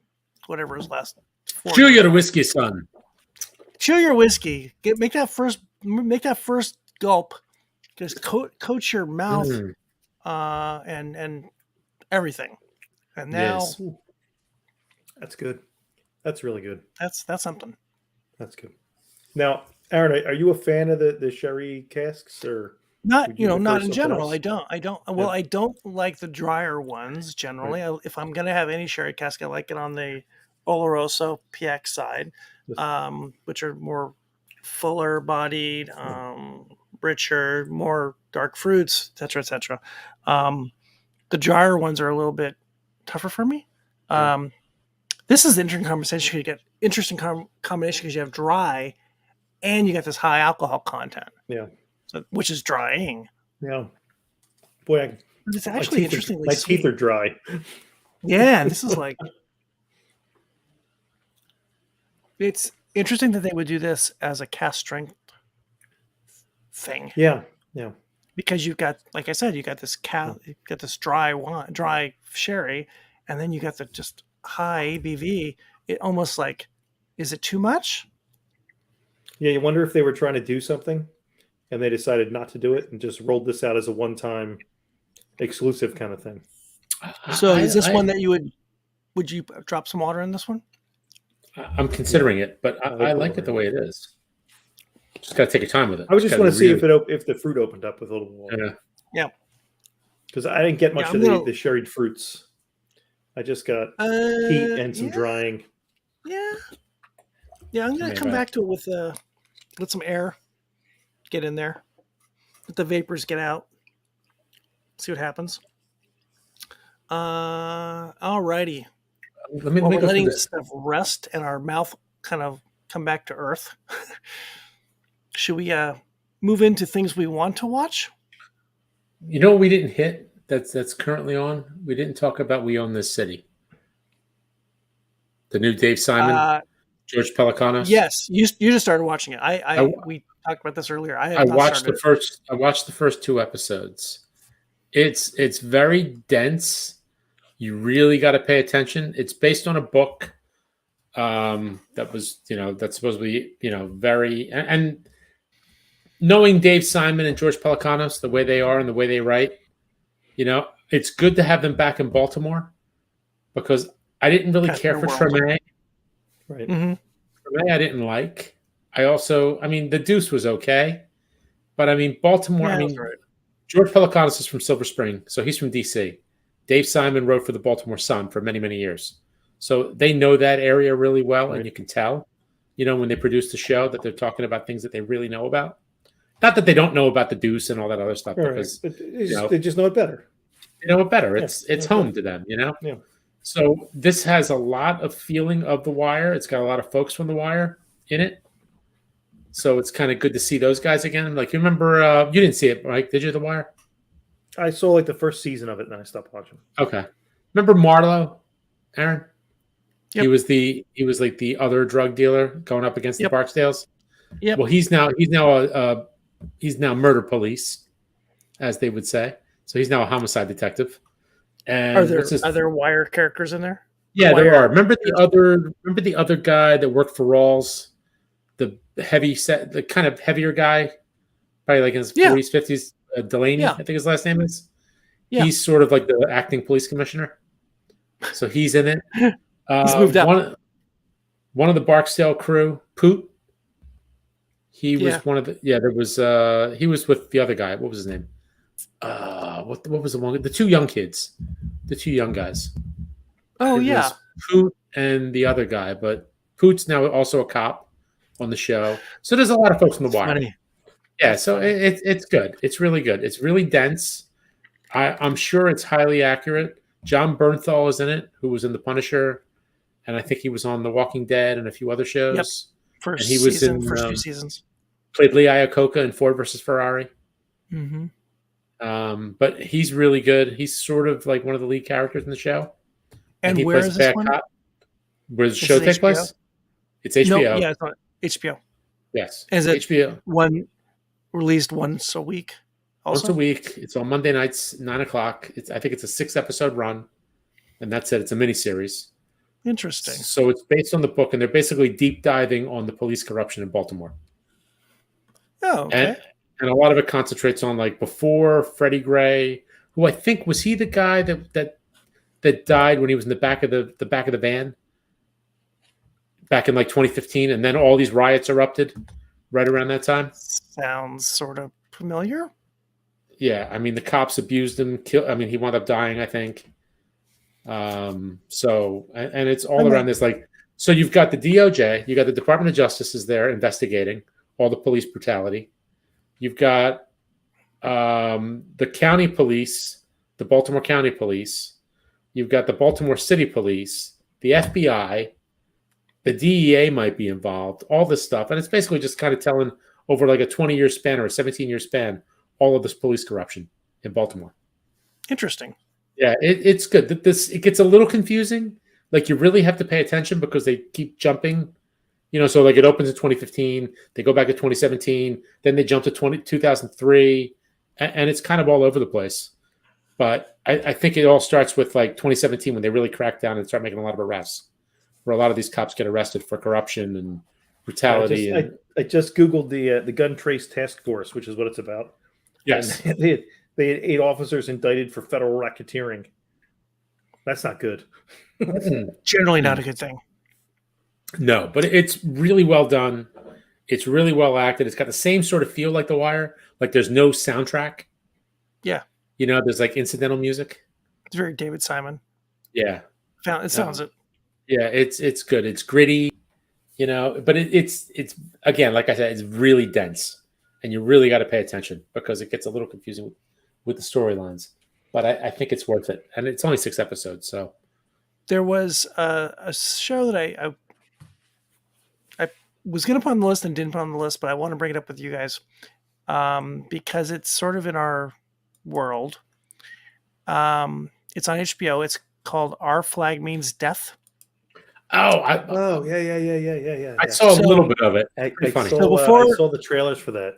whatever his last. Chew your whiskey, son. Chew your whiskey. Make that first gulp. Just coat your mouth, and everything. And now Yes. That's good. That's really good. that's something. That's good. Now, Aaron, are you a fan of the sherry casks, or Not would you prefer not in something general. else? I don't. Well, I don't like the drier ones generally. If I'm gonna have any sherry cask, I like it on the Oloroso PX side, which are more fuller bodied, richer, more dark fruits, etc., etc. The drier ones are a little bit tougher for me. This is an interesting conversation. You get interesting combination because you have dry, and you got this high alcohol content. Yeah. Which is drying. Yeah. Boy, But it's actually interestingly my sweet. teeth are dry. Yeah, this is like it's interesting that they would do this as a cask strength thing. Yeah. Yeah. Because you've got, like I said, you got this dry wine, dry sherry, and then you got the just high ABV. It almost like, is it too much? Yeah. You wonder if they were trying to do something and they decided not to do it and just rolled this out as a one-time exclusive kind of thing. So is this one that you would you drop some water in this one? I'm considering it, but I like it the way it is. Just got to take your time with it. I would just want to see if the fruit opened up with a little water. Yeah. Yeah. Because I didn't get much Yeah, of I'm the sherried fruits. I just got heat and some drying. Yeah. Yeah, I'm gonna come back to it with some air. Get in there. Let the vapors get out. See what happens. Alrighty. Let me While go we're through letting this. this stuff rest and our mouth kind of come back to earth, should we move into things we want to watch? You know what we didn't hit that's currently on? We didn't talk about We Own This City. The new Dave Simon, George Pelicanos. Yes, you just started watching it. We talked about this earlier. I watched the first 2 episodes. It's very dense. You really got to pay attention. It's based on a book that was, that's supposed to be, very and knowing Dave Simon and George Pelecanos, the way they are and the way they write, it's good to have them back in Baltimore because I didn't really care for Treme. Right. Mm-hmm. Treme I didn't like. The Deuce was okay, but Baltimore. Yeah, right. George Pelecanos is from Silver Spring, so he's from DC. Dave Simon wrote for the Baltimore Sun for many, many years, so they know that area really well, and you can tell, when they produce the show that they're talking about things that they really know about. Not that they don't know about the Deuce and all that other stuff, because they just know it better. They know it better. It's home to them, Yeah. So this has a lot of feeling of The Wire. It's got a lot of folks from The Wire in it. So it's kind of good to see those guys again. Like, you remember, you didn't see it, right? Did you, The Wire? I saw like the first season of it, and then I stopped watching. Okay. Remember Marlowe, Aaron? Yep. He was like the other drug dealer going up against the Barksdales. Yep. Well, he's now murder police, as they would say. So he's now a homicide detective. And are there other Wire characters in there? Yeah, there are. Remember the other guy that worked for Rawls, the kind of heavier guy, probably like in his 40s, 50s, Delaney, I think his last name is. Yeah. He's sort of like the acting police commissioner. So he's in it. He's moved up. One of the Barksdale crew, Poot. He was one of the there was he was with the other guy. What was his name? What was the one? The two young kids. The two young guys. Oh, it was Poot and the other guy, but Poot's now also a cop on the show. So there's a lot of folks in The Wire. Funny. Yeah, so it's good. It's really good. It's really dense. I'm sure it's highly accurate. John Bernthal is in it, who was in The Punisher, and I think he was on The Walking Dead and a few other shows. Yep. First few seasons. Played Lee Iacocca in Ford versus Ferrari. Mm-hmm. But he's really good. He's sort of like one of the lead characters in the show. And where is this one? Where does the show take place? It's HBO. No, yeah, it's on HBO. Yes. Is it HBO? Released once a week? Also? Once a week. It's on Monday nights, 9:00. I think it's a 6-episode run, and that's it. It's a miniseries. Interesting. So it's based on the book, and they're basically deep diving on the police corruption in Baltimore. Oh, okay. And a lot of it concentrates on like before Freddie Gray, who I think was he the guy that died when he was in the back of the van back in like 2015, and then all these riots erupted right around that time. Sounds sort of familiar. Yeah, the cops abused him. He wound up dying, I think. So it's all around this, like, so you've got the DOJ, you got the Department of Justice is there investigating all the police brutality. You've got the county police, the Baltimore County Police. You've got the Baltimore City Police, the FBI, the DEA might be involved, all this stuff. And it's basically just kind of telling over like a 20-year span or a 17-year span, all of this police corruption in Baltimore. Interesting. Yeah, it's good. It gets a little confusing. Like, you really have to pay attention because they keep jumping. So like it opens in 2015, they go back to 2017, then they jump to 2003, and it's kind of all over the place. But I think it all starts with like 2017 when they really crack down and start making a lot of arrests, where a lot of these cops get arrested for corruption and brutality. I just Googled the Gun Trace Task Force, which is what it's about. Yes. And they had 8 officers indicted for federal racketeering. That's not good. Generally not a good thing. No, but it's really well done. It's really well acted. It's got the same sort of feel like The Wire. Like, there's no soundtrack. Yeah. There's like incidental music. It's very David Simon. Yeah. It sounds it. Yeah, it's good. It's gritty, but it's again, like I said, it's really dense, and you really got to pay attention because it gets a little confusing with the storylines. But I think it's worth it, and it's only 6 episodes. So there was a show that I was going to put on the list and didn't put on the list, but I want to bring it up with you guys because it's sort of in our world. It's on HBO. It's called Our Flag Means Death. Oh, yeah. I saw a little bit of it. Pretty funny. I saw the trailers for that.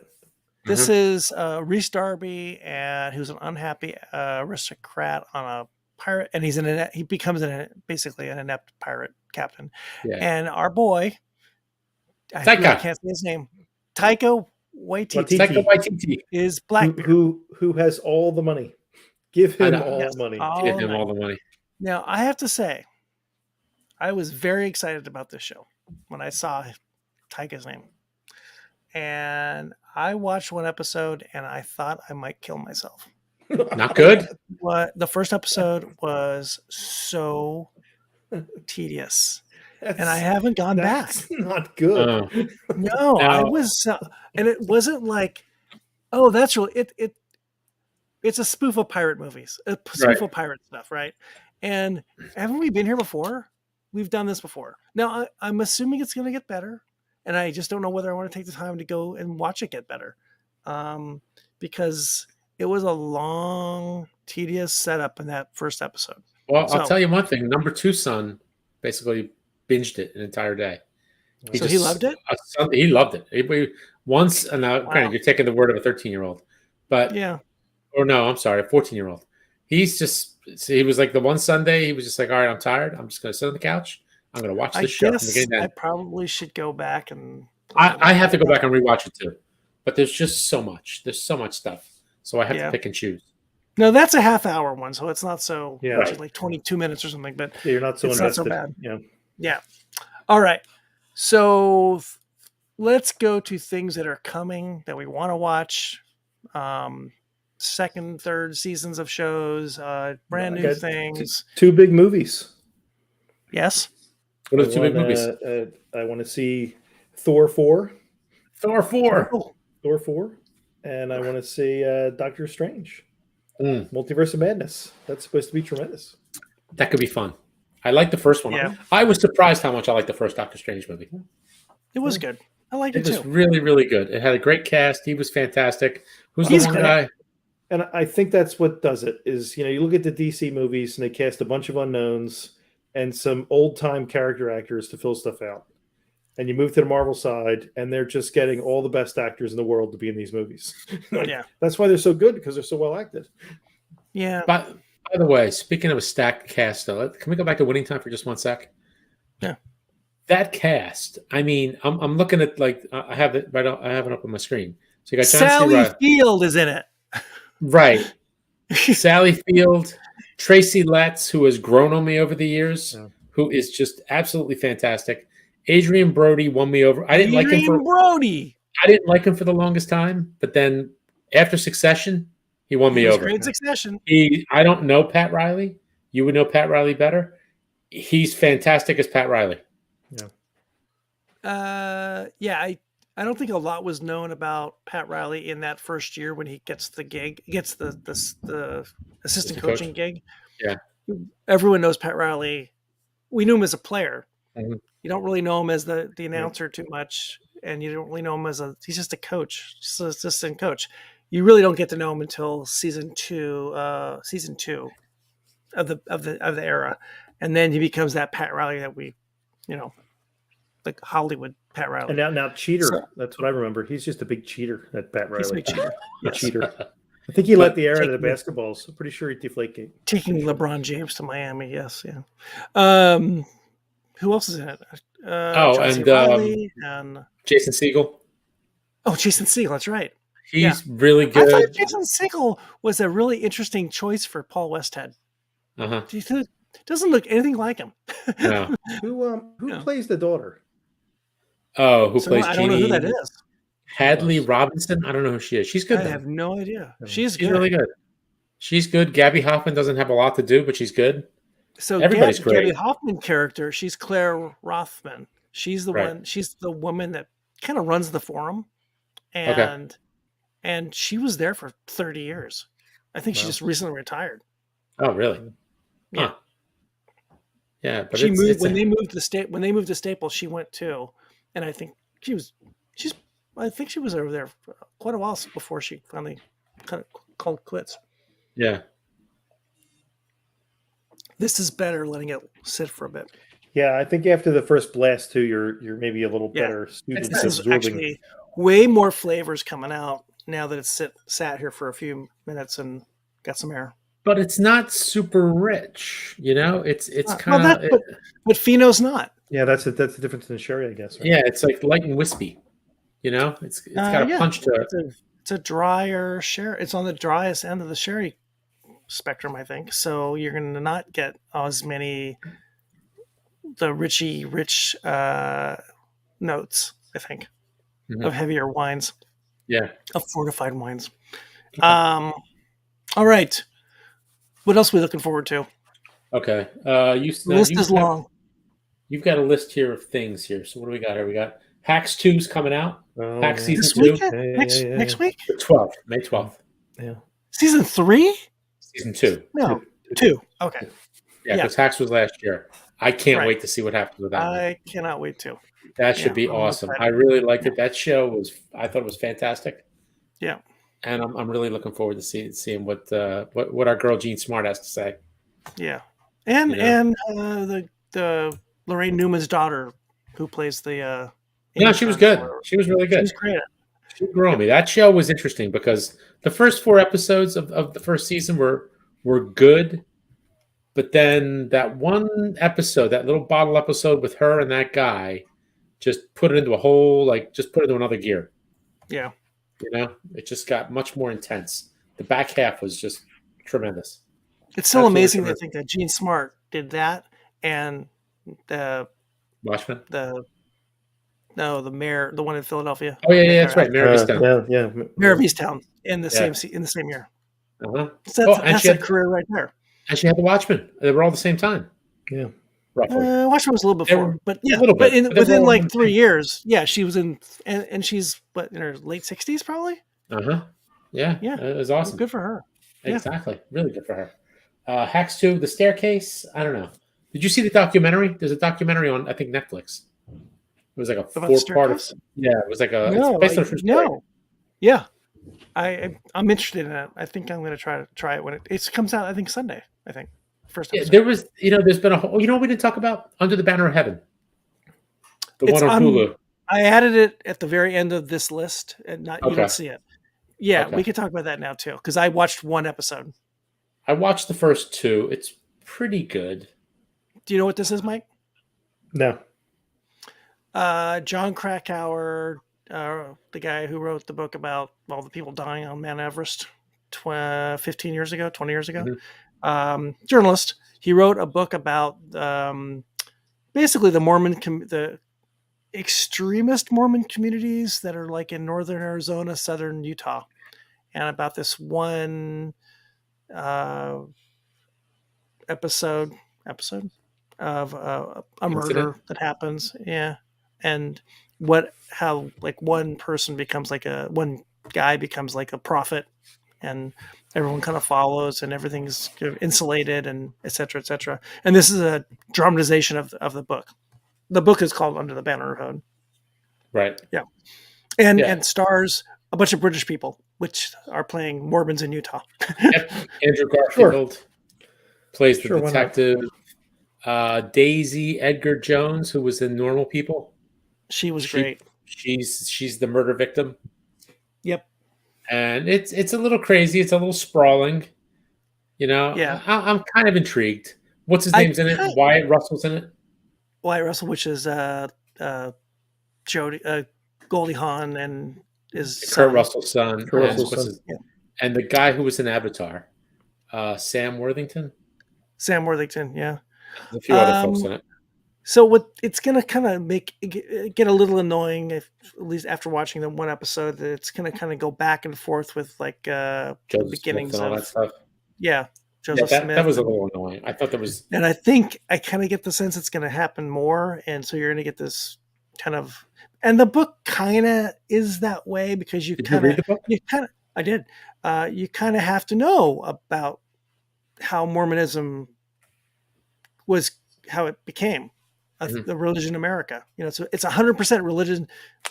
This is Rhys Darby, and who's an unhappy aristocrat on a pirate, and he becomes basically an inept pirate captain. Yeah. And our boy, I Taika. really can't say his name, Taika Waititi, Taika Waititi. is Blackbeard. Who has all the money. Give him all Yes, the money. Give him all the money. Now, I have to say, I was very excited about this show when I saw Taika's name. And I watched one episode and I thought I might kill myself. Not good? The first episode was so tedious. And I haven't gone back. That's not good. No, I was, and it wasn't like, oh, that's really it's a spoof of pirate movies, a spoof of pirate stuff, right? And haven't we been here before? We've done this before. Now I'm assuming it's going to get better, and I just don't know whether I want to take the time to go and watch it get better, because it was a long, tedious setup in that first episode. Well, I'll tell you one thing: number 2 son basically binged it an entire day. He loved it. He loved it. Once, and now, granted, you're taking the word of a 13-year-old, but yeah. Or no, I'm sorry, a 14-year-old. He was like the one Sunday, he was just like, all right, I'm tired. I'm just going to sit on the couch. I'm going to watch this show. I probably should go back and. I have to go back and rewatch it too, but there's just so much. There's so much stuff, so I have to pick and choose. No, that's a half-hour one, so it's not so. Yeah, right. Like 22 minutes or something, but you're not so invested. Not so bad. Yeah. Yeah. All right. So let's go to things that are coming that we want to watch. Second, third seasons of shows, brand new things. 2 big movies. Yes. What are the 2 big movies? I want to see Thor 4. Thor 4. Thor 4. And I want to see Doctor Strange. Multiverse of Madness. That's supposed to be tremendous. That could be fun. I like the first one. Yeah. I was surprised how much I liked the first Doctor Strange movie. It was good. I liked it too. It was really, really good. It had a great cast. He was fantastic. Who's the one guy? And I think that's what does it is, you look at the DC movies and they cast a bunch of unknowns and some old time character actors to fill stuff out. And you move to the Marvel side and they're just getting all the best actors in the world to be in these movies. That's why they're so good, because they're so well acted. Yeah. By the way, speaking of a stacked cast, though, can we go back to Winning Time for just 1 sec? Yeah. That cast, I mean, I'm looking at, like, I have it right. I have it up on my screen. So you got John Sally Field is in it. Right. Sally Field, Tracy Letts, who has grown on me over the years, who is just absolutely fantastic. Adrian Brody won me over. I didn't like him for the longest time, but then after Succession, he won me over. Great Succession. I don't know Pat Riley. You would know Pat Riley better. He's fantastic as Pat Riley. Yeah. I don't think a lot was known about Pat Riley in that first year when he gets the assistant coaching gig. Yeah. Everyone knows Pat Riley. We knew him as a player. Mm-hmm. You don't really know him as the announcer too much, and you don't really know him he's just a coach, just an assistant coach. You really don't get to know him until season two of the era, and then he becomes that Pat Riley that we, like Hollywood Pat Riley. And now cheater. That's what I remember. He's just a big cheater. That Pat Riley. He's a big cheater. A cheater. I think he let the air out of the basketballs. I'm pretty sure he deflated. Taking LeBron James to Miami. Yes. Yeah. Who else is in it? And Jason Segel. Oh, Jason Segel. That's right. He's really good. I thought Jason Segel was a really interesting choice for Paul Westhead. Doesn't look anything like him. No. Who plays the daughter? Oh, who plays Jeannie? I don't know who that is. Hadley Robinson? I don't know who she is. She's good. I have no idea. She's really good. She's good. Gabby Hoffman doesn't have a lot to do, but she's good. So everybody's great. Gabby Hoffman character, she's Claire Rothman. She's the one. She's the woman that kind of runs the forum, and she was there for 30 years. I think she just recently retired. Oh, really? Yeah. Huh. Yeah, but she moved when they moved to Staples. She went too, and I think she was over there for quite a while before she finally kind of called quits. Yeah. This is better letting it sit for a bit. Yeah, I think after the first blast too, you're maybe a little better student. This is actually way more flavors coming out now that it's sat here for a few minutes and got some air. but it's not super rich. It's Well, kind of but Fino's not. Yeah, that's the difference in sherry, I guess. Right? yeah, it's like light and wispy. It's got a Yeah, punch to it. it's a drier sherry. It's on the driest end of the sherry spectrum, I think. So you're going to not get as many the rich notes, I think, Mhm. of heavier wines, Yeah. of fortified wines. All right. What else are we looking forward to? Okay. The list is long. You've got a list here of things here. So what do we got here? We got Hacks 2's coming out. Oh, Hacks yeah. season This 2. weekend? Next week? The 12th, May 12th. Yeah. Season 3? Season 2. No, 2. Okay. Yeah, because Hacks was last year. I can't wait to see what happens with that one. I cannot wait to. That should be awesome. I really liked it. That show I thought it was fantastic. Yeah. And I'm really looking forward to seeing what our girl Jean Smart has to say. Yeah. And the Lorraine Newman's daughter who plays the she was good. She was really good. She was great. She grew on me. That show was interesting because the first 4 episodes of the first season were good, but then that one episode, that little bottle episode with her and that guy, just put it into another gear. Yeah. It just got much more intense. The back half was just tremendous. It's still amazing to think that Jean Smart did that, and the Watchmen. The mayor, the one in Philadelphia. Oh yeah, that's right, Mayor of Easttown. Yeah, Mayor of Easttown in the same year. Uh-huh. So that's a career right there. And she had the Watchmen. They were all the same time. Yeah, roughly. Watchmen was a little before, but yeah, within like 3 years, yeah, she was in, and she's in her late 60s probably. Yeah, it was awesome. Good for her. Exactly, really good for her. Hacks 2, The Staircase. I don't know. Did you see the documentary? There's a documentary on, I think, Netflix. It was like a 4-part. Yeah, it was like it's based on a true story. Yeah, I'm interested in it. I think I'm going to try it when it comes out. I think Sunday. I think first episode. There was, there's been a whole. What we didn't talk about? Under the Banner of Heaven. The one on Hulu. I added it at the very end of this list, and you don't see it. Yeah, we could talk about that now too, because I watched 1 episode. I watched the first 2. It's pretty good. Do you know what this is, Mike? No. John Krakauer, the guy who wrote the book about all the people dying on Mount Everest 15 years ago, 20 years ago, journalist. He wrote a book about basically the extremist Mormon communities that are like in northern Arizona, southern Utah, and about this one episode of a murder that happens. Yeah. And how one person becomes one guy becomes like a prophet, and everyone kind of follows, and everything's insulated, and et cetera, et cetera. And this is a dramatization of the book. The book is called Under the Banner of Heaven. Right. Yeah. And stars a bunch of British people, which are playing Mormons in Utah. Andrew Garfield plays the detective. Daisy Edgar Jones, who was in Normal People. She was great. She's the murder victim. Yep. And it's a little crazy. It's a little sprawling. Yeah. I'm kind of intrigued. What's his name's in it? Wyatt Russell's in it. Wyatt Russell, which is Goldie Hawn and is Kurt Russell's son. And the guy who was in Avatar, Sam Worthington. Sam Worthington, yeah. There's a few other folks in it. So it's going to kind of get a little annoying, at least after watching the 1 episode, that it's going to kind of go back and forth with the beginnings and all that stuff. Yeah, Joseph Smith. That was a little annoying. I thought there was, and I think I kind of get the sense it's going to happen more, and so you're going to get this kind of, and the book kind of is that way because you read the book? I did. You kind of have to know about how Mormonism was, how it became the religion in America. So it's 100%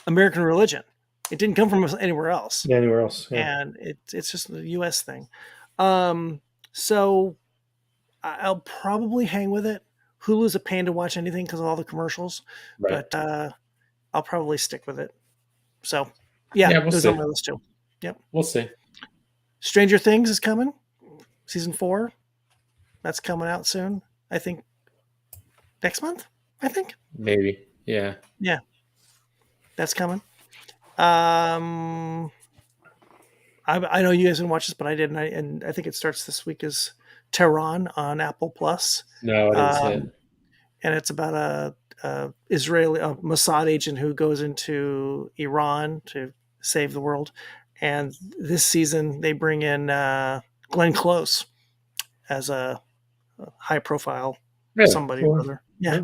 American religion. It didn't come from anywhere else. Yeah, anywhere else. Yeah. And it's just a U.S. thing. So I'll probably hang with it. Hulu's a pain to watch anything because of all the commercials, but I'll probably stick with it. So we'll see. on my list too. Yep. We'll see. Stranger Things is coming. season 4. That's coming out soon. I think next month. I think Maybe. Yeah. Yeah, that's coming. I know you guys didn't watch this, but I did, and I think it starts this week. Is Tehran on Apple Plus? No, I didn't see it. And it's about a Israeli Mossad agent who goes into Iran to save the world. And this season they bring in Glenn Close as a high profile somebody or other. Yeah.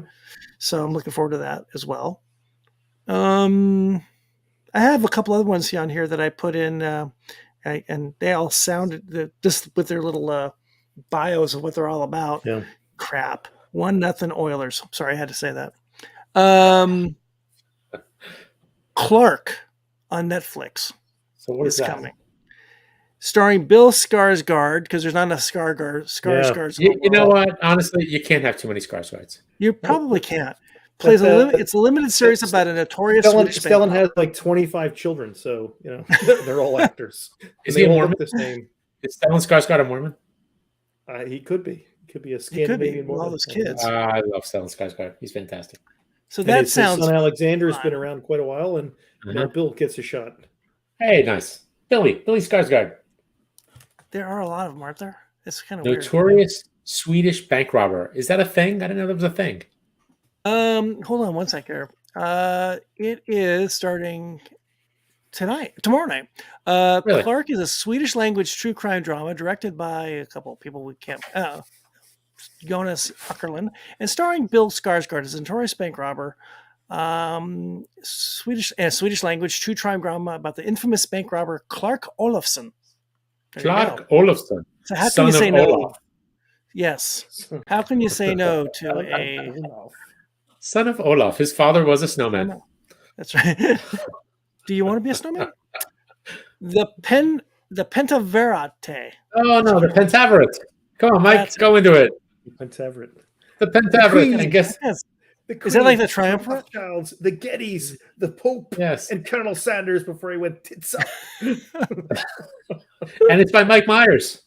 So I'm looking forward to that as well. I have a couple other ones on here that I put in, and they all sounded just with their little bios of what they're all about. Yeah. Crap. 1-0 Oilers. Sorry, I had to say that. Clark on Netflix. So what is that? Coming. Starring Bill Skarsgård, because there's not enough Skarsgårds. You know what? Honestly, you can't have too many Skarsgårds. You probably can't. It's a limited series about a notorious Stellan has like 25 children, so they're all actors. Is he a Mormon? Is Stellan Skarsgård a Mormon? He could be. He could be a Scandinavian Mormon. All those kids. I love Stellan Skarsgård. He's fantastic. So that his sounds. Son Alexander has been around quite a while, and now Bill gets a shot. Hey, nice, Billy Skarsgård. There are a lot of them, aren't there? It's kind of notorious Swedish bank robber. Is that a thing? I didn't know that was a thing. Hold on one second here. It is starting tomorrow night. Really? Clark is a Swedish language true crime drama directed by a couple of people we can't. Jonas Ackerlund, and starring Bill Skarsgård as a notorious bank robber. Swedish language true crime drama about the infamous bank robber Clark Olofsson. Clark Olofsson. So how can you say no? Yes. How can you say no to a son of Olaf? His father was a snowman. That's right. Do you want to be a snowman? The Pentaverate. Oh no, the Pentaverate. Come on, Mike, go into it. Pentaverate. The Pentaverate. I guess. Yes. Is that like the Triumvirate? The Gettys, the Pope, and Colonel Sanders before he went tits up. And it's by Mike Myers.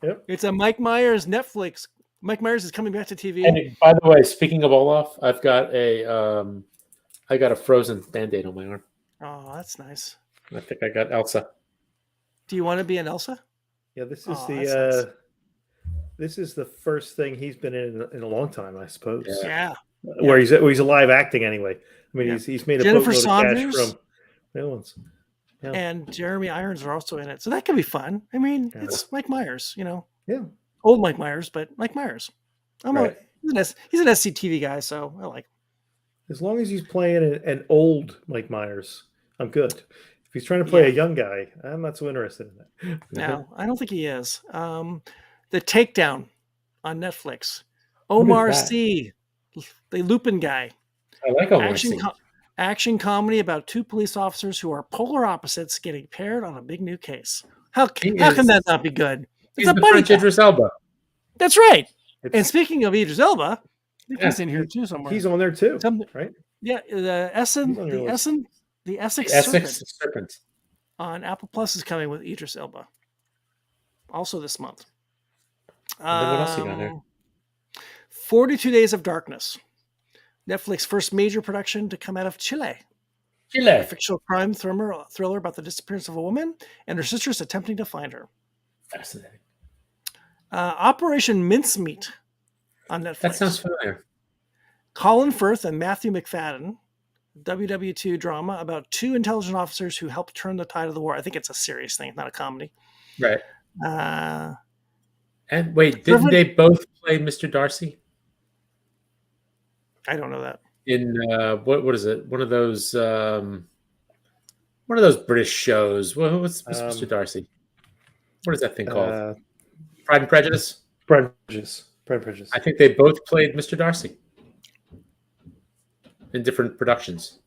Yep. It's a Mike Myers Netflix. Mike Myers is coming back to TV. And by the way, speaking of Olaf, I've got a frozen Band-Aid on my arm. Oh, that's nice. I think I got Elsa. Do you want to be an Elsa? Yeah, this is nice. This is the first thing he's been in a long time, I suppose. Yeah. Where he's alive acting anyway. I mean, he's made a Jennifer boatload of cash Saunders from the other ones. Yeah. And Jeremy Irons are also in it, so that could be fun. I mean, it's Mike Myers, Yeah. Old Mike Myers, but Mike Myers. He's an SCTV guy, so I like him. As long as he's playing an old Mike Myers, I'm good. If he's trying to play a young guy, I'm not so interested in that. No, I don't think he is. The Takedown on Netflix. Omar Sy, the Lupin guy. I like Omar Sy. Action comedy about two police officers who are polar opposites getting paired on a big new case. How can that not be good? He's the French Idris Elba. That's right. And speaking of Idris Elba, he's in here too somewhere. He's on there too, right? Yeah, the Essex Serpent on Apple Plus is coming with Idris Elba. Also this month. What else you got there? 42 Days of Darkness. Netflix first major production to come out of Chile. A fictional crime thriller about the disappearance of a woman and her sisters attempting to find her. Fascinating. Operation Mincemeat on Netflix. That sounds familiar. Colin Firth and Matthew McFadden, WW2 drama about two intelligence officers who help turn the tide of the war. I think it's a serious thing, not a comedy. Right. And wait, didn't they both play Mr. Darcy? I don't know that. In what is it? One of those British shows. What's Mr. Darcy? What is that thing called? Pride and Prejudice? Pride and Prejudice. I think they both played Mr. Darcy in different productions.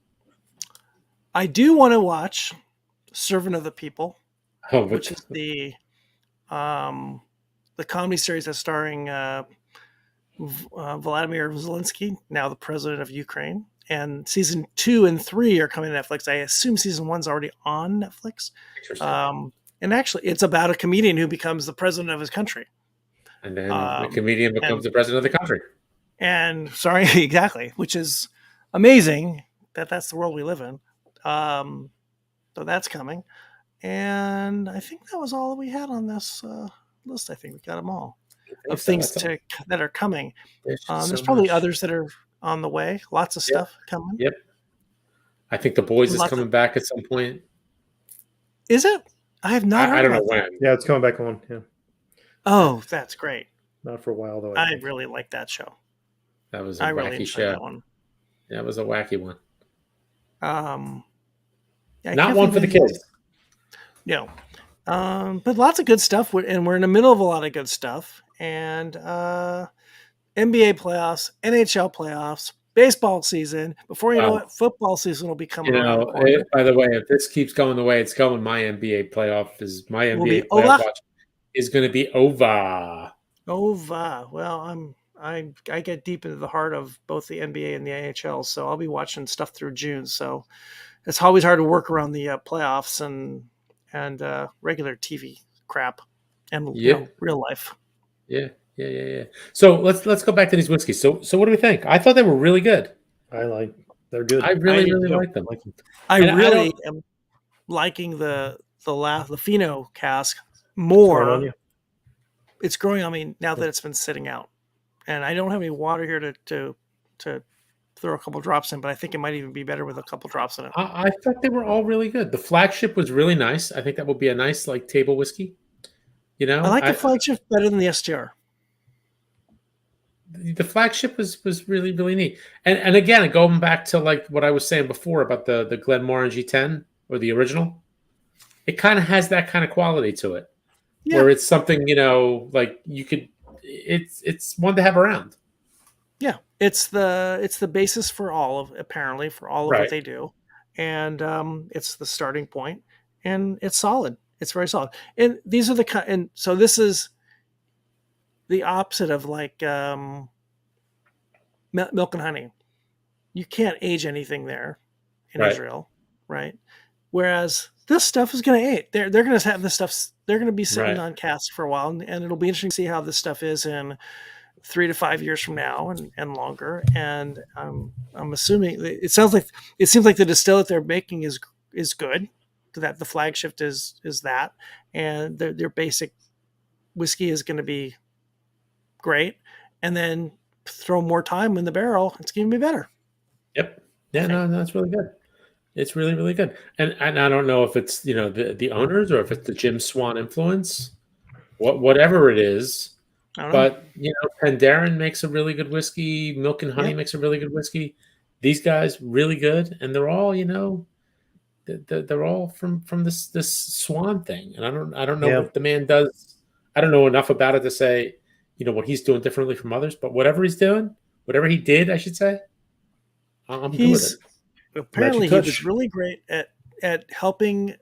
I do want to watch Servant of the People, which is the comedy series that's starring Vladimir Zelensky, now the president of Ukraine. And season 2 and 3 are coming to Netflix. I assume season 1's already on Netflix. And actually, it's about a comedian who becomes the president of his country. And then the comedian becomes the president of the country. And sorry, exactly, which is amazing that's the world we live in. So that's coming. And I think that was all we had on this list. I think we got them all of things that are coming. There's probably others that are on the way. Lots of stuff coming. Yep. I think The Boys is coming back at some point. Is it? I have not heard I don't about know that. when. Yeah, it's coming back on. Yeah. Oh, that's great. Not for a while, though. I really like that show. That was a wacky show. That one. That was a wacky one. Not one for the kids. No. But lots of good stuff. And we're in the middle of a lot of good stuff. And NBA playoffs, NHL playoffs, baseball season. Before you know it, football season will be coming around. By the way, if this keeps going the way it's going, my NBA playoff is going to be over. Well, I get deep into the heart of both the NBA and the NHL, so I'll be watching stuff through June. So it's always hard to work around the playoffs and regular TV crap and real life. Yeah. So let's go back to these whiskeys. So what do we think? I thought they were really good. They're good. I really like them. I really am liking the Fino cask more. It's growing on me now that it's been sitting out, and I don't have any water here to throw a couple drops in, but I think it might even be better with a couple drops in it. I thought they were all really good. The Flagship was really nice. I think that would be a nice table whiskey. I like the Flagship better than the STR. The Flagship was really, really neat. And again, going back to what I was saying before about the Glenmorangie 10 or the original, it kind of has that kind of quality to it. Yeah. Where it's something, you could, it's one to have around. Yeah. It's the basis for all of what they do. And it's the starting point, and it's solid. It's very solid. And these are so this is the opposite of milk and honey. You can't age anything there in Israel, right? Whereas this stuff is going to age. They're going to have this stuff. They're going to be sitting on cask for a while, and it'll be interesting to see how this stuff is in 3 to 5 years from now and longer. And I'm assuming it seems like the distillate they're making is good. That the Flagship is that, and their basic whiskey is going to be great, and then throw more time in the barrel, it's going to be better. Yep. Yeah. No, that's really good. It's really, really good. And I don't know if it's the owners or if it's the Jim Swan influence, whatever it is. But Penderyn makes a really good whiskey. Milk and Honey makes a really good whiskey. These guys really good, and they're all they're all from this Swan thing. And I don't know what the man does. I don't know enough about it to say what he's doing differently from others. But whatever he's doing, whatever he did, I should say, I'm good with it. Apparently, he was really great at helping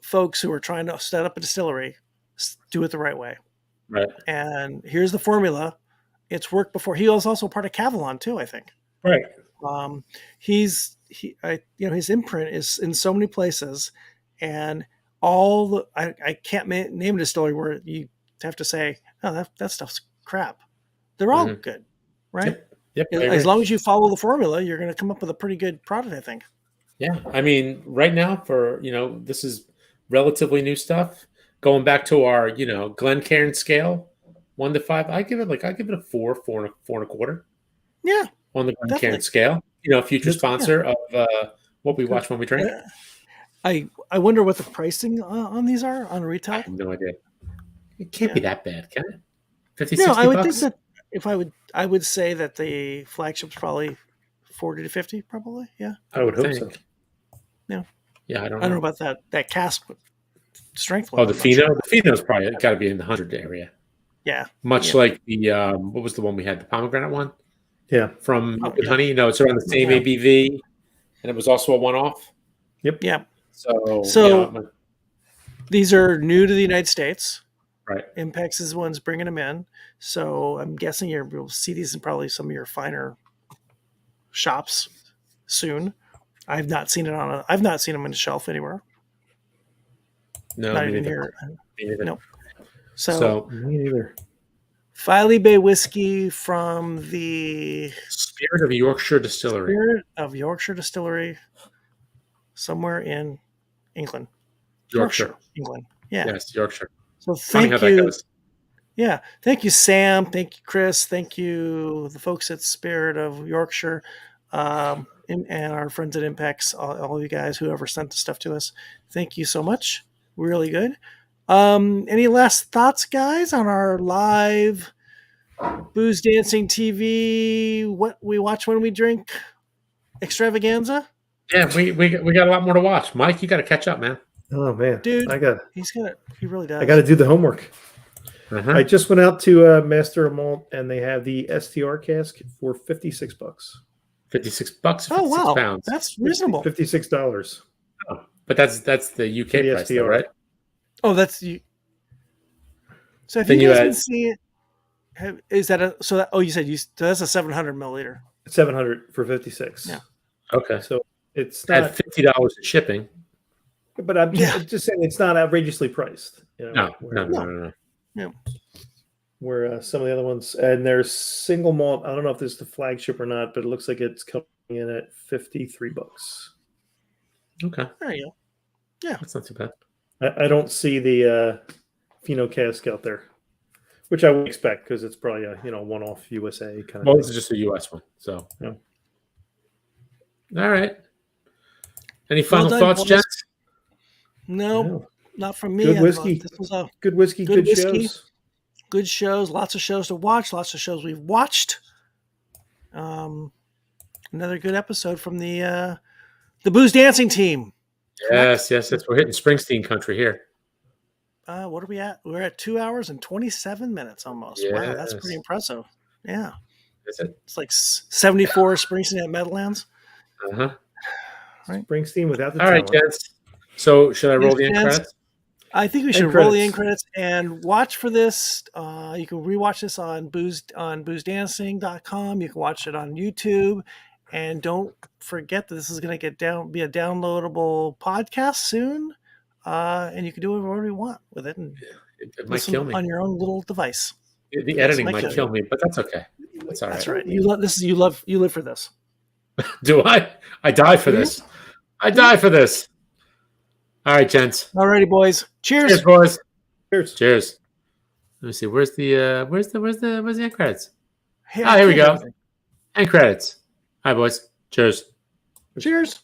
folks who are trying to set up a distillery do it the right way. Right. And here's the formula. It's worked before. He was also part of Cavalon too, I think. Right. His imprint is in so many places, and I can't name a distillery where you have to say, oh, that stuff's crap. They're all good, right? Yep. As long as you follow the formula, you're going to come up with a pretty good product, I think. Yeah. I mean, right now this is relatively new stuff. Going back to our, Glencairn scale, 1 to 5, I give it a 4 and a quarter. Yeah. On the Glencairn scale, future sponsor of what we watch when we drink. I wonder what the pricing on these are on retail. I have no idea. It can't be that bad, can it? 50, no, 60 I would bucks? think that I would say that the Flagship's probably 40 to 50, probably. Yeah. I would hope so. Yeah. Yeah, I don't know about that cask strength. Oh, the Fino? The Fino's probably got to be in the 100 area. Yeah. Much like the, what was the one we had? The pomegranate one? Yeah. From Milk and Honey? No, it's around the same ABV. And it was also a one-off. Yep. Yeah. So these are new to the United States. Right. Impex is the one's bringing them in. So I'm guessing you'll see these in probably some of your finer shops soon. I've not seen them on a shelf anywhere. No, not even here. No. So me neither. Filey Bay whiskey from the Spirit of Yorkshire Distillery. Spirit of Yorkshire Distillery, somewhere in England. Yorkshire. England. Yeah. Yes, Yorkshire. So Funny how thank that you. goes. Yeah. Thank you, Sam. Thank you, Chris. Thank you, the folks at Spirit of Yorkshire, and our friends at Impex, all you guys, whoever sent the stuff to us. Thank you so much. Really good. Any last thoughts, guys, on our live Booze Dancing TV, what we watch when we drink extravaganza? Yeah, we got a lot more to watch. Mike, you got to catch up, man. Oh man, Dude, he really does. I got to do the homework. Uh-huh. I just went out to Master of Malt, and they have the STR cask for $56. $56 for Oh 56 wow, pounds. that's reasonable. $56. Oh, but that's the UK The price, though, STR. right? Oh, that's you. So if Then you you guys add- been seeing it, is that a so? That, oh, you said so that's a 700 milliliter. 700 for 56. Yeah. Okay. So it's At not, $50 in shipping. but I'm Yeah. just saying it's not outrageously priced. You know, No. Where some of the other ones, and there's single malt. I don't know if this is the flagship or not, but it looks like it's coming in at $53. Okay. There you go. That's not too bad. I don't see the Fino cask out there, which I would expect because it's probably a one-off USA kind Well, of this is just a US one. So, Yeah. All right. Any final done, thoughts, boys. gents? No, No. not from me. Good I thought whiskey. This was a Good whiskey, Good good whiskey. shows. good shows. Lots of shows to watch. Lots of shows we've watched. Another good episode from the Booze Dancing team. Yes. We're hitting Springsteen country here. What are we at? We're at 2 hours and 27 minutes almost. Wow, that's pretty Yes. impressive. Yeah. Is it? It's like 74 Springsteen at Meadowlands. Uh-huh. Springsteen without the All right, talent. gents. So should I roll the end Yes, gents. credits? I think we should End roll the end credits. credits and watch for this. You can rewatch this on boozedancing.com. You can watch it on YouTube. And don't forget that this is going to be a downloadable podcast soon. And you can do whatever you want with it and It might listen kill me. on your own little device. The editing might might kill kill me, but that's okay. That's all right. That's right. You live for this. Do I? I die for Do you? this. I die for this. All right, gents. Alrighty, boys. Cheers. Cheers, boys. Cheers. Cheers. Let me see. Where's the end credits? Hey, Oh, here we I can't go. do End credits. Hi, boys. Cheers. anything. Cheers.